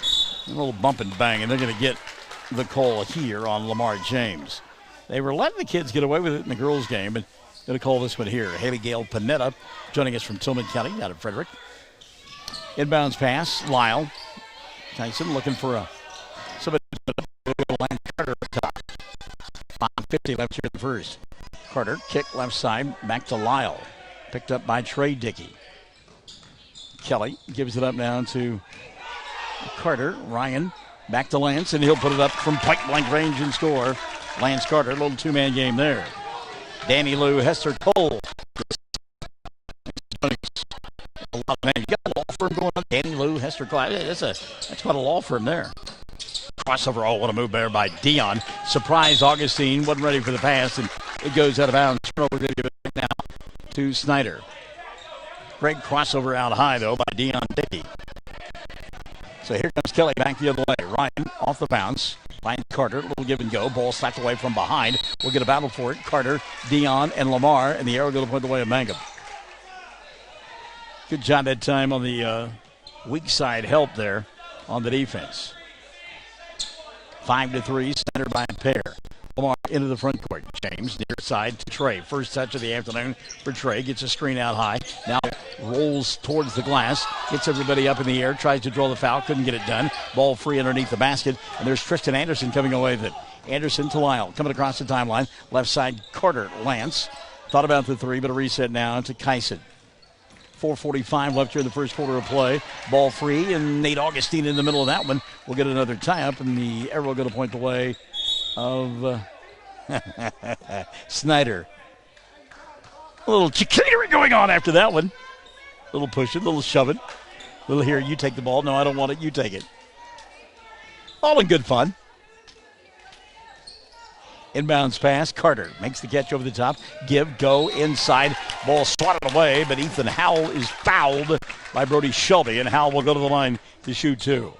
K: a little bump and bang, and they're going to get the call here on Lamar James. They were letting the kids get away with it in the girls' game, but going to call this one here. Haley Gale Panetta joining us from Tillman County, out of Frederick. Inbounds pass, Lyle. Tyson looking for somebody to land Carter up top. 5:50 left here in the first. Carter, kick left side, back to Lyle. Picked up by Trey Dickey. Kelly gives it up now to Carter. Ryan back to Lance, and he'll put it up from point-blank range and score. Lance Carter, a little two-man game there. Danny Lou, Hester Cole. You got a law firm going on. Danny Lou, Hester Cole. That's quite a law firm there. Crossover, what a move there by Dion. Surprised Augustine, wasn't ready for the pass, and it goes out of bounds. Turnover going to give it now to Snyder. Great crossover out high, though, by Dion Dickey. So here comes Kelly back the other way. Ryan off the bounce. Finds Carter, little give and go. Ball slapped away from behind. We'll get a battle for it. Carter, Dion, and Lamar, and the arrow going to point the way of Mangum. Good job that time on the weak side help there on the defense. 5-3, centered by a pair. Lamar into the front court. James near side to Trey. First touch of the afternoon for Trey. Gets a screen out high. Now rolls towards the glass. Gets everybody up in the air. Tries to draw the foul. Couldn't get it done. Ball free underneath the basket. And there's Tristan Anderson coming away with it. Anderson to Lyle. Coming across the timeline. Left side, Carter. Lance. Thought about the 3, but a reset now to Kyson. 4:45 left here in the first quarter of play. Ball free, and Nate Augustine in the middle of that one. We'll get another tie-up, and the arrow going to point the way of Snyder. A little chicanery going on after that one. A little pushing, a little shoving. A little here, you take the ball. No, I don't want it. You take it. All in good fun. Inbounds pass. Carter makes the catch over the top. Give, go, inside. Ball swatted away, but Ethan Howell is fouled by Brody Shelby, and Howell will go to the line to shoot 2.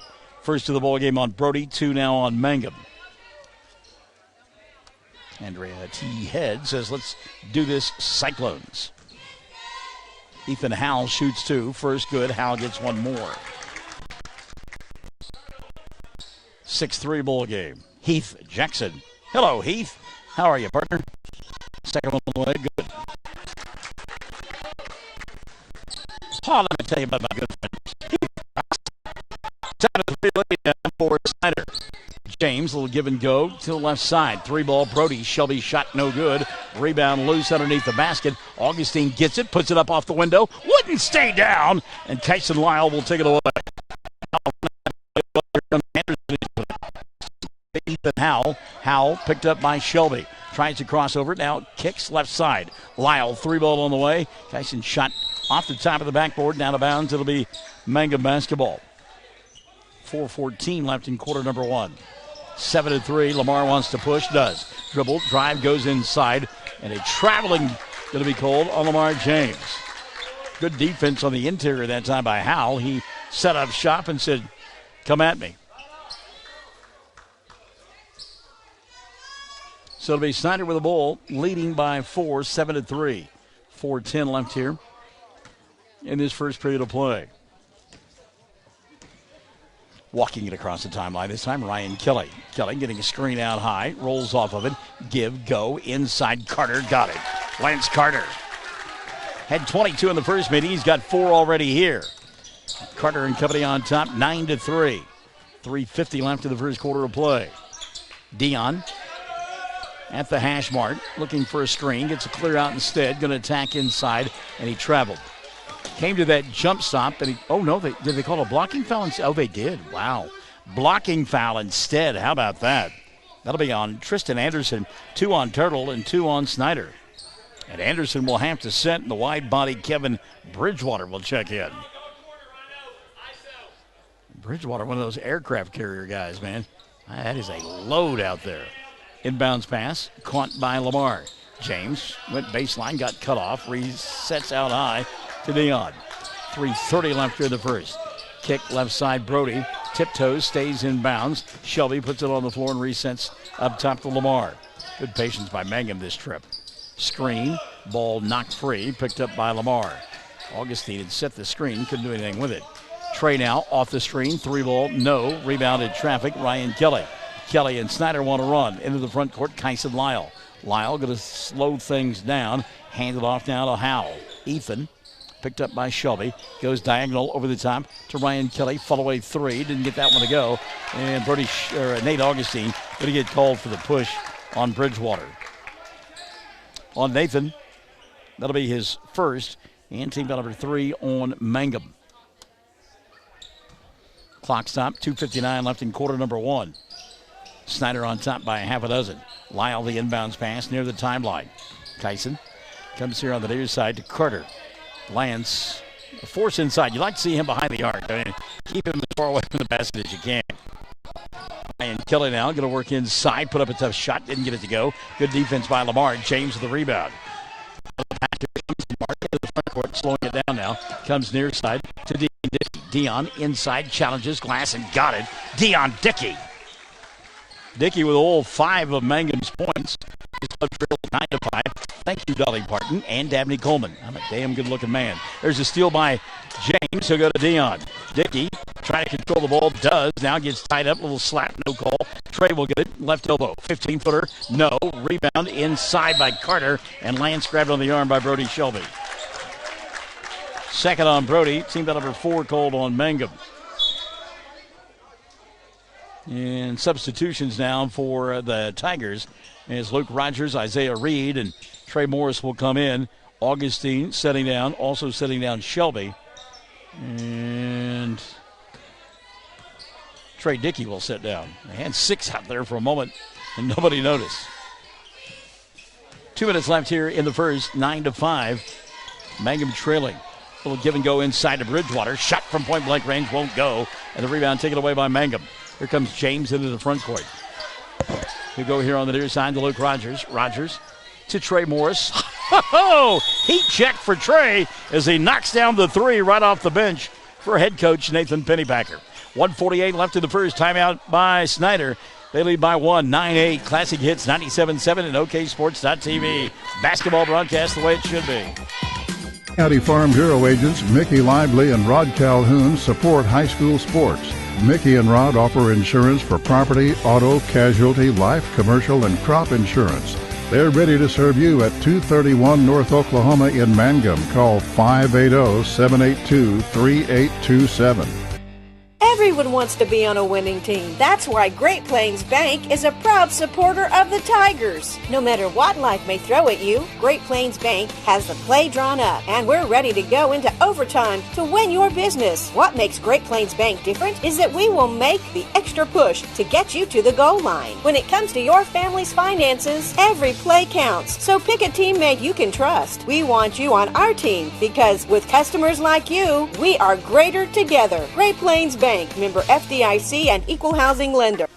K: First of the ball game on Brody, 2 now on Mangum. Andrea T. Head says, let's do this, Cyclones. Ethan Howell shoots 2. First good. Howell gets one more. 6-3 ball game. Heath Jackson. Hello, Heath. How are you, partner? Second one on the way. Good. Paul, let me tell you about my good friend. Time of the lead for Snyder. James, little give and go to the left side. 3-ball, Brody. Shelby shot no good. Rebound loose underneath the basket. Augustine gets it, puts it up off the window. Wouldn't stay down. And Tyson Lyle will take it away. Ethan Howell. Howell picked up by Shelby. tries to cross over. Now kicks left side. Lyle, 3-ball on the way. Kyson shot off the top of the backboard, down of bounds. It'll be Mangum basketball. 4:14 left in quarter number 1. 7-3. Lamar wants to push, does. Dribble, drive, goes inside, and a traveling going to be called on Lamar James. Good defense on the interior that time by Howell. He set up shop and said, come at me. So it'll be Snyder with the ball, leading by 4, 7-3. 4:10 left here in this first period of play. Walking it across the timeline this time, Ryan Kelly. Kelly getting a screen out high, rolls off of it. Give, go, inside, Carter, got it. Lance Carter had 22 in the first meeting. He's got 4 already here. Carter and company on top, 9-3. 3:50 left in the first quarter of play. Dion at the hash mark, looking for a screen, gets a clear out instead, going to attack inside, and he traveled. Came to that jump stop, and did they call a blocking foul? Oh, they did. Wow. Blocking foul instead. How about that? That'll be on Tristan Anderson, 2 on Turtle and 2 on Snyder. And Anderson will have to set, and the wide-body Kevin Bridgewater will check in. Bridgewater, one of those aircraft carrier guys, man. That is a load out there. Inbounds pass, caught by Lamar. James went baseline, got cut off, resets out high to Dion. 3:30 left here in the first. Kick left side, Brody. Tiptoes, stays in bounds. Shelby puts it on the floor and resets up top to Lamar. Good patience by Mangum this trip. Screen, ball knocked free, picked up by Lamar. Augustine had set the screen, couldn't do anything with it. Trey now off the screen, 3-ball, no. Rebounded traffic, Ryan Kelly. Kelly and Snyder want to run into the front court. Kyson Lyle. Lyle going to slow things down. Hand it off now to Howell. Ethan picked up by Shelby. Goes diagonal over the top to Ryan Kelly. Fall away 3. Didn't get that one to go. And Nate Augustine going to get called for the push on Bridgewater. On Nathan, that'll be his first. And team foul number 3 on Mangum. Clock stop. 2:59 left in quarter number 1. Snyder on top by a half a dozen. Lyle the inbounds pass near the timeline. Kyson comes here on the near side to Carter. Lance, a force inside. You like to see him behind the arc. I mean, keep him as far away from the basket as you can. And Kelly now going to work inside, put up a tough shot, didn't get it to go. Good defense by Lamar. James with the rebound. Into the front court, slowing it down now. Comes near side to Dion. Dion inside, challenges glass and got it. Dion Dickey. Dickey with all 5 of Mangum's points. His club trail 9-5. Thank you, Dolly Parton and Dabney Coleman. I'm a damn good-looking man. There's a steal by James. He'll go to Dion. Dickey trying to control the ball. Does. Now gets tied up. Little slap. No call. Trey will get it. Left elbow. 15-footer. No. Rebound inside by Carter. And Lance grabbed on the arm by Brody Shelby. Second on Brody. Team foul number 4 called on Mangum. And substitutions now for the Tigers as Luke Rogers, Isaiah Reed, and Trey Morris will come in. Augustine setting down, also setting down Shelby. And Trey Dickey will sit down. They had 6 out there for a moment, and nobody noticed. 2 minutes left here in the first, 9-5. Mangum trailing. A little give and go inside to Bridgewater. Shot from point-blank range won't go, and the rebound taken away by Mangum. Here comes James into the front court. We go here on the near side to Luke Rogers. Rogers to Trey Morris. Heat check for Trey as he knocks down the 3 right off the bench for head coach Nathan Pennypacker. 1:48 left in the first. Timeout by Snyder. They lead by 1, 9-8. Classic Hits 97.7 and OKSports.tv. Basketball broadcast the way it should be.
A: County Farm Bureau agents Mickey Lively and Rod Calhoun support high school sports. Mickey and Rod offer insurance for property, auto, casualty, life, commercial, and crop insurance. They're ready to serve you at 231 North Oklahoma in Mangum. Call 580-782-3827.
I: Everyone wants to be on a winning team. That's why Great Plains Bank is a proud supporter of the Tigers. No matter what life may throw at you, Great Plains Bank has the play drawn up, and we're ready to go into overtime to win your business. What makes Great Plains Bank different is that we will make the extra push to get you to the goal line. When it comes to your family's finances, every play counts. So pick a teammate you can trust. We want you on our team because with customers like you, we are greater together. Great Plains Bank, member FDIC and equal housing lender.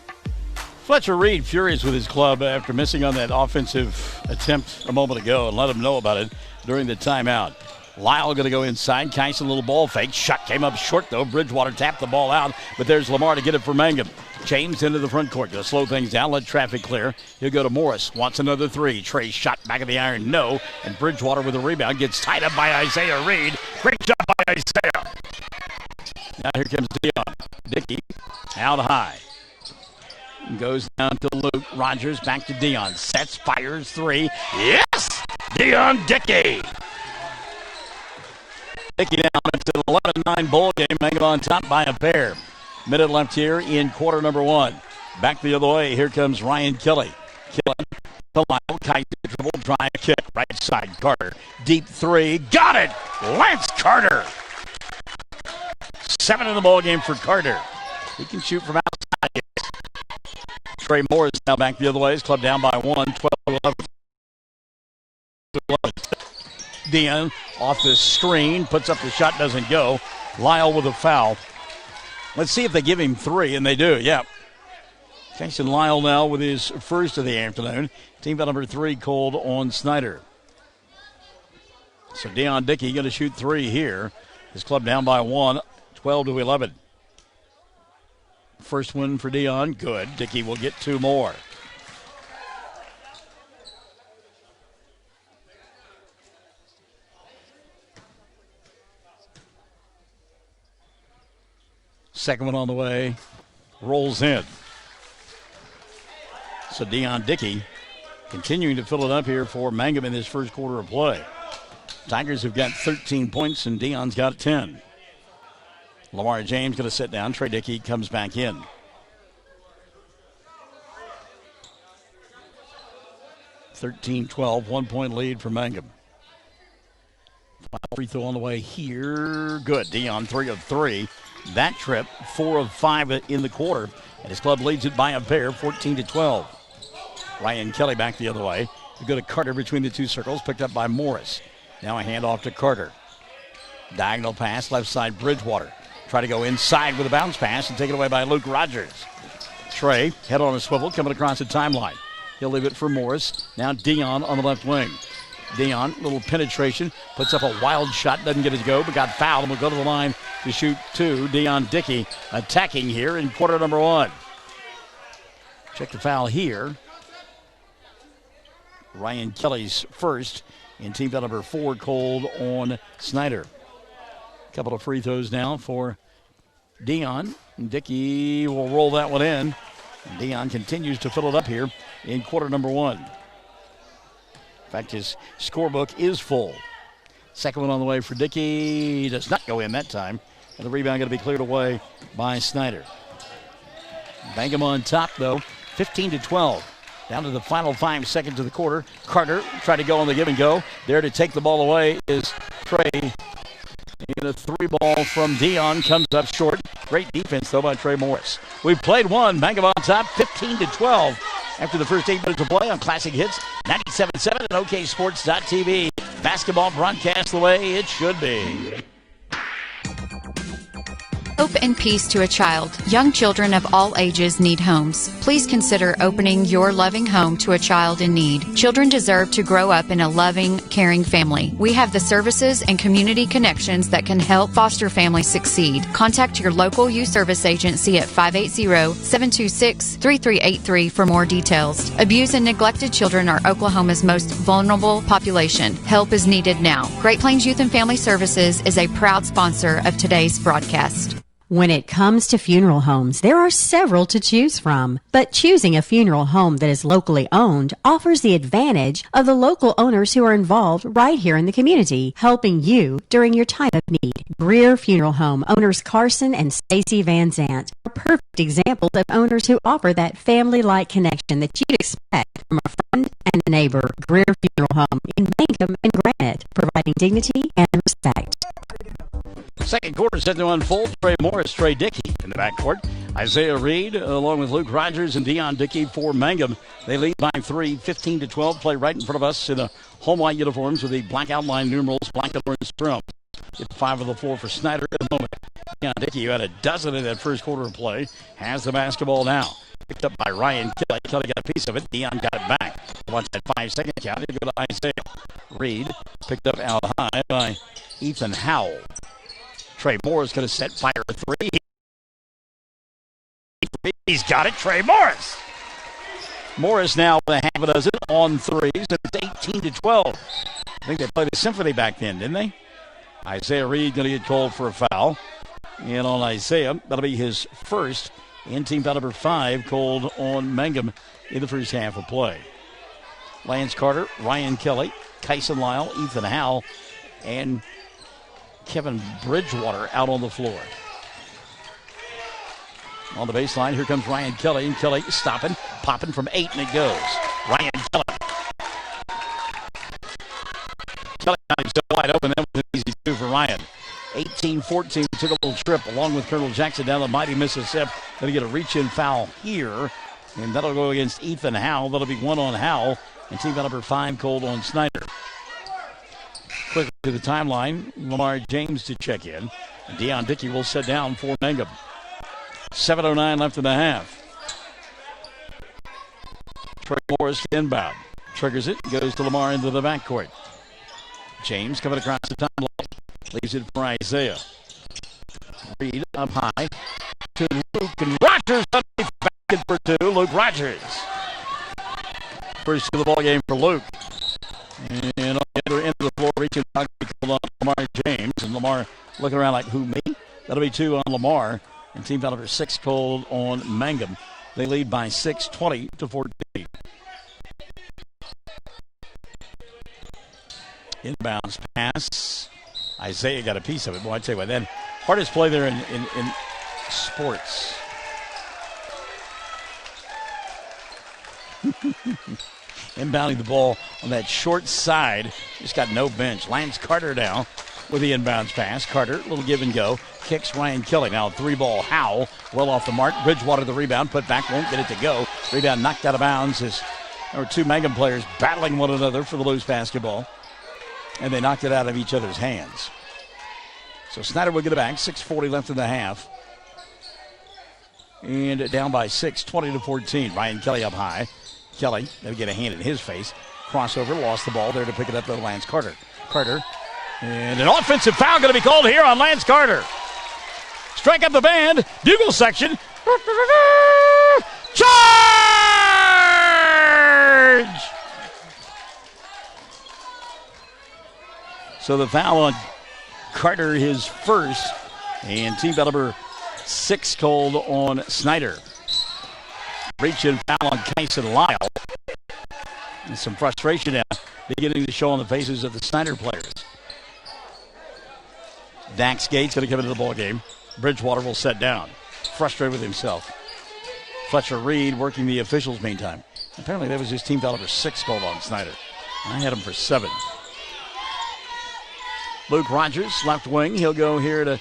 K: Fletcher Reed furious with his club after missing on that offensive attempt a moment ago and let him know about it during the timeout. Lyle going to go inside. Kyson, little ball fake. Shot came up short, though. Bridgewater tapped the ball out, but there's Lamar to get it for Mangum. James into the front court. Going to slow things down, let traffic clear. He'll go to Morris. Wants another three. Trey shot back of the iron. No. And Bridgewater with a rebound. Gets tied up by Isaiah Reed. Great job by Isaiah. Now here comes Dion. Dickey out high. Goes down to Luke. Rogers back to Dion. Sets, fires three. Yes! Dion Dickey. Dickey down. It's an 11-9 ball game. Mangum on top by a pair. Minute left here in quarter number one. Back the other way. Here comes Ryan Kelly. Kelly to Lyle. Kaiser dribble. Drive kick. Right side. Carter. Deep three. Got it! Lance Carter. 7 in the ball game for Carter. He can shoot from outside. Trey Moore is now back the other way. His club down by 1. 12-11. Dion off the screen, puts up the shot, doesn't go. Lyle with a foul. Let's see if they give him 3, and they do, yeah. Jason Lyle now with his first of the afternoon. Team foul number 3 called on Snyder. So Dion Dickey going to shoot 3 here. His club down by 1, 12-11. First one for Dion, good. Dickey will get 2 more. Second one on the way, rolls in. So Dion Dickey continuing to fill it up here for Mangum in this first quarter of play. Tigers have got 13 points and Dion's got 10. Lamar James going to sit down. Trey Dickey comes back in. (13-12), 1 point lead for Mangum. Final free throw on the way here. Good. Dion 3 of 3. That trip, 4 of 5 in the quarter. And his club leads it by a pair, 14-12. Ryan Kelly back the other way. We go to Carter between the two circles, picked up by Morris. Now a handoff to Carter. Diagonal pass, left side, Bridgewater. Try to go inside with a bounce pass and take it away by Luke Rogers. Trey, head on a swivel, coming across the timeline. He'll leave it for Morris. Now Dion on the left wing. Dion, little penetration, puts up a wild shot, doesn't get it to go, but got fouled and will go to the line to shoot 2. Dion Dickey attacking here in quarter number 1. Check the foul here. Ryan Kelly's first, and team foul number 4 called on Snyder. A couple of free throws now for Dion. Dickey will roll that one in. Dion continues to fill it up here in quarter number 1. In fact, his scorebook is full. Second one on the way for Dickey. Does not go in that time. And the rebound going to be cleared away by Snyder. Mangum on top, though, 15-12. Down to the final 5 seconds of the quarter. Carter tried to go on the give and go. There to take the ball away is Trey. And a 3-ball from Dion comes up short. Great defense, though, by Trey Morris. We've played one. Mangum on top, 15-12. After the first 8 minutes of play on Classic Hits, 97.7 and OKSports.tv. Basketball broadcast the way it should be.
L: Hope and peace to a child. Young children of all ages need homes. Please consider opening your loving home to a child in need. Children deserve to grow up in a loving, caring family. We have the services and community connections that can help foster families succeed. Contact your local youth service agency at 580-726-3383 for more details. Abused and neglected children are Oklahoma's most vulnerable population. Help is needed now. Great Plains Youth and Family Services is a proud sponsor of today's broadcast.
M: When it comes to funeral homes, there are several to choose from, but choosing a funeral home that is locally owned offers the advantage of the local owners who are involved right here in the community, helping you during your time of need. Greer Funeral Home owners Carson and Stacy Van Zant are perfect examples of owners who offer that family-like connection that you'd expect from a friend and a neighbor. Greer Funeral Home in Mangum and Granite, providing dignity and respect.
K: Second quarter set to unfold. Trey Morris, Trey Dickey in the backcourt. Isaiah Reed along with Luke Rogers and Deion Dickey for Mangum. They lead by 3, 15-12. Play right in front of us in the home white uniforms with the black outline numerals, black and orange scrum. Get 5 of the 4 for Snyder at the moment. Deion Dickey, who had a dozen in that first quarter of play, has the basketball now. Picked up by Ryan Kelly. Kelly got a piece of it. Deion got it back. Watch that 5-second count. It'll go to Isaiah. Reed picked up out high by Ethan Howell. Trey Morris going to set fire a 3. He's got it. Trey Morris. Morris now with a half a dozen on threes. It's 18-12. I think they played a symphony back then, didn't they? Isaiah Reed going to get called for a foul. And on Isaiah, that'll be his first. And team foul number 5 called on Mangum in the first half of play. Lance Carter, Ryan Kelly, Kyson Lyle, Ethan Howell, and Kevin Bridgewater out on the floor. On the baseline, here comes Ryan Kelly, and Kelly stopping, popping from 8, and it goes. Ryan Kelly. Kelly got himself wide open. That was an easy 2 for Ryan. 18-14, took a little trip along with Colonel Jackson down the mighty Mississippi. Going to get a reach-in foul here, and that'll go against Ethan Howell. That'll be 1 on Howell, and team foul number 5 called on Snyder. Quickly to the timeline, Lamar James to check in. And Deion Dickey will sit down for Mangum. 7:09 left in the half. Trey Morris inbound. Triggers it, goes to Lamar into the backcourt. James coming across the timeline. Leaves it for Isaiah. Reed up high to Luke, and Rogers underneath basket for 2. Luke Rogers. First to the ball game for Luke. And on the other end of the floor, reaching back on Lamar James. And Lamar looking around like, who, me? That'll be 2 on Lamar. And team foul number 6 called on Mangum. They lead by 6, 20-14. Inbounds pass. Isaiah got a piece of it. Boy, I tell you what, then hardest play there in sports. Inbounding the ball on that short side. Just got no bench. Lance Carter now with the inbounds pass. Carter, little give and go. Kicks Ryan Kelly. Now 3-ball Howell. Well off the mark. Bridgewater the rebound. Put back. Won't get it to go. Rebound knocked out of bounds. As there were 2 Mangum players battling one another for the loose basketball. And they knocked it out of each other's hands. So Snyder will get it back. 6:40 left in the half. And down by 6, 20-14. Ryan Kelly up high. Kelly, they'll get a hand in his face. Crossover, lost the ball there to pick it up to Lance Carter. Carter, and an offensive foul going to be called here on Lance Carter. Strike up the band. Bugle section. Charge! So the foul on Carter, his first, and team foul number 6 called on Snyder. Reach-in foul on Kyson Lyle. And some frustration now beginning to show on the faces of the Snyder players. Dax Gates going to come into the ball game. Bridgewater will set down. Frustrated with himself. Fletcher Reed working the officials meantime. Apparently that was his team foul number 6 called on Snyder. I had him for 7. Luke Rogers, left wing. He'll go here to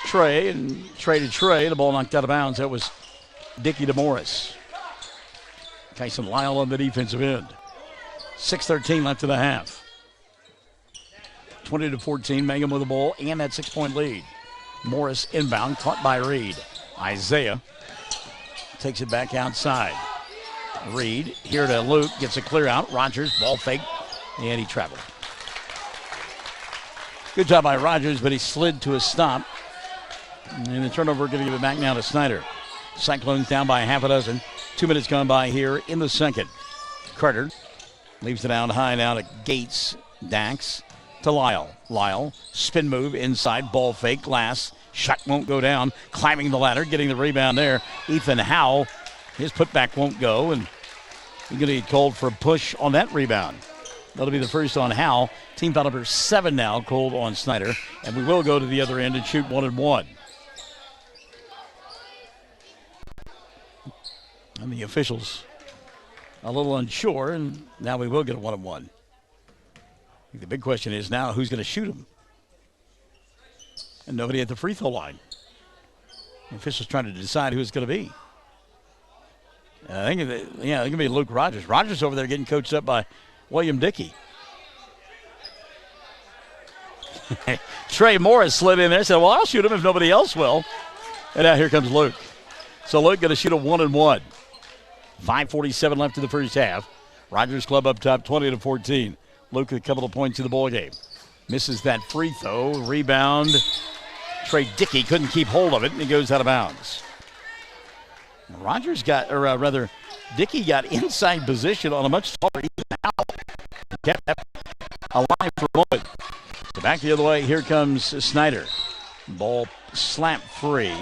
K: Trey, and Trey to Trey. The ball knocked out of bounds. That was Dickey to Morris. Kyson Lyle on the defensive end. 6:13 left in the half. 20-14, Mangum with the ball and that 6-point lead. Morris inbound, caught by Reed. Isaiah takes it back outside. Reed here to Luke, gets a clear out. Rogers, ball fake, and he traveled. Good job by Rogers, but he slid to a stop. And the turnover going to give it back now to Snyder. Cyclones down by half a dozen. 2 minutes gone by here in the second. Carter leaves it out high now to Gates. Dax to Lyle. Lyle, spin move inside, ball fake, glass. Shot won't go down. Climbing the ladder, getting the rebound there. Ethan Howell, his putback won't go, and he's going to get called for a push on that rebound. That'll be the first on Howell. Team foul number 7 now called on Snyder, and we will go to the other end and shoot 1-1. And the officials a little unsure, and now we will get a 1-1. The big question is now who's going to shoot him? And nobody at the free throw line. The officials trying to decide who it's going to be. And I think, it's going to be Luke Rogers. Rogers over there getting coached up by William Dickey. Trey Morris slid in there and said, well, I'll shoot him if nobody else will. And now here comes Luke. So Luke going to shoot a 1-1. 5:47 left in the first half. Rogers Club up top 20-14. Luke with a couple of points in the ball game. Misses that free throw. Rebound. Trey Dickey couldn't keep hold of it, and he goes out of bounds. Dickey got inside position on a much taller Ethan Howell. Kept that alive for a moment. So back the other way, here comes Snyder. Ball slapped free.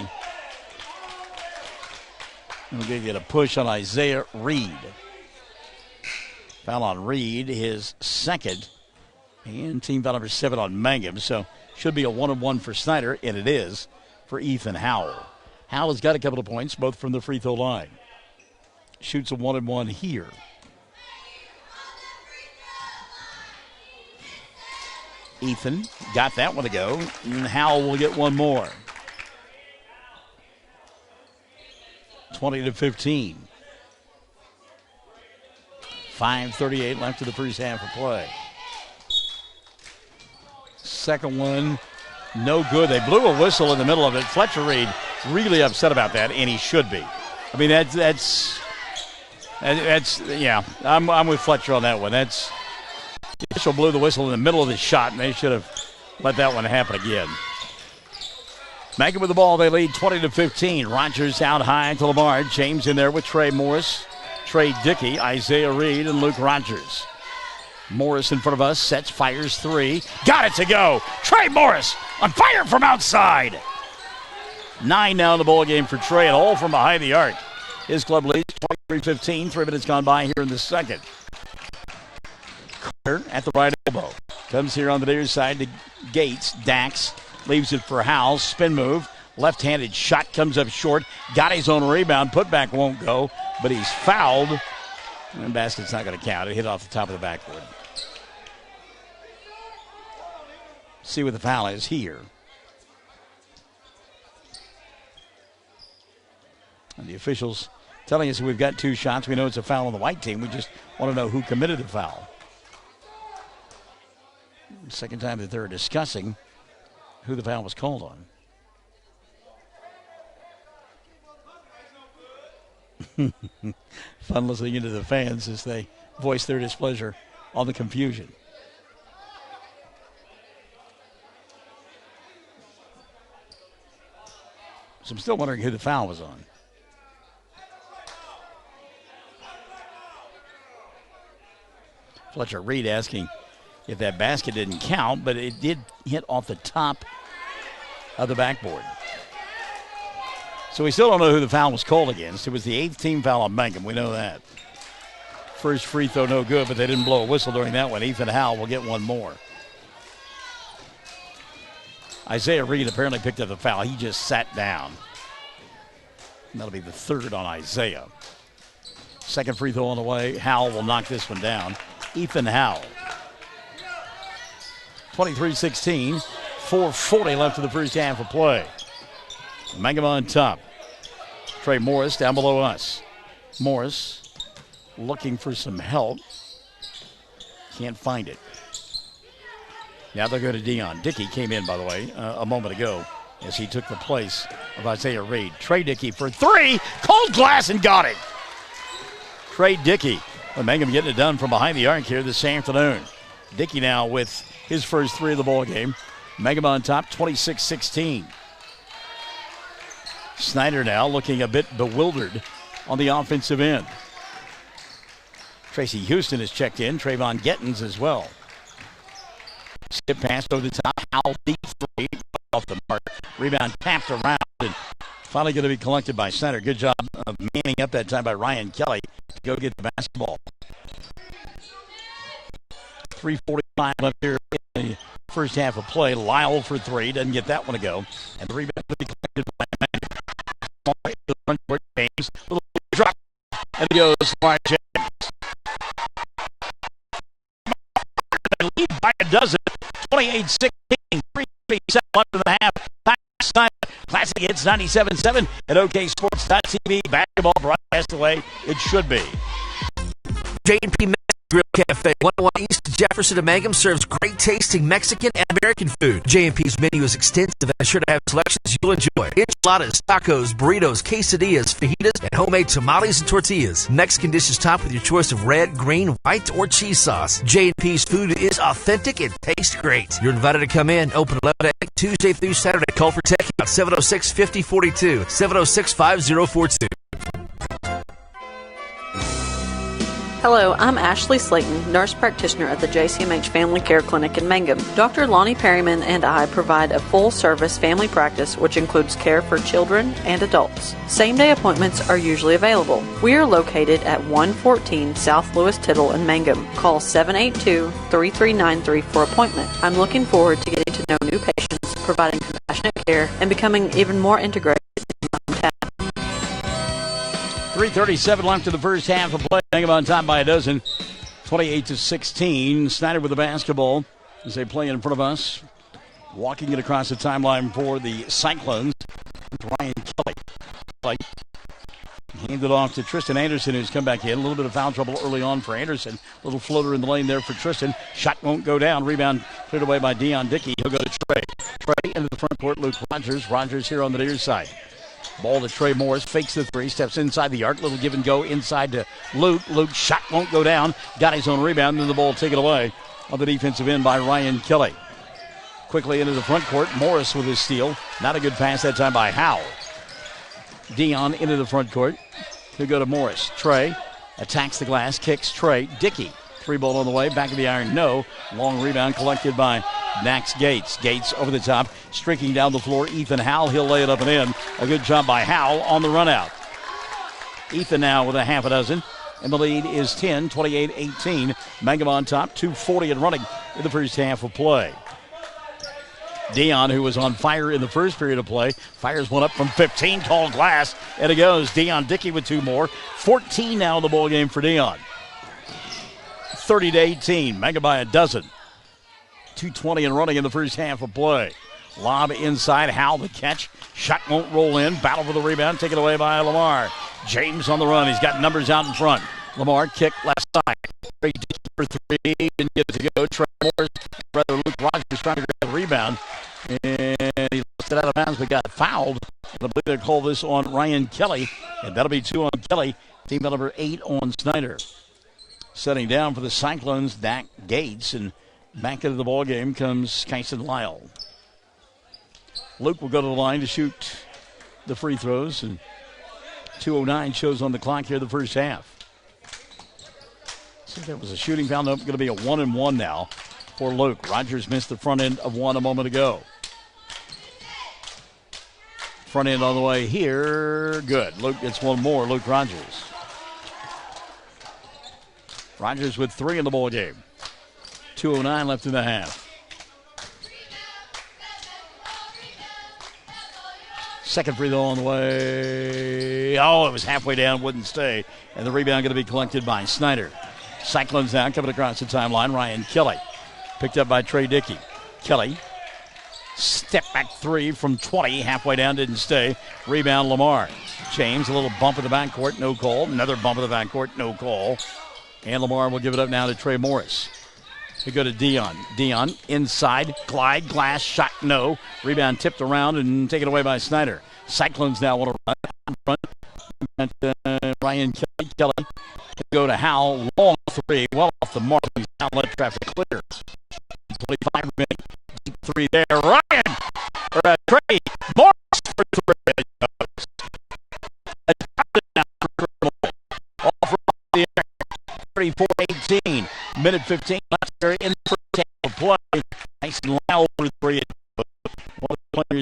K: We're going to get a push on Isaiah Reed. Foul on Reed, his second. And team foul number 7 on Mangum. So should be a 1-1 for Snyder, and it is for Ethan Howell. Howell has got a couple of points, both from the free throw line. Shoots a 1-1 here. Ethan got that one to go, and Howell will get one more. 20-15. 5:38 left in the first half of play. Second one, no good. They blew a whistle in the middle of it. Fletcher Reed really upset about that, and he should be. I mean, that's yeah. I'm with Fletcher on that one. The official blew the whistle in the middle of the shot, and they should have let that one happen again. Mangum with the ball. They lead 20-15. Rogers out high to Lamar. James in there with Trey Morris, Trey Dickey, Isaiah Reed, and Luke Rogers. Morris in front of us, sets, fires three. Got it to go. Trey Morris on fire from outside. 9 now in the ball game for Trey, and all from behind the arc. His club leads 23-15. 3 minutes gone by here in the second. Carter at the right elbow. Comes here on the near side to Gates. Dax leaves it for Howell. Spin move. Left-handed shot comes up short. Got his own rebound. Putback won't go, but he's fouled. And the basket's not going to count. It hit off the top of the backboard. See what the foul is here. And the officials telling us we've got 2 shots. We know it's a foul on the white team. We just want to know who committed the foul. Second time that they're discussing who the foul was called on. Fun listening into the fans as they voice their displeasure on the confusion. So I'm still wondering who the foul was on. Fletcher Reed asking if that basket didn't count, but it did hit off the top of the backboard. So we still don't know who the foul was called against. It was the 8th team foul on Mangum. We know that. First free throw no good, but they didn't blow a whistle during that one. Ethan Howell will get one more. Isaiah Reed apparently picked up the foul. He just sat down. And that'll be the 3rd on Isaiah. Second free throw on the way. Howell will knock this one down. Ethan Howell. 23-16. 4:40 left in the first half of play. Mangum on top. Trey Morris down below us. Morris looking for some help. Can't find it. Now they'll go to Dion. Dickey came in, by the way, a moment ago as he took the place of Isaiah Reed. Trey Dickey for 3. Cold glass and got it. Trey Dickey. Well, Mangum getting it done from behind the arc here this afternoon. Dickey now with his first 3 of the ball game. Mangum on top, 26-16. Snyder now looking a bit bewildered on the offensive end. Tracy Houston has checked in. Trayvon Gettins as well. Skip pass over the top. Howell deep 3. off the mark. Rebound tapped around and finally going to be collected by Snyder. Good job of manning up that time by Ryan Kelly to go get the basketball. 3:45 left here in the first half of play. Lyle for three. Doesn't get that one to go. And the rebound will be collected by the front court. James. Little drop. And it goes by James. Lead by a dozen. 28-16. 3:37 left in the half. Classic Hits 97.7 at OKSports.tv. Basketball broadcast the way it should be.
B: J&P Grill Cafe, 101 East Jefferson and Mangum, serves great tasting Mexican and American food. J&P's menu is extensive and is sure to have selections you'll enjoy. Enchiladas, tacos, burritos, quesadillas, fajitas, and homemade tamales and tortillas. Mexican dishes topped with your choice of red, green, white, or cheese sauce. J&P's food is authentic and tastes great. You're invited to come in. Open 11 to 8, Tuesday through Saturday. Call for takeout 706-5042, 706-5042.
N: Hello, I'm Ashley Slayton, nurse practitioner at the JCMH Family Care Clinic in Mangum. Dr. Lonnie Perryman and I provide a full-service family practice which includes care for children and adults. Same-day appointments are usually available. We are located at 114 South Lewis Tittle in Mangum. Call 782-3393 for appointment. I'm looking forward to getting to know new patients, providing compassionate care, and becoming even more integrated in my hometown.
K: 3:37 left in the first half of play. Mangum on top by a dozen. 28-16. Snyder with the basketball as they play in front of us. Walking it across the timeline for the Cyclones. Ryan Kelly. Handed off to Tristan Anderson, who's come back in. A little bit of foul trouble early on for Anderson. Little floater in the lane there for Tristan. Shot won't go down. Rebound cleared away by Dion Dickey. He'll go to Trey. Trey into the front court. Luke Rogers. Rogers here on the near side. Ball to Trey Morris, fakes the three, steps inside the arc, little give and go inside to Luke. Luke shot won't go down, got his own rebound, and the ball taken away on the defensive end by Ryan Kelly. Quickly into the front court, Morris with his steal. Not a good pass that time by Howell. Dion into the front court. He'll go to Morris. Trey attacks the glass, kicks Trey. Dickey, three ball on the way, back of the iron, no. Long rebound collected by Max Gates. Gates over the top, streaking down the floor. Ethan Howell, he'll lay it up and in. A good job by Howell on the run out. Ethan now with a half a dozen, and the lead is 10, 28-18. Mangum on top, 2:40 and running in the first half of play. Dion, who was on fire in the first period of play, fires one up from 15, tall glass, and it goes. Dion Dickey with two more. 14 now in the ball game for Dion. 30-18, Mangum by a dozen. 2:20 and running in the first half of play. Lob inside, Howell the catch. Shot won't roll in. Battle for the rebound, taken away by Lamar. James on the run. He's got numbers out in front. Lamar kick left side. Trey Dickey for three. Didn't get it to go. Trey Morris, brother Luke Rogers trying to grab the rebound. And he lost it out of bounds but got fouled. I believe they'll call this on Ryan Kelly. And that'll be 2 on Kelly. Team number 8 on Snyder. Setting down for the Cyclones, Dak Gates, and back into the ball game comes Kyson Lyle. Luke will go to the line to shoot the free throws, and 2:09 shows on the clock here the first half. So that was a shooting foul. Nope, going to be a 1-and-1 now for Luke. Rogers missed the front end of one a moment ago. Front end on the way here. Good. Luke gets one more. Luke Rogers. Rogers with 3 in the ball game. 2:09 left in the half. Second free throw on the way. Oh, it was halfway down, wouldn't stay. And the rebound going to be collected by Snyder. Cyclones now coming across the timeline. Ryan Kelly picked up by Trey Dickey. Kelly, step back three from 20, halfway down, didn't stay. Rebound Lamar. James, a little bump in the backcourt, no call. Another bump in the backcourt, no call. And Lamar will give it up now to Trey Morris. We go to Dion. Dion inside. Glide. Glass. Shot. No. Rebound tipped around and taken away by Snyder. Cyclones now want to run. Ryan Kelly. Kelly. Go to Howell. Long three. Well off the mark. He's now let traffic clear. 25 minutes. Deep three there. Ryan. Trey Morris for three. Off the air. 34-18. Minute 15 left there in the first half of play. Nice and loud for three. One of the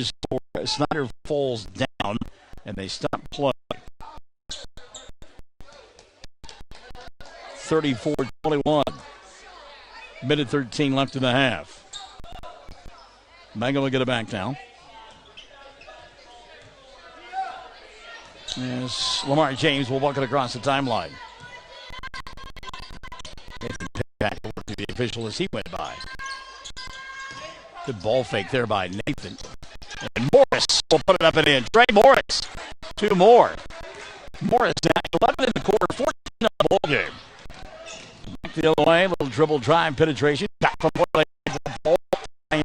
K: 34-21. Minute 13 left in the half. Mangum will get it back now. As Lamar James will walk it across the timeline. Tackle to the official as he went by. Good ball fake there by Nathan. And Morris will put it up and in. Trey Morris. Two more. Morris now 11 in the quarter, 14 on the ball game. Back the other way, little dribble drive penetration. Back from where they ball and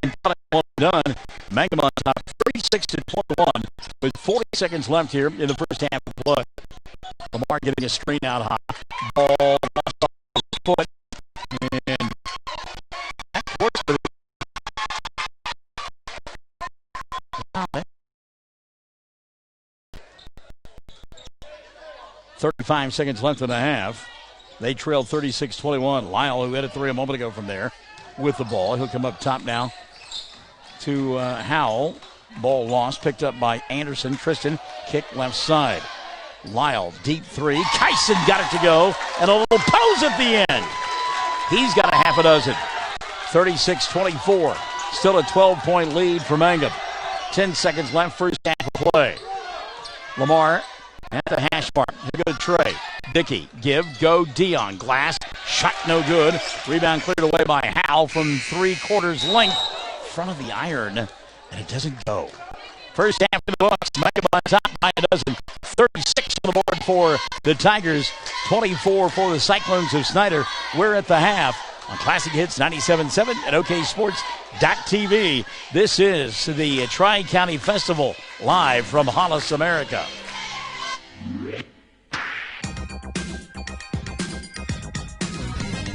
K: done. Mangum on top, 36-21 with 40 seconds left here in the first half of play. Lamar getting a screen out high. Ball foot. And that works for 35 seconds left in the half. They trail 36-21. Lyle, who hit a three a moment ago from there with the ball. He'll come up top now to Howell. Ball lost, picked up by Anderson. Tristan, kick left side. Lyle, deep three. Kyson got it to go. And a little pose at the end. He's got a half a dozen. 36-24. Still a 12-point lead for Mangum. 10 seconds left, first half of play. Lamar at the hash mark. Here goes Trey. Dickey, give, go, Dion. Glass, shot no good. Rebound cleared away by Howell from 3/4 length. Front of the iron, and it doesn't go. First half in the books. Mangum on top by a dozen. 36 on the board for the Tigers. 24 for the Cyclones of Snyder. We're at the half on Classic Hits 97.7 and OKSports.tv. This is the Tri-County Festival live from Hollis, America.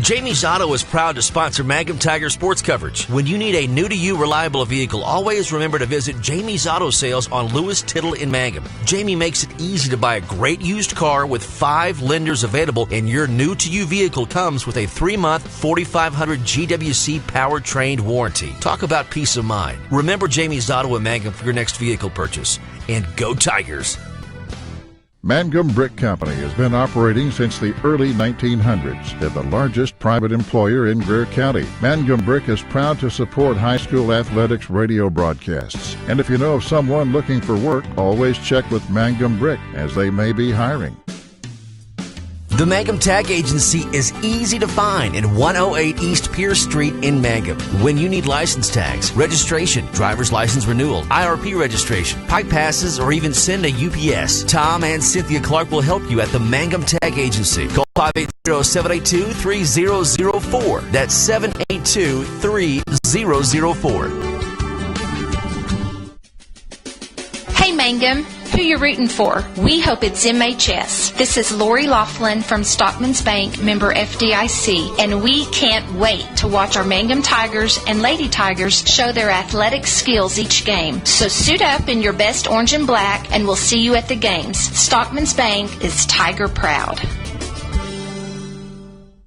B: Jamie's Auto is proud to sponsor Mangum Tiger sports coverage. When you need a new-to-you reliable vehicle, always remember to visit Jamie's Auto Sales on Lewis Tittle in Mangum. Jamie makes it easy to buy a great used car with 5 lenders available, and your new-to-you vehicle comes with a 3-month 4,500 GWC powertrain warranty. Talk about peace of mind. Remember Jamie's Auto in Mangum for your next vehicle purchase. And go Tigers!
A: Mangum Brick Company has been operating since the early 1900s. They're the largest private employer in Greer County. Mangum Brick is proud to support high school athletics radio broadcasts. And if you know of someone looking for work, always check with Mangum Brick, as they may be hiring.
B: The Mangum Tag Agency is easy to find in 108 East Pierce Street in Mangum. When you need license tags, registration, driver's license renewal, IRP registration, pipe passes, or even send a UPS, Tom and Cynthia Clark will help you at the Mangum Tag Agency. Call 580-782-3004. That's 782-3004.
C: Hey Mangum, who you rooting for? We hope it's MHS. This is Lori Laughlin from Stockman's Bank, member FDIC, and we can't wait to watch our Mangum Tigers and Lady Tigers show their athletic skills each game. So suit up in your best orange and black, and we'll see you at the games. Stockman's Bank is Tiger proud.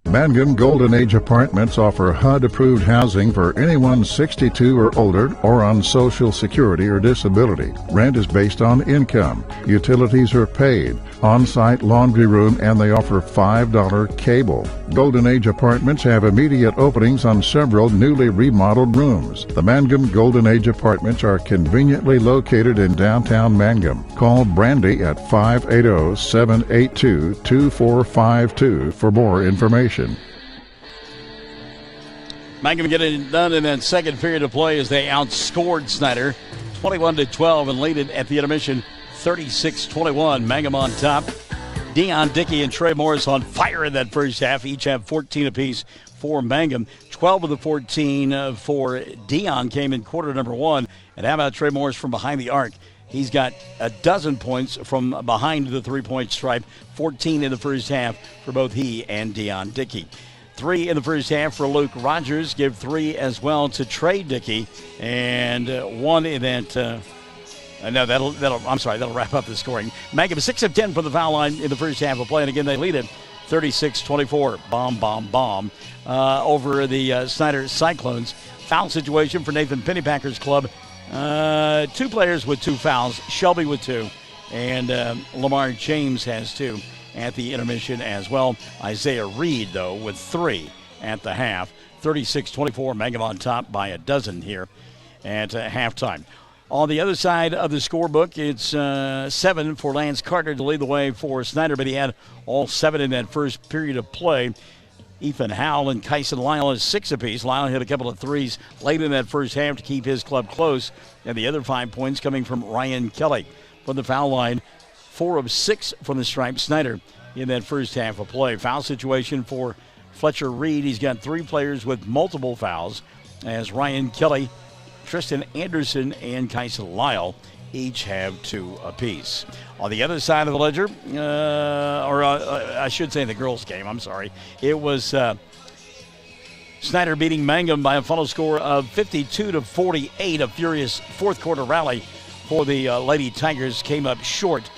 A: Mangum Golden Age Apartments offer HUD-approved housing for anyone 62 or older or on Social Security or disability. Rent is based on income. Utilities are paid. On-site laundry room, and they offer $5 cable. Golden Age Apartments have immediate openings on several newly remodeled rooms. The Mangum Golden Age Apartments are conveniently located in downtown Mangum. Call Brandy at 580-782-2452 for more information.
K: Mangum getting it done in that second period of play as they outscored Snyder 21-12 and lead it at the intermission 36-21. Mangum on top. Dion Dickey and Trey Morris on fire in that first half. Each have 14 apiece for Mangum. 12 of the 14 for Dion came in quarter number 1. And how about Trey Morris from behind the arc? He's got a dozen points from behind the three-point stripe. 14 in the first half for both he and Dion Dickey. 3 in the first half for Luke Rogers. Give 3 as well to Trey Dickey. And 1 in that... No, that'll wrap up the scoring. Mangum 6 of 10 from the foul line in the first half of play, and again they lead it 36-24. Bomb over the Snyder Cyclones. Foul situation for Nathan Pennypacker's club. 2 players with 2 fouls. Shelby with 2, and Lamar James has 2. at the intermission as well. Isaiah Reed, though, with 3 at the half. 36-24, Mangum on top by a dozen here at halftime. On the other side of the scorebook, it's 7 for Lance Carter to lead the way for Snyder, but he had all 7 in that first period of play. Ethan Howell and Kyson Lyle is 6 apiece. Lyle hit a couple of threes late in that first half to keep his club close, and the other 5 points coming from Ryan Kelly. From the foul line, 4 of 6 from the stripe. Snyder in that first half of play. Foul situation for Fletcher Reed. He's got 3 players with multiple fouls, as Ryan Kelly, Tristan Anderson, and Kyson Lyle each have 2 apiece. On the other side of the ledger, I should say the girls' game, I'm sorry, it was Snyder beating Mangum by a final score of 52-48. A furious fourth quarter rally for the Lady Tigers came up short.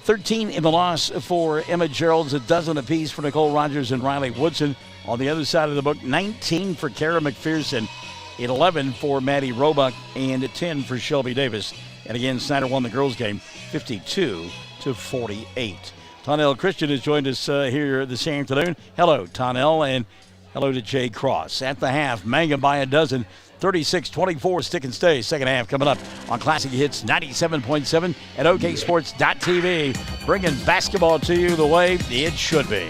K: 13 in the loss for Emma Geralds, a dozen apiece for Nicole Rogers and Riley Woodson. On the other side of the book, 19 for Kara McPherson, 11 for Maddie Roebuck, and 10 for Shelby Davis. And again, Snyder won the girls' game 52-48. Tonnell Christian has joined us here this afternoon. Hello, Tonnell, and hello to Jay Cross. At the half, Mangum by a dozen, 36-24, stick and stay. Second half coming up on Classic Hits 97.7 at OKSports.tv. Bringing basketball to you the way it should be.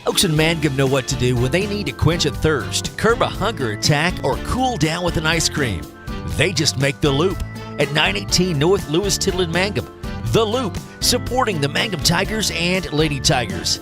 B: Oaks and Mangum know what to do when they need to quench a thirst, curb a hunger attack, or cool down with an ice cream. They just make the Loop at 918 North Lewis Tittle in Mangum. The Loop, supporting the Mangum Tigers and Lady Tigers.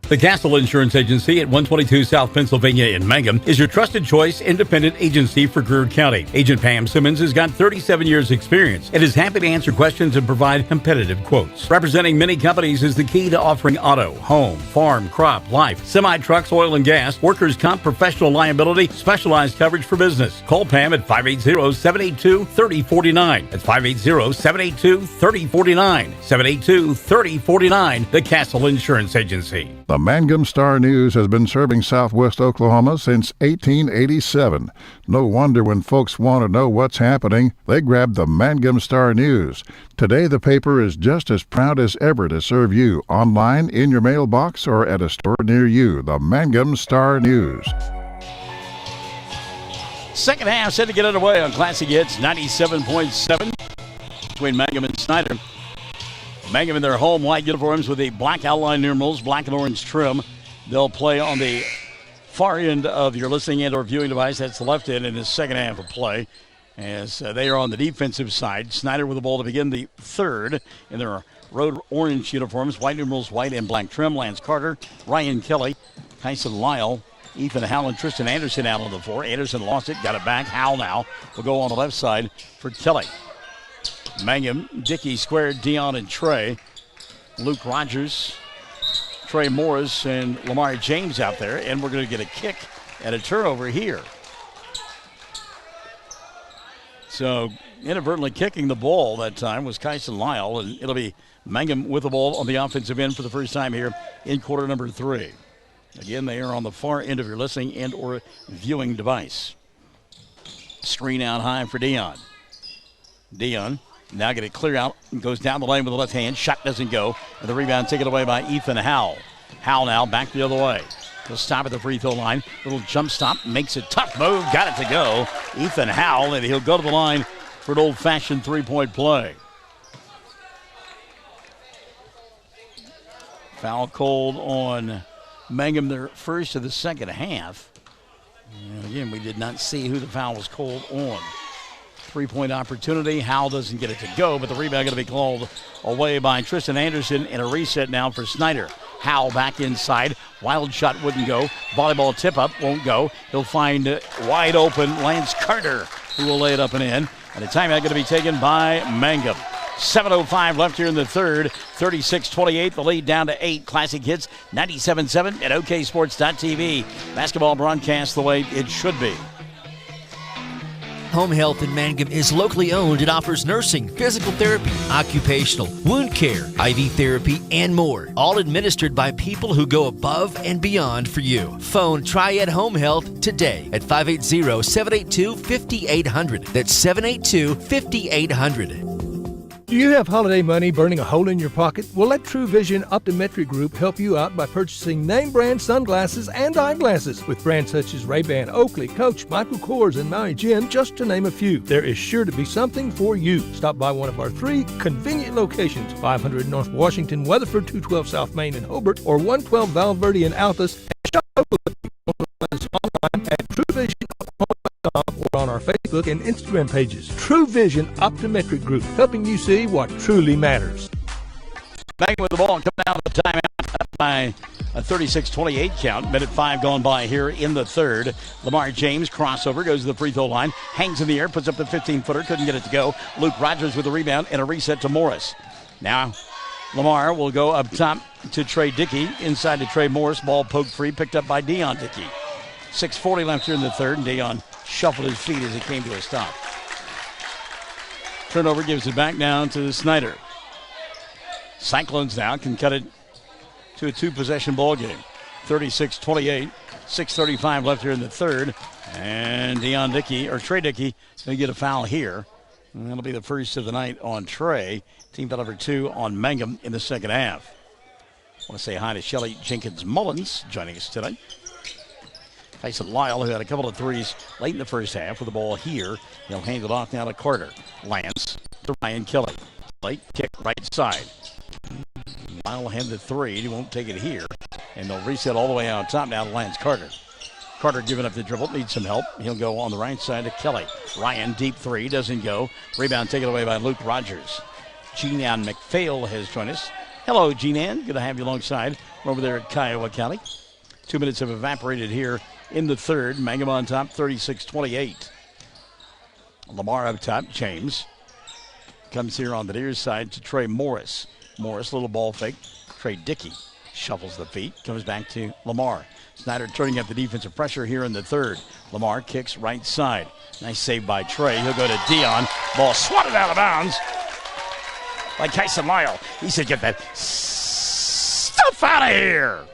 D: The Castle Insurance Agency at 122 South Pennsylvania in Mangum is your trusted choice independent agency for Greer County. Agent Pam Simmons has got 37 years experience and is happy to answer questions and provide competitive quotes. Representing many companies is the key to offering auto, home, farm, crop, life, semi-trucks, oil and gas, workers' comp, professional liability, specialized coverage for business. Call Pam at 580-782-3049. That's 580-782-3049. 782-3049, the Castle Insurance Agency.
A: The Mangum Star News has been serving southwest Oklahoma since 1887. No wonder when folks want to know what's happening, they grab the Mangum Star News. Today, the paper is just as proud as ever to serve you online, in your mailbox, or at a store near you. The Mangum Star News.
K: Second half set to get underway on Classic Hits 97.7 between Mangum and Snyder. Mangum in their home white uniforms with the black outline numerals, black and orange trim. They'll play on the far end of your listening and or viewing device. That's the left end in the second half of play, as they are on the defensive side. Snyder with the ball to begin the third in their road orange uniforms, white numerals, white and black trim. Lance Carter, Ryan Kelly, Kyson Lyle, Ethan Howell, and Tristan Anderson out on the floor. Anderson lost it, got it back. Howell now will go on the left side for Kelly. Mangum, Dickey squared, Dion and Trey. Luke Rogers, Trey Morris, and Lamar James out there. And we're going to get a kick and a turnover here. So inadvertently kicking the ball that time was Kyson Lyle. And it'll be Mangum with the ball on the offensive end for the first time here in quarter number 3. Again, they are on the far end of your listening and or viewing device. Screen out high for Dion. Dion now get it clear out and goes down the lane with the left hand. Shot doesn't go. And the rebound taken away by Ethan Howell. Howell now back the other way. He'll stop at the free throw line. Little jump stop. Makes a tough move. Got it to go. Ethan Howell, and he'll go to the line for an old-fashioned three-point play. Foul called on Mangum, their first of the second half. And again, we did not see who the foul was called on. Three-point opportunity. Howell doesn't get it to go, but the rebound going to be called away by Tristan Anderson, and a reset now for Snyder. Howell back inside. Wild shot wouldn't go. Volleyball tip-up won't go. He'll find wide open Lance Carter, who will lay it up and in. And a timeout going to be taken by Mangum. 7:05 left here in the third. 36-28, the lead down to 8. Classic Hits 97.7 at OKSports.tv. Basketball broadcast the way it should be.
B: Home Health in Mangum is locally owned and offers nursing, physical therapy, occupational, wound care, IV therapy, and more. All administered by people who go above and beyond for you. Phone Triad Home Health today at 580-782-5800. That's 782-5800.
E: Do you have holiday money burning a hole in your pocket? Well, let True Vision Optometric Group help you out by purchasing name brand sunglasses and eyeglasses with brands such as Ray-Ban, Oakley, Coach, Michael Kors, and Maui Jim, just to name a few. There is sure to be something for you. Stop by one of our 3 convenient locations, 500 North Washington, Weatherford, 212 South Main in Hobart, or 112 Val Verde in Altus, and shop online at TrueVision.com or on our Facebook and Instagram pages. True Vision Optometric Group, helping you see what truly matters.
K: Back with the ball and coming out of the timeout by a 36-28 count. Minute 5 gone by here in the third. Lamar James, crossover, goes to the free throw line, hangs in the air, puts up the 15-footer, couldn't get it to go. Luke Rogers with the rebound and a reset to Morris. Now Lamar will go up top to Trey Dickey, inside to Trey Morris, ball poked free, picked up by Dion Dickey. 6:40 left here in the third, and Dion shuffled his feet as he came to a stop. Turnover gives it back down to Snyder. Cyclones now can cut it to a 2-possession ball game. 36-28, 6:35 left here in the third, and Trey Dickey is going to get a foul here. And that'll be the first of the night on Trey. Team foul number 2 on Mangum in the second half. I want to say hi to Shelly Jenkins-Mullins joining us tonight. Tyson Lyle, who had a couple of threes late in the first half with the ball here. He'll hand it off now to Carter. Lance to Ryan Kelly. Late kick right side. Lyle had the 3. He won't take it here. And they'll reset all the way out top now to Lance Carter. Carter giving up the dribble, needs some help. He'll go on the right side to Kelly. Ryan, deep 3, doesn't go. Rebound taken away by Luke Rogers. Jean-Ann McPhail has joined us. Hello, Jean-Ann. Good to have you alongside. We're over there at Kiowa County. 2 minutes have evaporated here in the third. Mangum on top, 36-28. Lamar up top, James. Comes here on the near side to Trey Morris. Morris, little ball fake. Trey Dickey shuffles the feet, comes back to Lamar. Snyder turning up the defensive pressure here in the third. Lamar kicks right side. Nice save by Trey. He'll go to Dion. Ball swatted out of bounds by Tyson Lyle. He said, get that stuff out of here.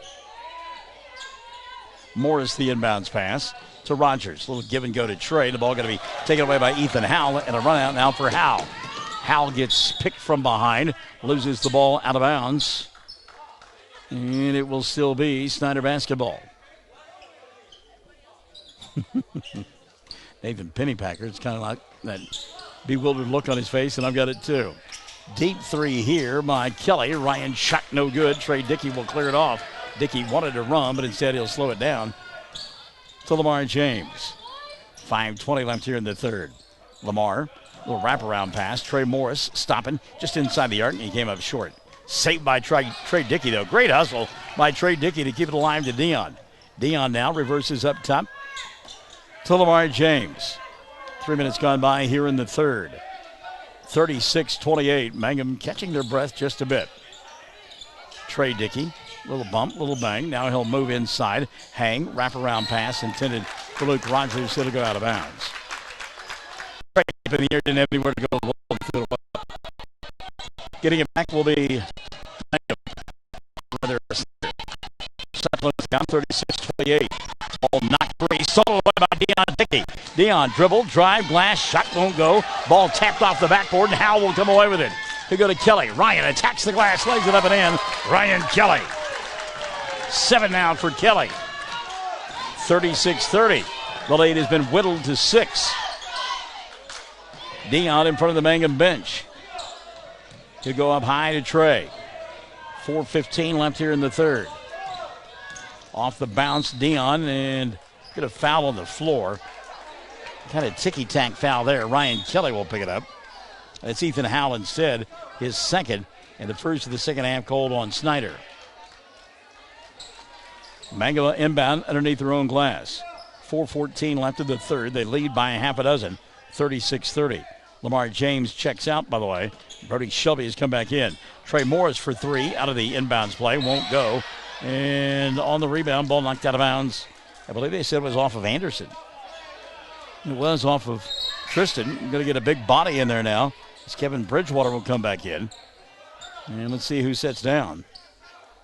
K: Morris, the inbounds pass to Rogers. Little give and go to Trey. The ball going to be taken away by Ethan Howell, and a run out now for Howell. Howell gets picked from behind, loses the ball out of bounds, and it will still be Snyder basketball. Nathan Pennypacker, it's kind of like that bewildered look on his face, and I've got it too. Deep 3 here by Kelly. Ryan shot no good. Trey Dickey will clear it off. Dickey wanted to run, but instead he'll slow it down to Lamar James. 5:20 left here in the third. Lamar, little wraparound pass. Trey Morris stopping just inside the arc, and he came up short. Saved by Trey Dickey, though. Great hustle by Trey Dickey to keep it alive to Dion. Dion now reverses up top to Lamar James. 3 minutes gone by here in the third. 36-28. Mangum catching their breath just a bit. Trey Dickey. Little bump, little bang. Now he'll move inside. Hang, wraparound pass intended for Luke Rogers. It'll go out of bounds. Trey in the air, didn't have anywhere to go. Getting it back will be Cyclones down 36-28. Ball knocked free. Stolen away by Dion Dickey. Dion dribble, drive, glass, shot won't go. Ball tapped off the backboard, and Howell will come away with it. He'll go to Kelly. Ryan attacks the glass, lays it up and in. Ryan Kelly. 7 now for Kelly. 36-30. The lead has been whittled to 6. Dion in front of the Mangum bench. He'll go up high to Trey. 4:15 left here in the third. Off the bounce, Dion, and get a foul on the floor. Kind of ticky-tack foul there. Ryan Kelly will pick it up. It's Ethan Howell instead, his second, and the first of the second half called on Snyder. Mangum inbound underneath their own glass. 4:14 left in the third. They lead by a half a dozen, 36-30. Lamar James checks out, by the way. Brody Shelby has come back in. Trey Morris for 3 out of the inbounds play. Won't go. And on the rebound, ball knocked out of bounds. I believe they said it was off of Anderson. It was off of Tristan. Going to get a big body in there now. As Kevin Bridgewater will come back in. And let's see who sets down.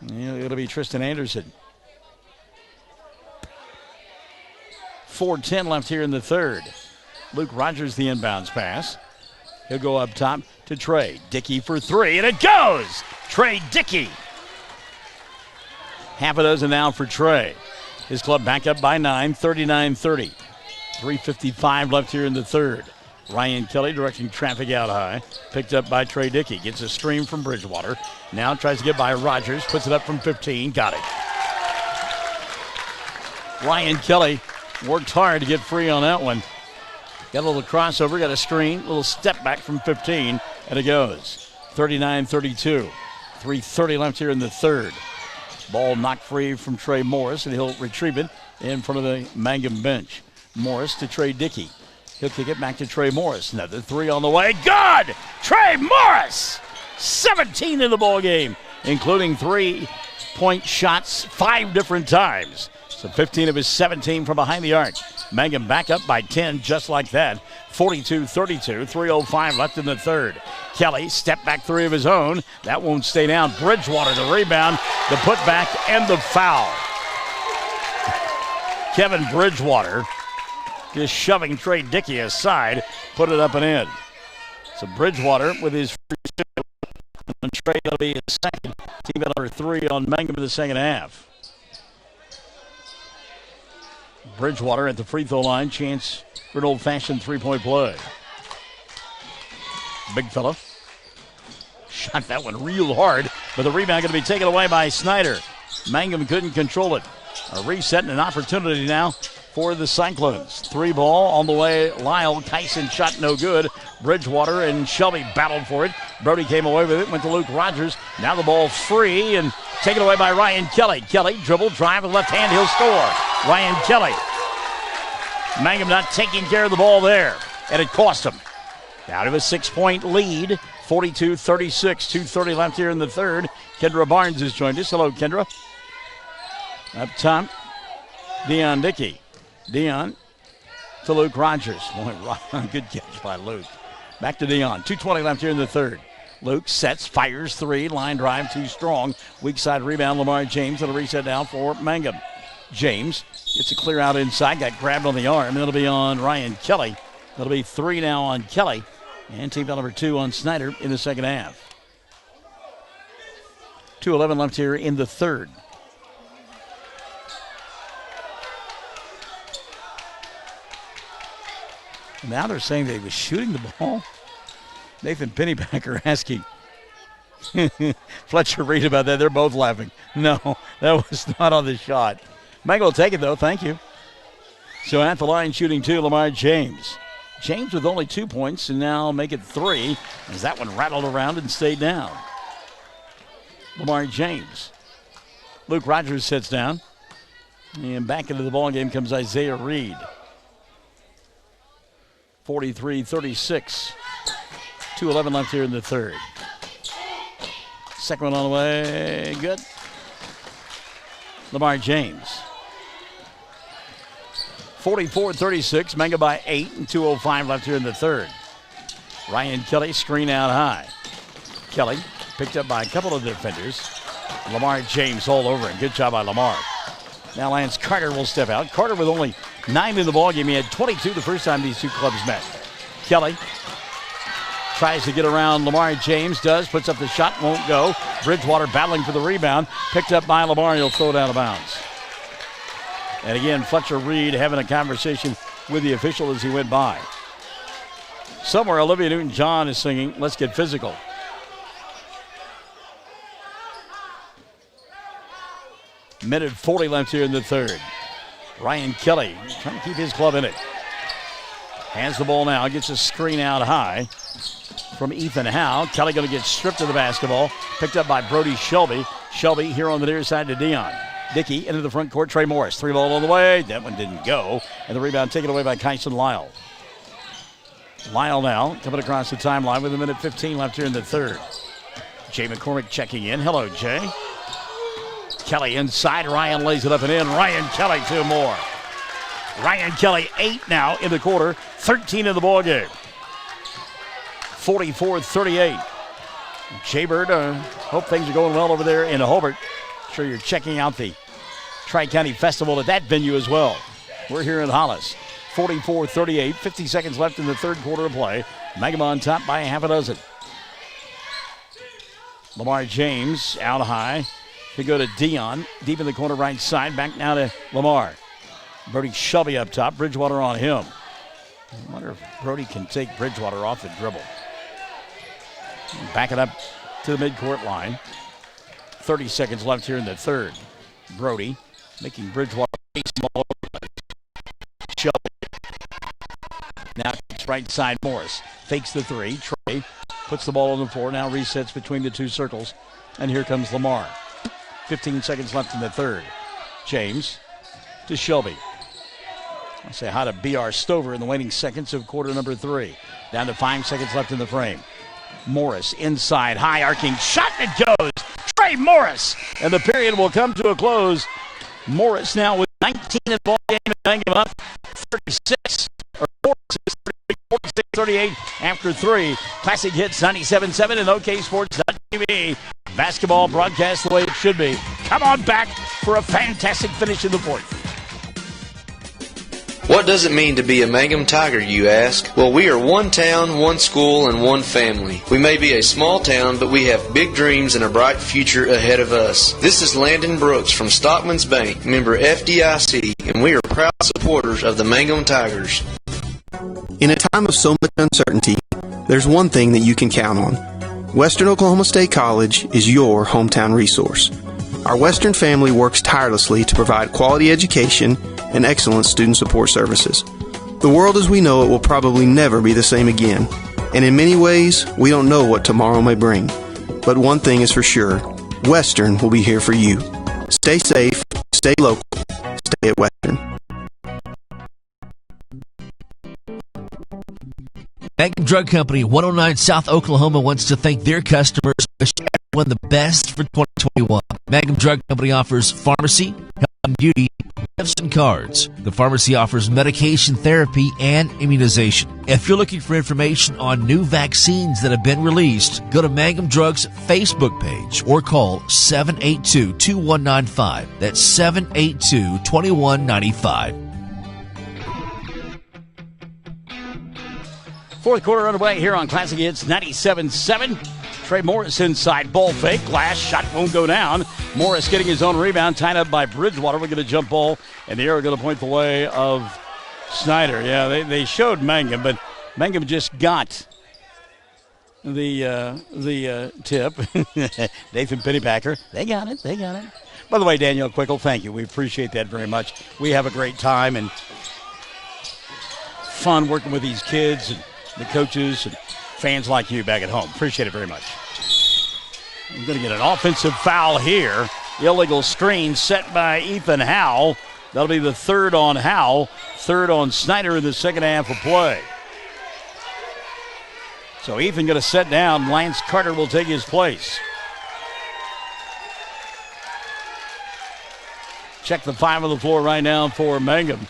K: It'll be Tristan Anderson. 4:10 left here in the third. Luke Rogers, the inbounds pass. He'll go up top to Trey. Dickey for three, and it goes! Trey Dickey. Half a dozen now for Trey. His club back up by 9, 39-30. 3:55 left here in the third. Ryan Kelly directing traffic out high. Picked up by Trey Dickey. Gets a stream from Bridgewater. Now tries to get by Rogers. Puts it up from 15. Got it. Ryan Kelly worked hard to get free on that one. Got a little crossover. Got a screen. Little step back from 15. And it goes. 39-32. 3:30 left here in the third. Ball knocked free from Trey Morris, and he'll retrieve it in front of the Mangum bench. Morris to Trey Dickey. He'll kick it back to Trey Morris. Another three on the way. Good! Trey Morris! 17 in the ball game, including 3-point shots 5 different times. So 15 of his 17 from behind the arc. Mangum back up by 10 just like that. 42-32, 3:05 left in the third. Kelly, step back three of his own. That won't stay down. Bridgewater, the rebound, the putback, and the foul. Kevin Bridgewater just shoving Trey Dickey aside, put it up and in. So Bridgewater with his first two, and Trey will be his second. Team number 3 on Mangum in the second half. Bridgewater at the free throw line, chance for an old-fashioned three-point play. Big fella. Shot that one real hard, but the rebound going to be taken away by Snyder. Mangum couldn't control it. A reset and an opportunity now for the Cyclones. 3 ball on the way. Lyle Kyson shot no good. Bridgewater and Shelby battled for it. Brody came away with it, went to Luke Rogers. Now the ball free and taken away by Ryan Kelly. Kelly dribble, drive with left hand, he'll score. Ryan Kelly. Mangum not taking care of the ball there, and it cost him. Down to a 6-point lead, 42-36, 2:30 left here in the third. Kendra Barnes has joined us. Hello, Kendra. Up top, Deion Dickey. Deion to Luke Rogers. Boy, good catch by Luke. Back to Deion. 2:20 left here in the third. Luke sets, fires three, line drive too strong. Weak side rebound, Lamar James, and a reset down for Mangum. James gets a clear out inside, got grabbed on the arm, and it'll be on Ryan Kelly. That'll be 3 now on Kelly, and team number 2 on Snyder in the second half. 2:11 left here in the third. Now they're saying they was shooting the ball. Nathan Pennybacker asking Fletcher Reed about that. They're both laughing. No, that was not on the shot. Mangum will take it, though. Thank you. So at the line shooting 2, Lamar James. James with only 2 points, and now make it 3 as that one rattled around and stayed down. Lamar James. Luke Rogers sits down. And back into the ball game comes Isaiah Reed. 43-36. 2:11 left here in the third. Second one on the way. Good. Lamar James. 44-36. Mangum by 8 and 2:05 left here in the third. Ryan Kelly screen out high. Kelly picked up by a couple of defenders. Lamar James all over him. Good job by Lamar. Now Lance Carter will step out. Carter with only 9 in the ballgame. He had 22 the first time these two clubs met. Kelly tries to get around Lamar James. Does. Puts up the shot. Won't go. Bridgewater battling for the rebound. Picked up by Lamar. He'll throw it out of bounds. And again, Fletcher Reed having a conversation with the official as he went by. Somewhere Olivia Newton-John is singing, "Let's Get Physical." Minute 40 left here in the third. Ryan Kelly trying to keep his club in it. Has the ball now, gets a screen out high from Ethan Howe. Kelly going to get stripped of the basketball. Picked up by Brody Shelby. Shelby here on the near side to Deion. Dickey into the front court, Trey Morris. 3 ball on the way. That one didn't go. And the rebound taken away by Kyson Lyle. Lyle now coming across the timeline with a minute 15 left here in the third. Jay McCormick checking in. Hello, Jay. Kelly inside. Ryan lays it up and in. Ryan Kelly 2 more. Ryan Kelly 8 now in the quarter. 13 in the ball game. 44-38. Jay-Bird, hope things are going well over there in Hobart. Sure you're checking out the Tri-County Festival at that venue as well. We're here in Hollis. 44-38, 50 seconds left in the third quarter of play. Mangum on top by a half a dozen. Lamar James out high. To go to Dion, deep in the corner right side. Back now to Lamar. Brody Shelby up top. Bridgewater on him. I wonder if Brody can take Bridgewater off the dribble. Back it up to the midcourt line. 30 seconds left here in the third. Brody making Bridgewater face ball. Shelby. Now it's right side Morris. Fakes the three. Trey puts the ball on the floor. Now resets between the two circles. And here comes Lamar. 15 seconds left in the third. James to Shelby. I'll say hi to B.R. Stover in the waning seconds of quarter number 3. Down to 5 seconds left in the frame. Morris inside, high arcing shot, and it goes. Trey Morris. And the period will come to a close. Morris now with 19 in the ball game and Mangum up 36. Or 46-38 after 3. Classic Hits 97.7 and OKSports.tv. Basketball broadcast the way it should be. Come on back for a fantastic finish in the fourth.
F: What does it mean to be a Mangum Tiger, you ask? Well, we are one town, one school, and one family. We may be a small town, but we have big dreams and a bright future ahead of us. This is Landon Brooks from Stockman's Bank, member FDIC, and we are proud supporters of the Mangum Tigers.
G: In a time of so much uncertainty, there's one thing that you can count on. Western Oklahoma State College is your hometown resource. Our Western family works tirelessly to provide quality education and excellent student support services. The world as we know it will probably never be the same again, and in many ways, we don't know what tomorrow may bring. But one thing is for sure, Western will be here for you. Stay safe, stay local, stay at Western.
B: Mangum Drug Company, 109 South Oklahoma, wants to thank their customers and wish everyone the best for 2021. Mangum Drug Company offers pharmacy, health and beauty, gifts and cards. The pharmacy offers medication therapy and immunization. If you're looking for information on new vaccines that have been released, go to Mangum Drug's Facebook page or call 782-2195. That's 782-2195.
K: Fourth quarter underway here on Classic Hits 97.7. Trey Morris inside, ball fake, last shot won't go down. Morris getting his own rebound, tied up by Bridgewater. We're going to jump ball, and the arrow going to point the way of Snyder. Yeah, they showed Mangum, but Mangum just got the tip. Nathan Pennypacker, they got it. By the way, Danielle Quickle, thank you. We appreciate that very much. We have a great time and fun working with these kids and the coaches and fans like you back at home. Appreciate it very much. We're going to get an offensive foul here. Illegal screen set by Ethan Howell. That'll be the third on Howell, third on Snyder in the second half of play. So Ethan going to set down. Lance Carter will take his place. Check the 5 on the floor right now for Mangum.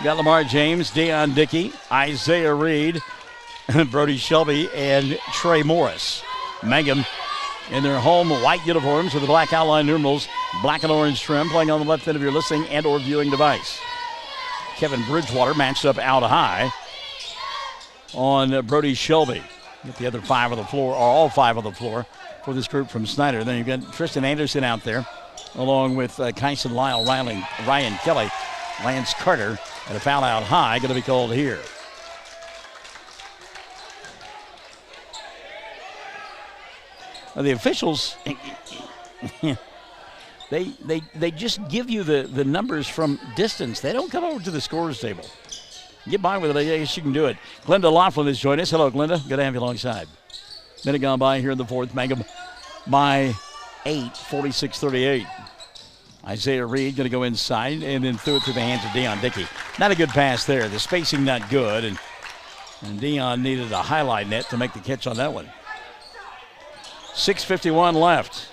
K: Got Lamar James, Deion Dickey, Isaiah Reed, Brody Shelby, and Trey Morris. Mangum in their home white uniforms with the black outline numerals, black and orange trim, playing on the left end of your listening and or viewing device. Kevin Bridgewater matched up out high on Brody Shelby. Get the other 5 on the floor, or all 5 on the floor for this group from Snyder. Then you've got Tristan Anderson out there, along with Kyson Lyle, Ryan Kelly, Lance Carter, and a foul out high going to be called here. Now the officials, they just give you the numbers from distance. They don't come over to the scores table. Get by with it. I guess you can do it. Glenda Laughlin has joined us. Hello, Glenda. Good to have you alongside. Minute gone by here in the fourth. Mangum by 8, 46-38. Isaiah Reed going to go inside and then threw it through the hands of Deion Dickey. Not a good pass there. The spacing not good, and Deion needed a highlight net to make the catch on that one. 6:51 left.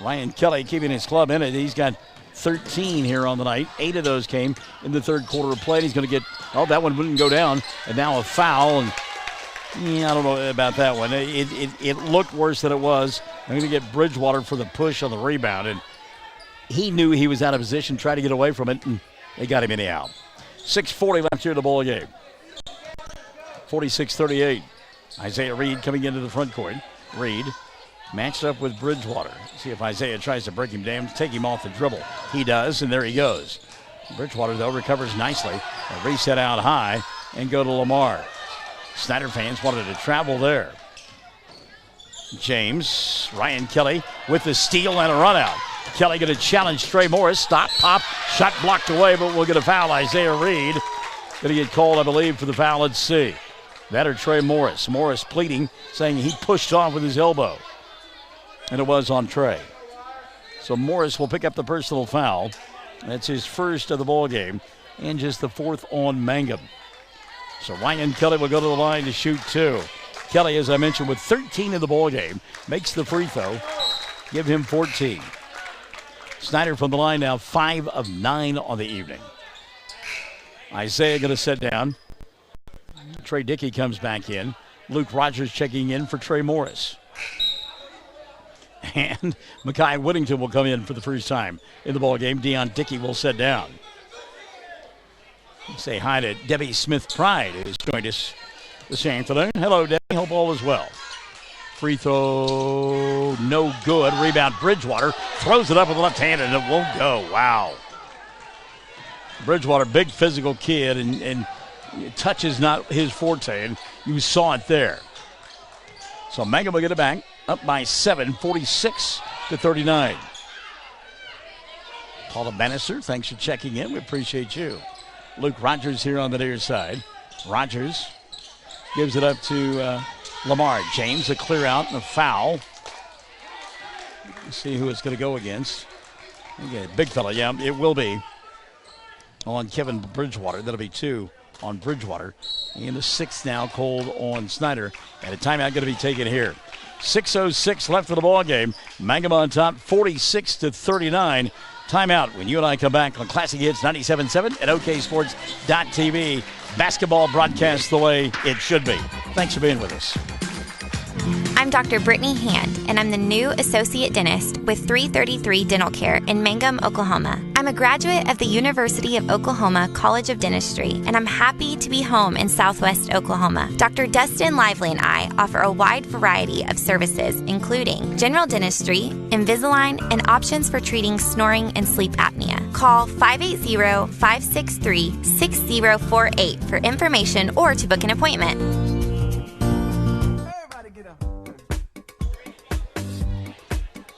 K: Ryan Kelly keeping his club in it. He's got 13 here on the night. 8 of those came in the third quarter of play. He's going to get, that one wouldn't go down, and now a foul. And I don't know about that one. It looked worse than it was. I'm going to get Bridgewater for the push on the rebound, and he knew he was out of position, tried to get away from it, and they got him anyhow. 6:40 left here in the ball game. 46-38. Isaiah Reed coming into the front court. Reed matched up with Bridgewater. See if Isaiah tries to break him down, take him off the dribble. He does, and there he goes. Bridgewater, though, recovers nicely. A reset out high and go to Lamar. Snyder fans wanted to travel there. James, Ryan Kelly with the steal and a run out. Kelly going to challenge Trey Morris. Stop, pop, shot blocked away, but we'll get a foul. Isaiah Reed going to get called, I believe, for the foul. Let's see. That or Trey Morris. Morris pleading, saying he pushed off with his elbow. And it was on Trey. So Morris will pick up the personal foul. That's his first of the ball game and just the fourth on Mangum. So Ryan Kelly will go to the line to shoot 2. Kelly, as I mentioned, with 13 in the ball game, makes the free throw. Give him 14. Snyder from the line now 5 of 9 on the evening. Isaiah going to sit down. Trey Dickey comes back in. Luke Rogers checking in for Trey Morris. And Makai Whittington will come in for the first time in the ball game. Deion Dickey will sit down. Say hi to Debbie Smith Pride, who's joined us this afternoon. Hello, Debbie. Hope all is well. Free throw, no good. Rebound, Bridgewater. Throws it up with the left hand, and it won't go. Wow. Bridgewater, big physical kid, and touch is not his forte, and you saw it there. So Mangum will get it back. Up by 7, 46-39. Paula Bannister, thanks for checking in. We appreciate you. Luke Rogers here on the near side. Rogers gives it up to Lamar. James, a clear out and a foul. Let's see who it's going to go against. Okay, big fella, yeah, it will be on Kevin Bridgewater. That'll be 2 on Bridgewater. And the 6th now called on Snyder. And a timeout going to be taken here. 6:06 left of the ball game. Mangum on top, 46-39. Timeout when you and I come back on Classic Hits 97.7 at OKSports.tv. Basketball broadcast the way it should be. Thanks for being with us.
H: I'm Dr. Brittany Hand, and I'm the new Associate Dentist with 333 Dental Care in Mangum, Oklahoma. I'm a graduate of the University of Oklahoma College of Dentistry, and I'm happy to be home in Southwest Oklahoma. Dr. Dustin Lively and I offer a wide variety of services, including general dentistry, Invisalign, and options for treating snoring and sleep apnea. Call 580-563-6048 for information or to book an appointment.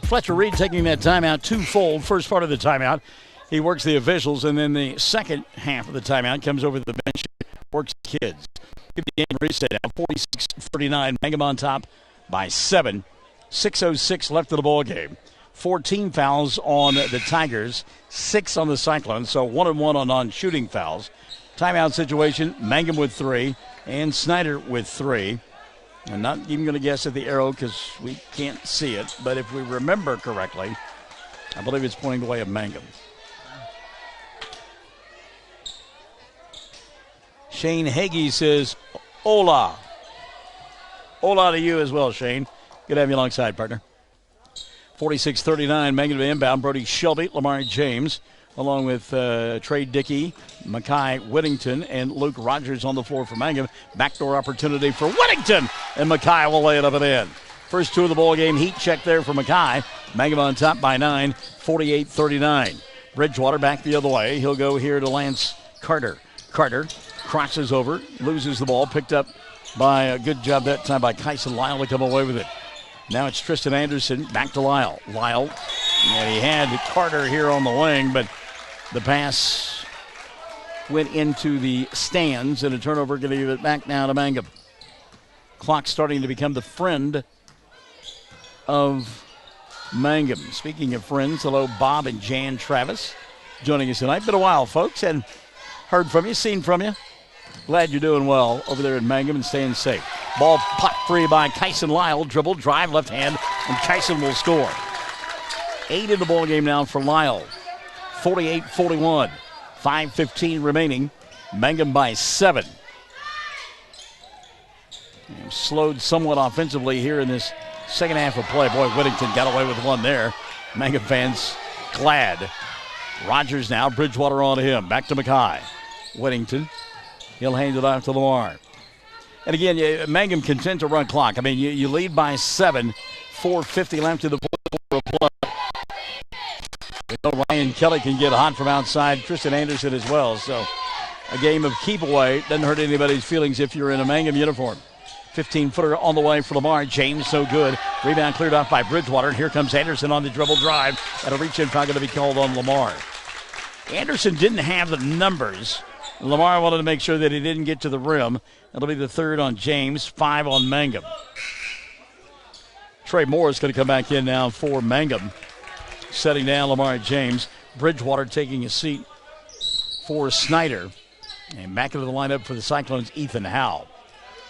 K: Fletcher Reed taking that timeout twofold. First part of the timeout, he works the officials, and then the second half of the timeout comes over the bench, works the kids. Give the game reset now, 46-39. Mangum on top by 7. 6:06 left of the ball game. 14 fouls on the Tigers, 6 on the Cyclones, so 1-1 on non-shooting fouls. Timeout situation, Mangum with 3 and Snyder with 3. I'm not even going to guess at the arrow because we can't see it. But if we remember correctly, I believe it's pointing the way of Mangum. Shane Hagee says, hola. Hola to you as well, Shane. Good to have you alongside, partner. 46-39, Mangum to inbound. Brody Shelby, Lamar James, along with Trey Dickey, Makai Whittington, and Luke Rogers on the floor for Mangum. Backdoor opportunity for Whittington, and Makai will lay it up and in. First 2 of the ball game, heat check there for Makai. Mangum on top by 9, 48-39. Bridgewater back the other way. He'll go here to Lance Carter. Carter crosses over, loses the ball, picked up by a good job that time by Kyson Lyle to come away with it. Now it's Tristan Anderson, back to Lyle. Lyle, and he had Carter here on the wing, but the pass went into the stands, and a turnover going to give it back now to Mangum. Clock starting to become the friend of Mangum. Speaking of friends, hello, Bob and Jan Travis joining us tonight. Been a while, folks. Hadn't heard from you, seen from you. Glad you're doing well over there in Mangum and staying safe. Ball popped free by Kyson Lyle. Dribble, drive, left hand, and Kyson will score. 8 in the ball game now for Lyle. 48-41. 5:15 remaining. Mangum by 7. And slowed somewhat offensively here in this second half of play. Boy, Whittington got away with one there. Mangum fans glad. Rogers now, Bridgewater on to him. Back to Makai. Whittington. He'll hand it off to Lamar. And again, Mangum content to run clock. I mean, you lead by 7, 4:50 left to the fourth quarter. Ryan Kelly can get hot from outside. Tristan Anderson as well. So a game of keep away. Doesn't hurt anybody's feelings if you're in a Mangum uniform. 15-footer on the way for Lamar James. So good. Rebound cleared off by Bridgewater. And here comes Anderson on the dribble drive. And a reach-in foul going to be called on Lamar. Anderson didn't have the numbers. Lamar wanted to make sure that he didn't get to the rim. That'll be the third on James, 5 on Mangum. Trey Moore is going to come back in now for Mangum. Setting down Lamar James. Bridgewater taking a seat for Snyder. And back into the lineup for the Cyclones, Ethan Howe.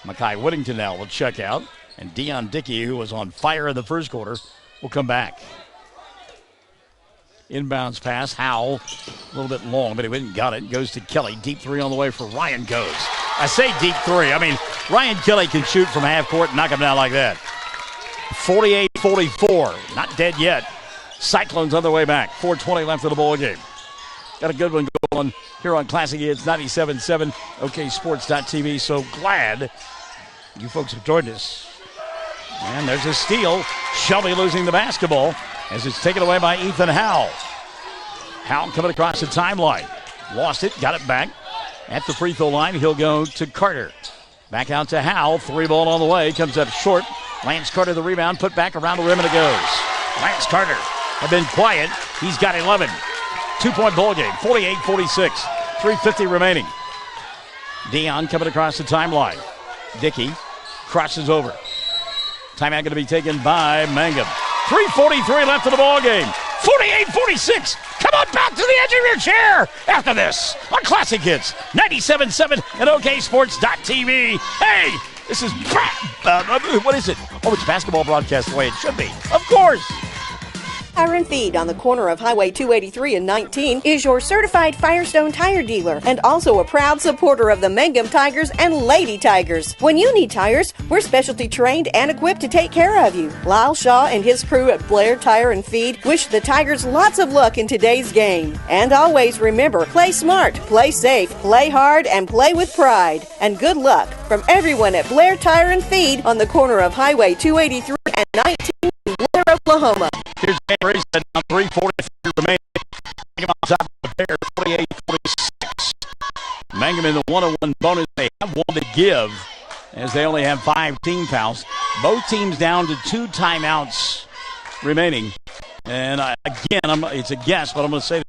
K: Makai Whittington now will check out. And Dion Dickey, who was on fire in the first quarter, will come back. Inbounds pass. Howe, a little bit long, but he went and got it. Goes to Kelly. Deep three on the way for Ryan goes. I say deep three. I mean, Ryan Kelly can shoot from half court and knock him down like that. 48-44. Not dead yet. Cyclones on their way back. 4:20 left of the ball game. Got a good one going here on Classic Hits 97.7 OKSports.tv. So glad you folks have joined us. And there's a steal. Shelby losing the basketball as it's taken away by Ethan Howe. Howe coming across the timeline. Lost it, got it back. At the free throw line, he'll go to Carter. Back out to Howe. 3-ball on the way. Comes up short. Lance Carter the rebound. Put back around the rim and it goes. Lance Carter have been quiet. He's got 11. 2-point ball game. 48-46. 3:50 remaining. Dion coming across the timeline. Dickey crosses over. Timeout going to be taken by Mangum. 3:43 left of the ball game. 48-46. Come on back to the edge of your chair after this on Classic Hits 97.7 and OKSports.tv. Hey, this is what is it? Oh, it's basketball broadcast the way it should be. Of course.
I: Tire and Feed on the corner of Highway 283 and 19 is your certified Firestone tire dealer and also a proud supporter of the Mangum Tigers and Lady Tigers. When you need tires, we're specialty trained and equipped to take care of you. Lyle Shaw and his crew at Blair Tire and Feed wish the Tigers lots of luck in today's game. And always remember, play smart, play safe, play hard, and play with pride. And good luck from everyone at Blair Tire and Feed on the corner of Highway 283 and 19 in Blair, Oklahoma.
K: Here's game race at 3:43 remaining. Mangum on top of the pair, 48-46. Mangum in the 1-on-1 bonus. They have one to give as they only have 5 team fouls. Both teams down to 2 timeouts remaining. And it's a guess, but I'm going to say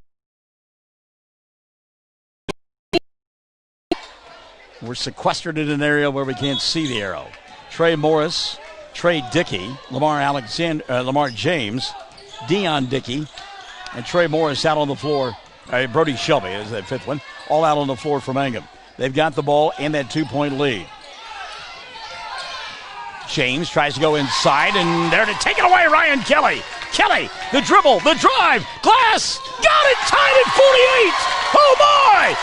K: we're sequestered in an area where we can't see the arrow. Trey Morris, Trey Dickey, Lamar James, Dion Dickey, and Trey Morris out on the floor. Brody Shelby is that 5th one. All out on the floor for Mangum. They've got the ball and that 2-point lead. James tries to go inside, and there to take it away, Ryan Kelly. Kelly, the dribble, the drive, glass, got it, tied at 48. Oh, my!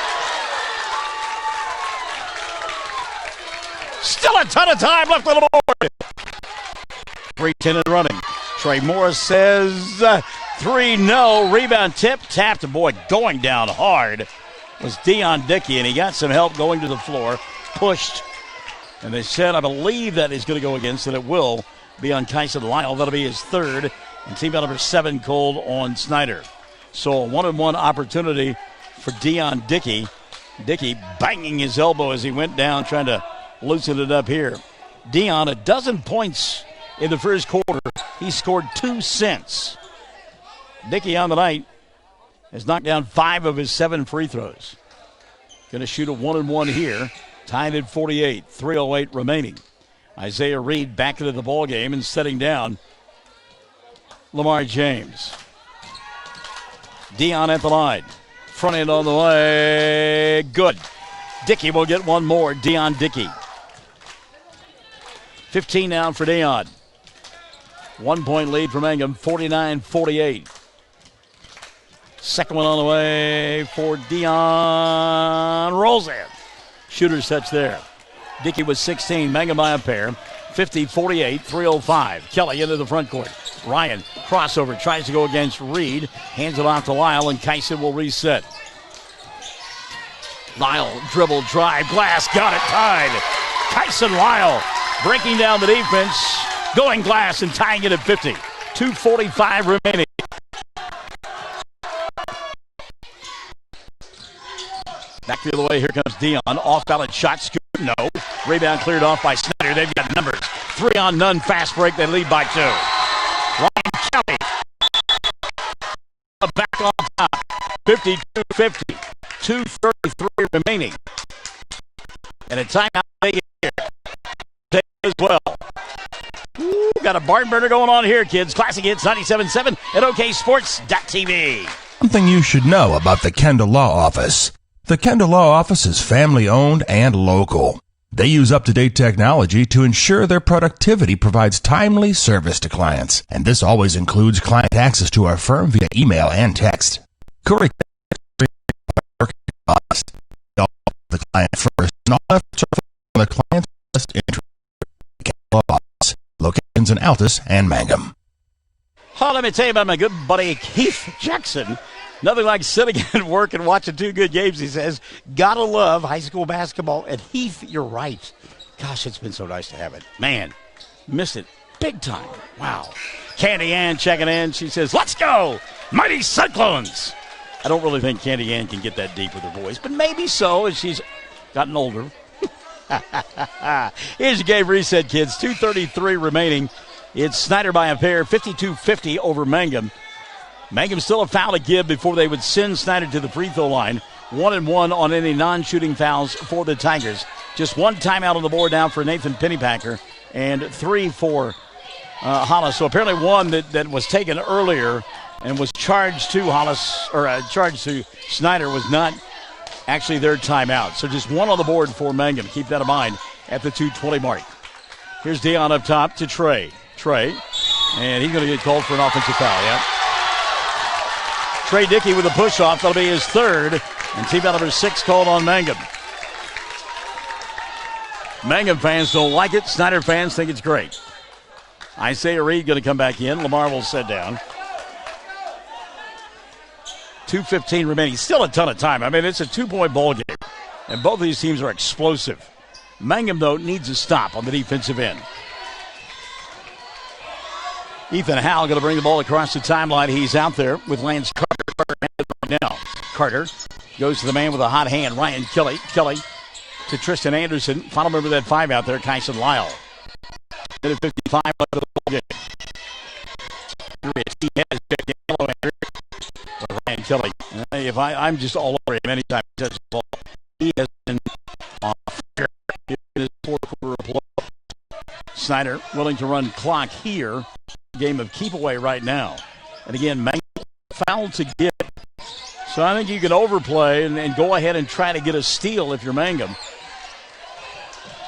K: Still a ton of time left on the board. 3:10 and running. Trey Morris says 3 no. Rebound tip, tapped. Boy, going down hard was Dion Dickey, and he got some help going to the floor. Pushed. And they said, I believe that is going to go against, and it will be on Kyson Lyle. That'll be his 3rd. And team number 7 called on Snyder. So a 1-on-1 opportunity for Dion Dickey. Dickey banging his elbow as he went down, trying to loosen it up here. Dion, 12 points in the first quarter. He scored 2 since. Dickey on the night has knocked down 5 of his 7 free throws. Going to shoot a 1-and-1 here. Tied at 48. 3:08 remaining. Isaiah Reed back into the ball game and setting down Lamar James. Dion at the line. Front end on the way. Good. Dickey will get one more. Dion Dickey. 15 now for Dion. 1-point lead for Mangum, 49-48. Second one on the way for Dion. Rolls in. Shooter's touch there. Dickey was 16. Mangum by a pair. 50-48, 3:05. Kelly into the front court. Ryan, crossover, tries to go against Reed. Hands it off to Lyle, and Kyson will reset. Lyle, dribble, drive, glass, got it, tied. Tyson Lyle breaking down the defense, going glass and tying it at 50. 2:45 remaining. Back the other way, here comes Dion. Off-balance shot, scoop, no. Rebound cleared off by Snyder. They've got numbers. 3-on-none, fast break. They lead by 2. Ryan Kelly. Back on top. 52-50. 2:33 remaining. And a timeout here. Take as well. Ooh, got a barn burner going on here, kids. Classic Hits 97.7 at OKSports.tv.
J: Something you should know about the Kendall Law Office. The Kendall Law Office is family-owned and local. They use up-to-date technology to ensure their productivity provides timely service to clients. And this always includes client access to our firm via email and text. Correct. The client first, and all efforts are on the client's best interest. Kendall Law Office, locations in Altus and Mangum.
K: Oh, let me tell you about my good buddy Keith Jackson. Nothing like sitting at work and watching 2 good games, he says. Gotta love high school basketball. And Heath, you're right. Gosh, it's been so nice to have it. Man, missed it big time. Wow. Candy Ann checking in. She says, let's go, Mighty Cyclones. I don't really think Candy Ann can get that deep with her voice, but maybe so as she's gotten older. Here's your game reset, kids. 2:33 remaining. It's Snyder by a pair, 52-50 over Mangum. Mangum still a foul to give before they would send Snyder to the free throw line. 1-1 on any non-shooting fouls for the Tigers. Just 1 timeout on the board now for Nathan Pennypacker and 3 for Hollis. So apparently 1 that was taken earlier and was charged to Hollis, or charged to Snyder, was not actually their timeout. So just 1 on the board for Mangum. Keep that in mind at the 2:20 mark. Here's Dion up top to Trey. And he's going to get called for an offensive foul, yeah. Trey Dickey with a push-off. That'll be his 3rd. And team out number 6 called on Mangum. Mangum fans don't like it. Snyder fans think it's great. Isaiah Reed going to come back in. Lamar will sit down. 2:15 remaining. Still a ton of time. I mean, it's a 2-point ball game. And both of these teams are explosive. Mangum, though, needs a stop on the defensive end. Ethan Howell going to bring the ball across the timeline. He's out there with Lance Carter right now. Carter goes to the man with a hot hand, Ryan Kelly. Kelly to Tristan Anderson. Final member of that 5 out there, Kyson Lyle. 55 left of the ball game. He has yellow with Ryan Kelly. If I'm just all over him anytime he touches the ball. He has been on fire in his 4th quarter of play. Snyder willing to run clock here. Game of keep away right now. And again, Mangum foul to get. So I think you can overplay and go ahead and try to get a steal if you're Mangum,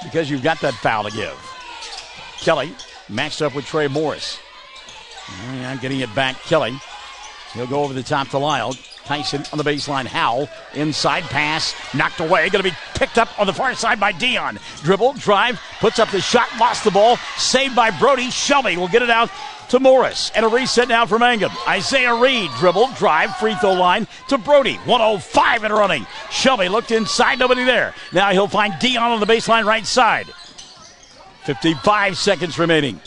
K: because you've got that foul to give. Kelly matched up with Trey Morris. I'm getting it back. Kelly. He'll go over the top to Lyle. Tyson on the baseline. Howell. Inside pass. Knocked away. Going to be picked up on the far side by Dion. Dribble. Drive. Puts up the shot. Lost the ball. Saved by Brody. Shelby will get it out to Morris. And a reset now for Mangum. Isaiah Reed. Dribble. Drive. Free throw line to Brody. 1:05 and running. Shelby looked inside. Nobody there. Now he'll find Dion on the baseline right side. 55 seconds remaining.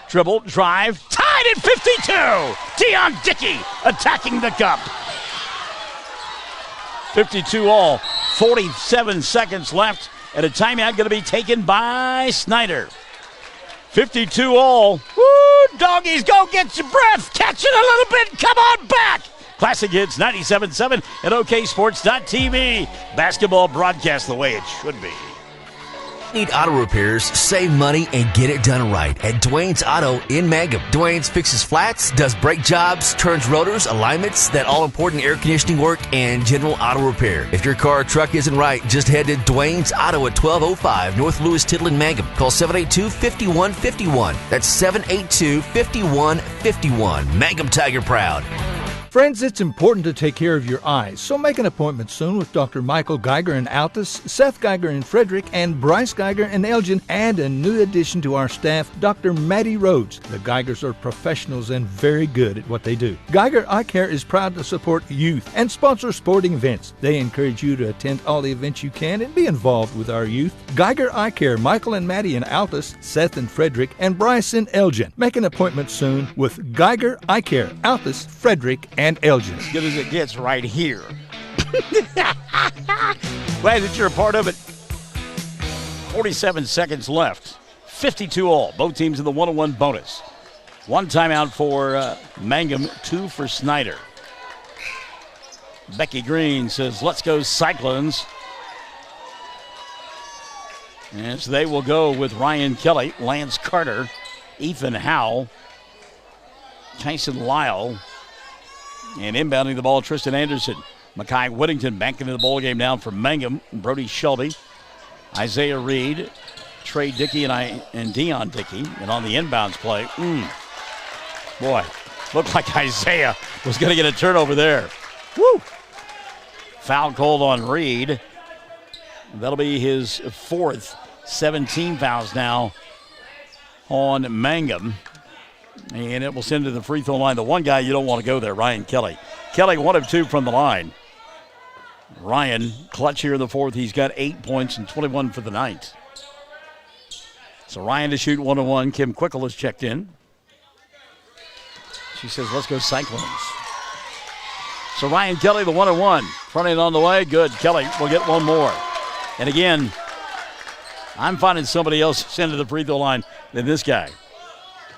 K: Dribble. Drive. Tied at 52. Dion Dickey attacking the cup. 52 all. 47 seconds left. And a timeout going to be taken by Snyder. 52 all. Woo, doggies, go get your breath. Catch it a little bit. Come on back. Classic Hits 97.7 at OKSports.tv. Basketball broadcast the way it should be.
B: Need auto repairs, save money, and get it done right at Dwayne's Auto in Mangum. Dwayne's fixes flats, does brake jobs, turns rotors, alignments, that all-important air conditioning work, and general auto repair. If your car or truck isn't right, just head to Dwayne's Auto at 1205 North Lewis Tittle in Mangum. Call 782-5151. That's 782-5151. Mangum Tiger proud.
E: Friends, it's important to take care of your eyes, so make an appointment soon with Dr. Michael Geiger in Altus, Seth Geiger in Frederick, and Bryce Geiger in Elgin, and a new addition to our staff, Dr. Maddie Rhodes. The Geigers are professionals and very good at what they do. Geiger Eye Care is proud to support youth and sponsor sporting events. They encourage you to attend all the events you can and be involved with our youth. Geiger Eye Care, Michael and Maddie in Altus, Seth in Frederick, and Bryce in Elgin. Make an appointment soon with Geiger Eye Care, Altus, Frederick, and Elgin.
K: As good as it gets right here. Glad that you're a part of it. 47 seconds left. 52 all. Both teams in the 1-on-1 bonus. One timeout for Mangum, 2 for Snyder. Becky Green says, let's go Cyclones. As they will go with Ryan Kelly, Lance Carter, Ethan Howe, Tyson Lyle, and inbounding the ball, Tristan Anderson. Makai Whittington back into the ball game now for Mangum. Brody Shelby, Isaiah Reed, Trey Dickey, and Dion Dickey. And on the inbounds play, boy, looked like Isaiah was going to get a turnover there. Woo! Foul called on Reed. That'll be his 4th. 17 fouls now on Mangum. And it will send to the free throw line. The one guy you don't want to go there, Ryan Kelly. Kelly, 1 of 2 from the line. Ryan, clutch here in the 4th. He's got 8 points and 21 for the night. So Ryan to shoot 1-on-1. Kim Quickle has checked in. She says, let's go Cyclones. So Ryan Kelly, the 1-on-1. Front end on the way. Good. Kelly will get one more. And again, I'm finding somebody else send to the free throw line than this guy.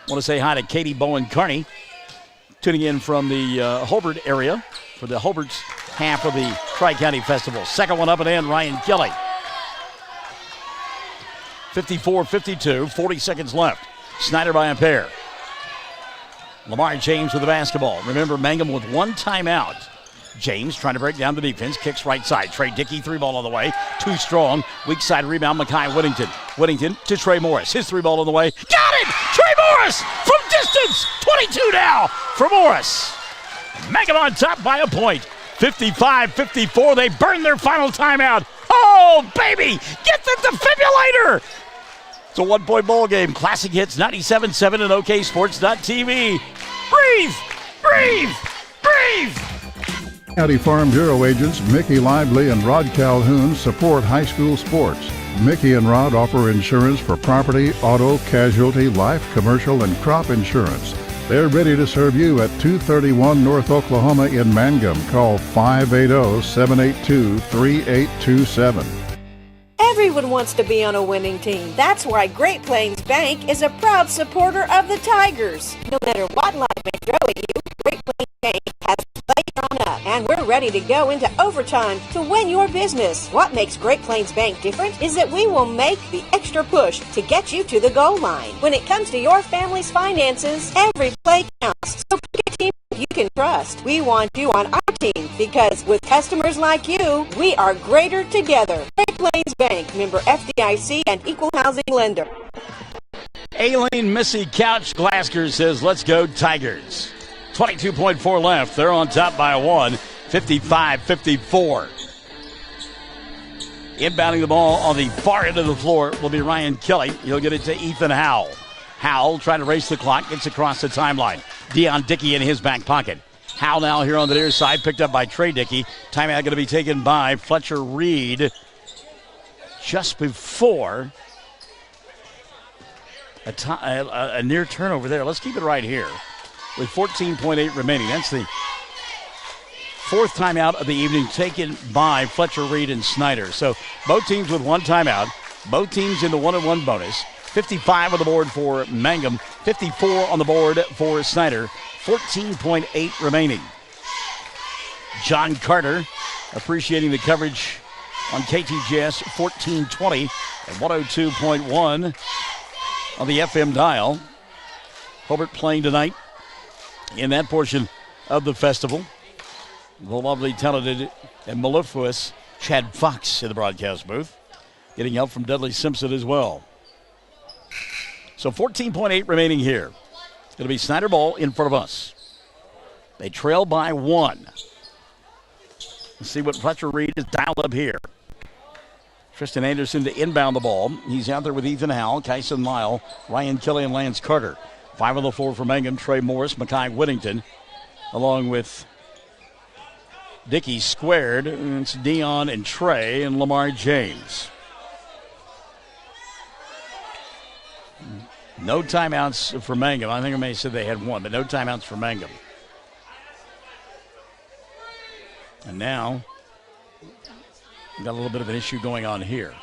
K: Want to say hi to Katie Bowen Carney, tuning in from the Hobart area for the Hobart's half of the Tri-County Festival. Second one up and in, Ryan Kelly. 54-52, 40 seconds left. Snyder by a pair. Lamar James with the basketball. Remember, Mangum with 1 timeout. James trying to break down the defense, kicks right side. Trey Dickey, 3-ball on the way. Too strong. Weak side rebound, Makai Whittington. Whittington to Trey Morris. His 3-ball on the way. Got it! Trey Morris from distance. 22 now for Morris. Mangum on top by a point. 55-54. They burn their final timeout. Oh, baby! Get the defibrillator! It's a 1-point ball game. Classic Hits 97.7 and OKSports.tv. Breathe! Breathe! Breathe!
A: County Farm Bureau agents Mickey Lively and Rod Calhoun support high school sports. Mickey and Rod offer insurance for property, auto, casualty, life, commercial, and crop insurance. They're ready to serve you at 231 North Oklahoma in Mangum. Call 580-782-3827.
I: Everyone wants to be on a winning team. That's why Great Plains Bank is a proud supporter of the Tigers. No matter what life may throw at you, Great Plains Bank has played on up, and we're ready to go into overtime to win your business. What makes Great Plains Bank different is that we will make the extra push to get you to the goal line. When it comes to your family's finances, every play counts. So pick a team you can trust. We want you on our team because with customers like you, we are greater together. Great Plains Bank, member FDIC and equal housing lender.
K: Aileen Missy Couch Glasgow says, let's go Tigers. 22.4 left. They're on top by 1. 55-54. Inbounding the ball on the far end of the floor will be Ryan Kelly. He'll get it to Ethan Howell. Howell trying to race the clock, gets across the timeline. Dion Dickey in his back pocket. Howell now here on the near side, picked up by Trey Dickey. Timeout going to be taken by Fletcher Reed just before a near turnover there. Let's keep it right here with 14.8 remaining. That's the 4th timeout of the evening taken by Fletcher Reed and Snyder. So both teams with 1 timeout, both teams in the 1-on-1 bonus. 55 on the board for Mangum, 54 on the board for Snyder, 14.8 remaining. John Carter appreciating the coverage on KTJS 1420 and 102.1 on the FM dial. Hobart playing tonight in that portion of the festival. The lovely, talented, and mellifluous Chad Fox in the broadcast booth, getting help from Dudley Simpson as well. So 14.8 remaining here. It's going to be Snyder ball in front of us. They trail by 1. Let's see what Fletcher Reed is dialed up here. Tristan Anderson to inbound the ball. He's out there with Ethan Howell, Kyson Lyle, Ryan Kelly, and Lance Carter. 5 on the floor for Mangum, Trey Morris, Makai Whittington, along with Dickey squared. It's Dion and Trey and Lamar James. No timeouts for Mangum. I think I may have said they had 1, but no timeouts for Mangum. And now, got a little bit of an issue going on here.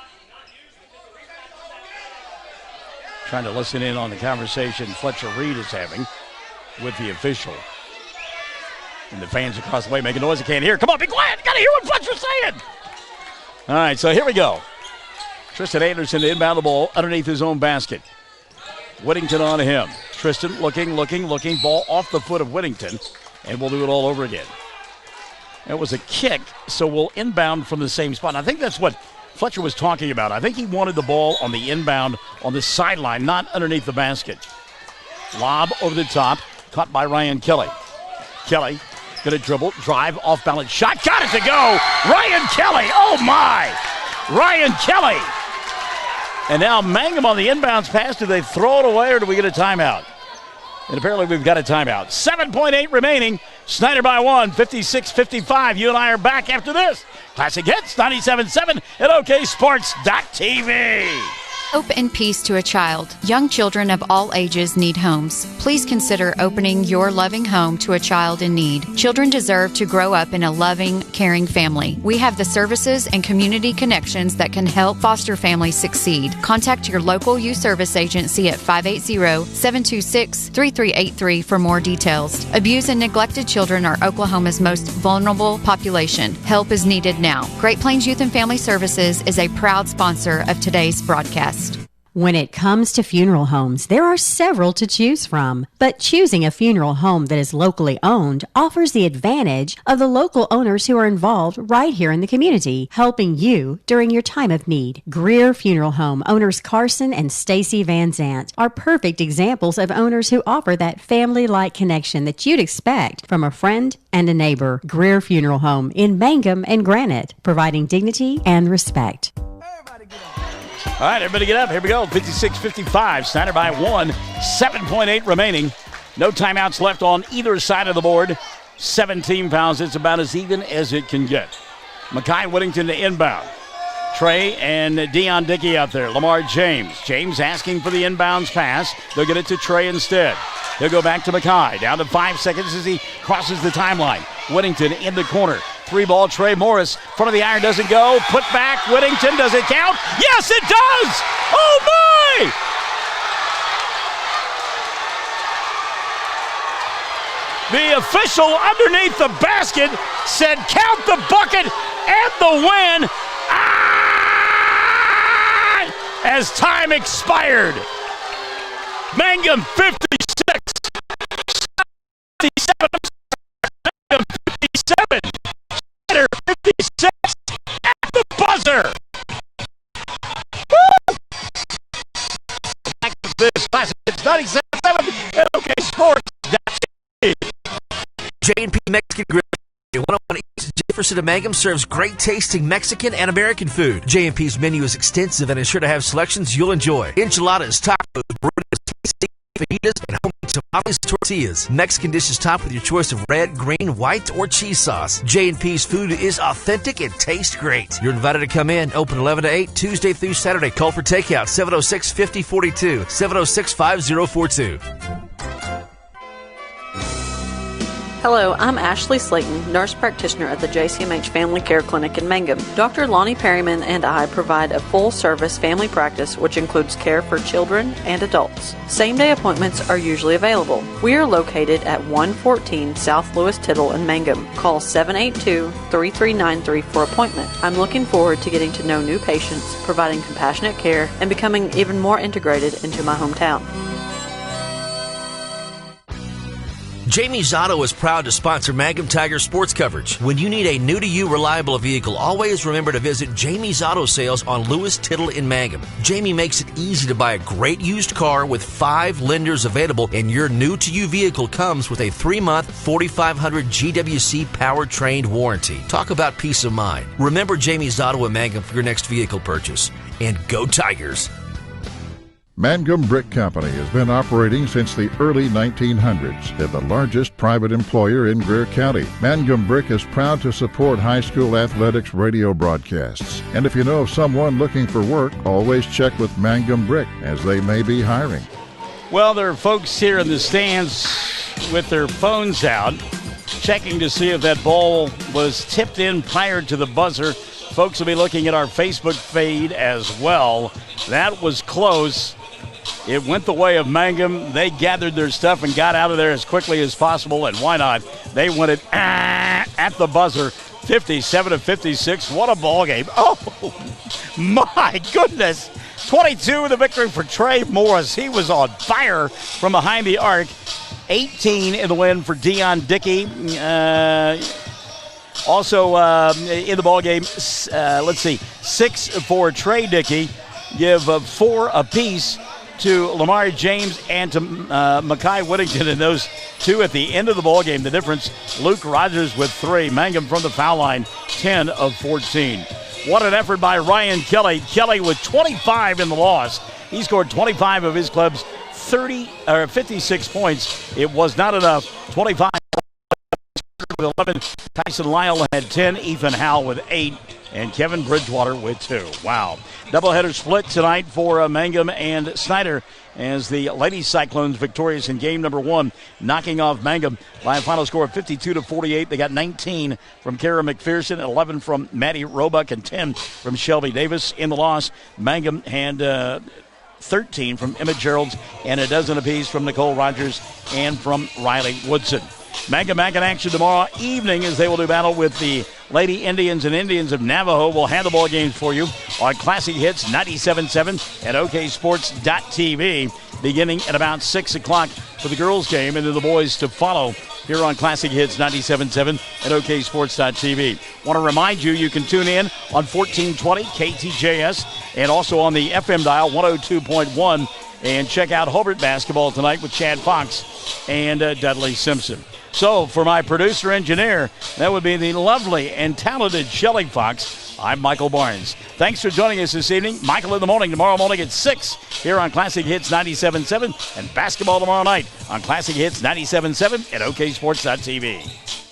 K: Trying to listen in on the conversation Fletcher Reed is having with the official. And the fans across the way making noise they can't hear. Come on, be quiet. Got to hear what Fletcher's saying. All right, so here we go. Tristan Anderson to inbound the ball underneath his own basket. Whittington on him. Tristan looking. Ball off the foot of Whittington. And we'll do it all over again. It was a kick, so we'll inbound from the same spot. And I think that's what Fletcher was talking about. I think he wanted the ball on the inbound on the sideline, not underneath the basket. Lob over the top, caught by Ryan Kelly. Kelly going to dribble, drive, off balance shot, got it to go. Ryan Kelly, oh my! Ryan Kelly. And now Mangum on the inbounds pass. Do they throw it away or do we get a timeout? And apparently we've got a timeout. 7.8 remaining. Snyder by 1, 56-55. You and I are back after this. Classic Hits, 97.7 at OKSports.tv.
L: Hope and peace to a child. Young children of all ages need homes. Please consider opening your loving home to a child in need. Children deserve to grow up in a loving, caring family. We have the services and community connections that can help foster families succeed. Contact your local youth service agency at 580-726-3383 for more details. Abused and neglected children are Oklahoma's most vulnerable population. Help is needed now. Great Plains Youth and Family Services is a proud sponsor of today's broadcast.
M: When it comes to funeral homes, there are several to choose from. But choosing a funeral home that is locally owned offers the advantage of the local owners who are involved right here in the community, helping you during your time of need. Greer Funeral Home owners Carson and Stacy Van Zant are perfect examples of owners who offer that family-like connection that you'd expect from a friend and a neighbor. Greer Funeral Home in Mangum and Granite, providing dignity and respect.
K: All right, everybody get up. Here we go. 56-55. Snyder by 1. 7.8 remaining. No timeouts left on either side of the board. 17 fouls. It's about as even as it can get. Makai Whittington to inbound. Trey and Dion Dickey out there. Lamar James. James asking for the inbounds pass. They'll get it to Trey instead. He'll go back to Makai. Down to 5 seconds as he crosses the timeline. Whittington in the corner. 3-ball, Trey Morris. Front of the iron doesn't go. Put back, Whittington. Does it count? Yes, it does! Oh, my! The official underneath the basket said count the bucket and the win as time expired. Mangum 56. 57. Mangum 57. 56 at the buzzer. Woo! Back to this classic. It's 97.7 at OKSports.tv.
B: J&P Mexican Grill. 101 East Jefferson of Mangum serves great tasting Mexican and American food. J&P's menu is extensive and is sure to have selections you'll enjoy. Enchiladas, tacos, burritos, fajitas, and homemade tamales, tortillas. Mexican dishes topped with your choice of red, green, white, or cheese sauce. J&P's food is authentic and tastes great. You're invited to come in. Open 11 to 8, Tuesday through Saturday. Call for takeout, 706-5042, 706-5042.
N: Hello, I'm Ashley Slayton, nurse practitioner at the JCMH Family Care Clinic in Mangum. Dr. Lonnie Perryman and I provide a full-service family practice which includes care for children and adults. Same-day appointments are usually available. We are located at 114 South Lewis Tittle in Mangum. Call 782-3393 for appointment. I'm looking forward to getting to know new patients, providing compassionate care, and becoming even more integrated into my hometown.
B: Jamie's Auto is proud to sponsor Mangum Tiger sports coverage. When you need a new-to-you reliable vehicle, always remember to visit Jamie's Auto Sales on Lewis Tittle in Mangum. Jamie makes it easy to buy a great used car with 5 lenders available, and your new-to-you vehicle comes with a 3-month 4500 GWC powertrain warranty. Talk about peace of mind. Remember Jamie's Auto in Mangum for your next vehicle purchase. And go Tigers!
A: Mangum Brick Company has been operating since the early 1900s and the largest private employer in Greer County. Mangum Brick is proud to support high school athletics radio broadcasts. And if you know of someone looking for work, always check with Mangum Brick, as they may be hiring.
K: Well, there are folks here in the stands with their phones out, checking to see if that ball was tipped in prior to the buzzer. Folks will be looking at our Facebook feed as well. That was close. It went the way of Mangum. They gathered their stuff and got out of there as quickly as possible, and why not? They won it at the buzzer, 57-56. What a ball game. Oh, my goodness. 22 in the victory for Trey Morris. He was on fire from behind the arc. 18 in the win for Dion Dickey. Also in the ball game, 6 for Trey Dickey. Give 4 apiece to Lamar James and to Makai Whittington, and those 2 at the end of the ball game. The difference, Luke Rogers with 3. Mangum from the foul line, 10 of 14. What an effort by Ryan Kelly. Kelly with 25 in the loss. He scored 25 of his club's 56 points. It was not enough. 25 with 11. Tyson Lyle had 10. Ethan Howell with 8. And Kevin Bridgewater with 2. Wow. Doubleheader split tonight for Mangum and Snyder, as the Lady Cyclones victorious in game number 1, knocking off Mangum by a final score of 52-48. They got 19 from Kara McPherson, 11 from Maddie Roebuck, and 10 from Shelby Davis. In the loss, Mangum had 13 from Emma Geralds and a dozen apiece from Nicole Rogers and from Riley Woodson. Mangum back in action tomorrow evening as they will do battle with the Lady Indians and Indians of Navajo. We'll have the ball games for you on Classic Hits 97.7 and OKSports.tv beginning at about 6 o'clock for the girls' game, and then the boys to follow here on Classic Hits 97.7 and OKSports.tv. Want to remind you, you can tune in on 1420 KTJS and also on the FM dial 102.1 and check out Hobart basketball tonight with Chad Fox and Dudley Simpson. So for my producer engineer, that would be the lovely and talented Shelley Fox. I'm Michael Barnes. Thanks for joining us this evening. Michael in the morning, tomorrow morning at 6 here on Classic Hits 97.7 and basketball tomorrow night on Classic Hits 97.7 at OKSports.tv.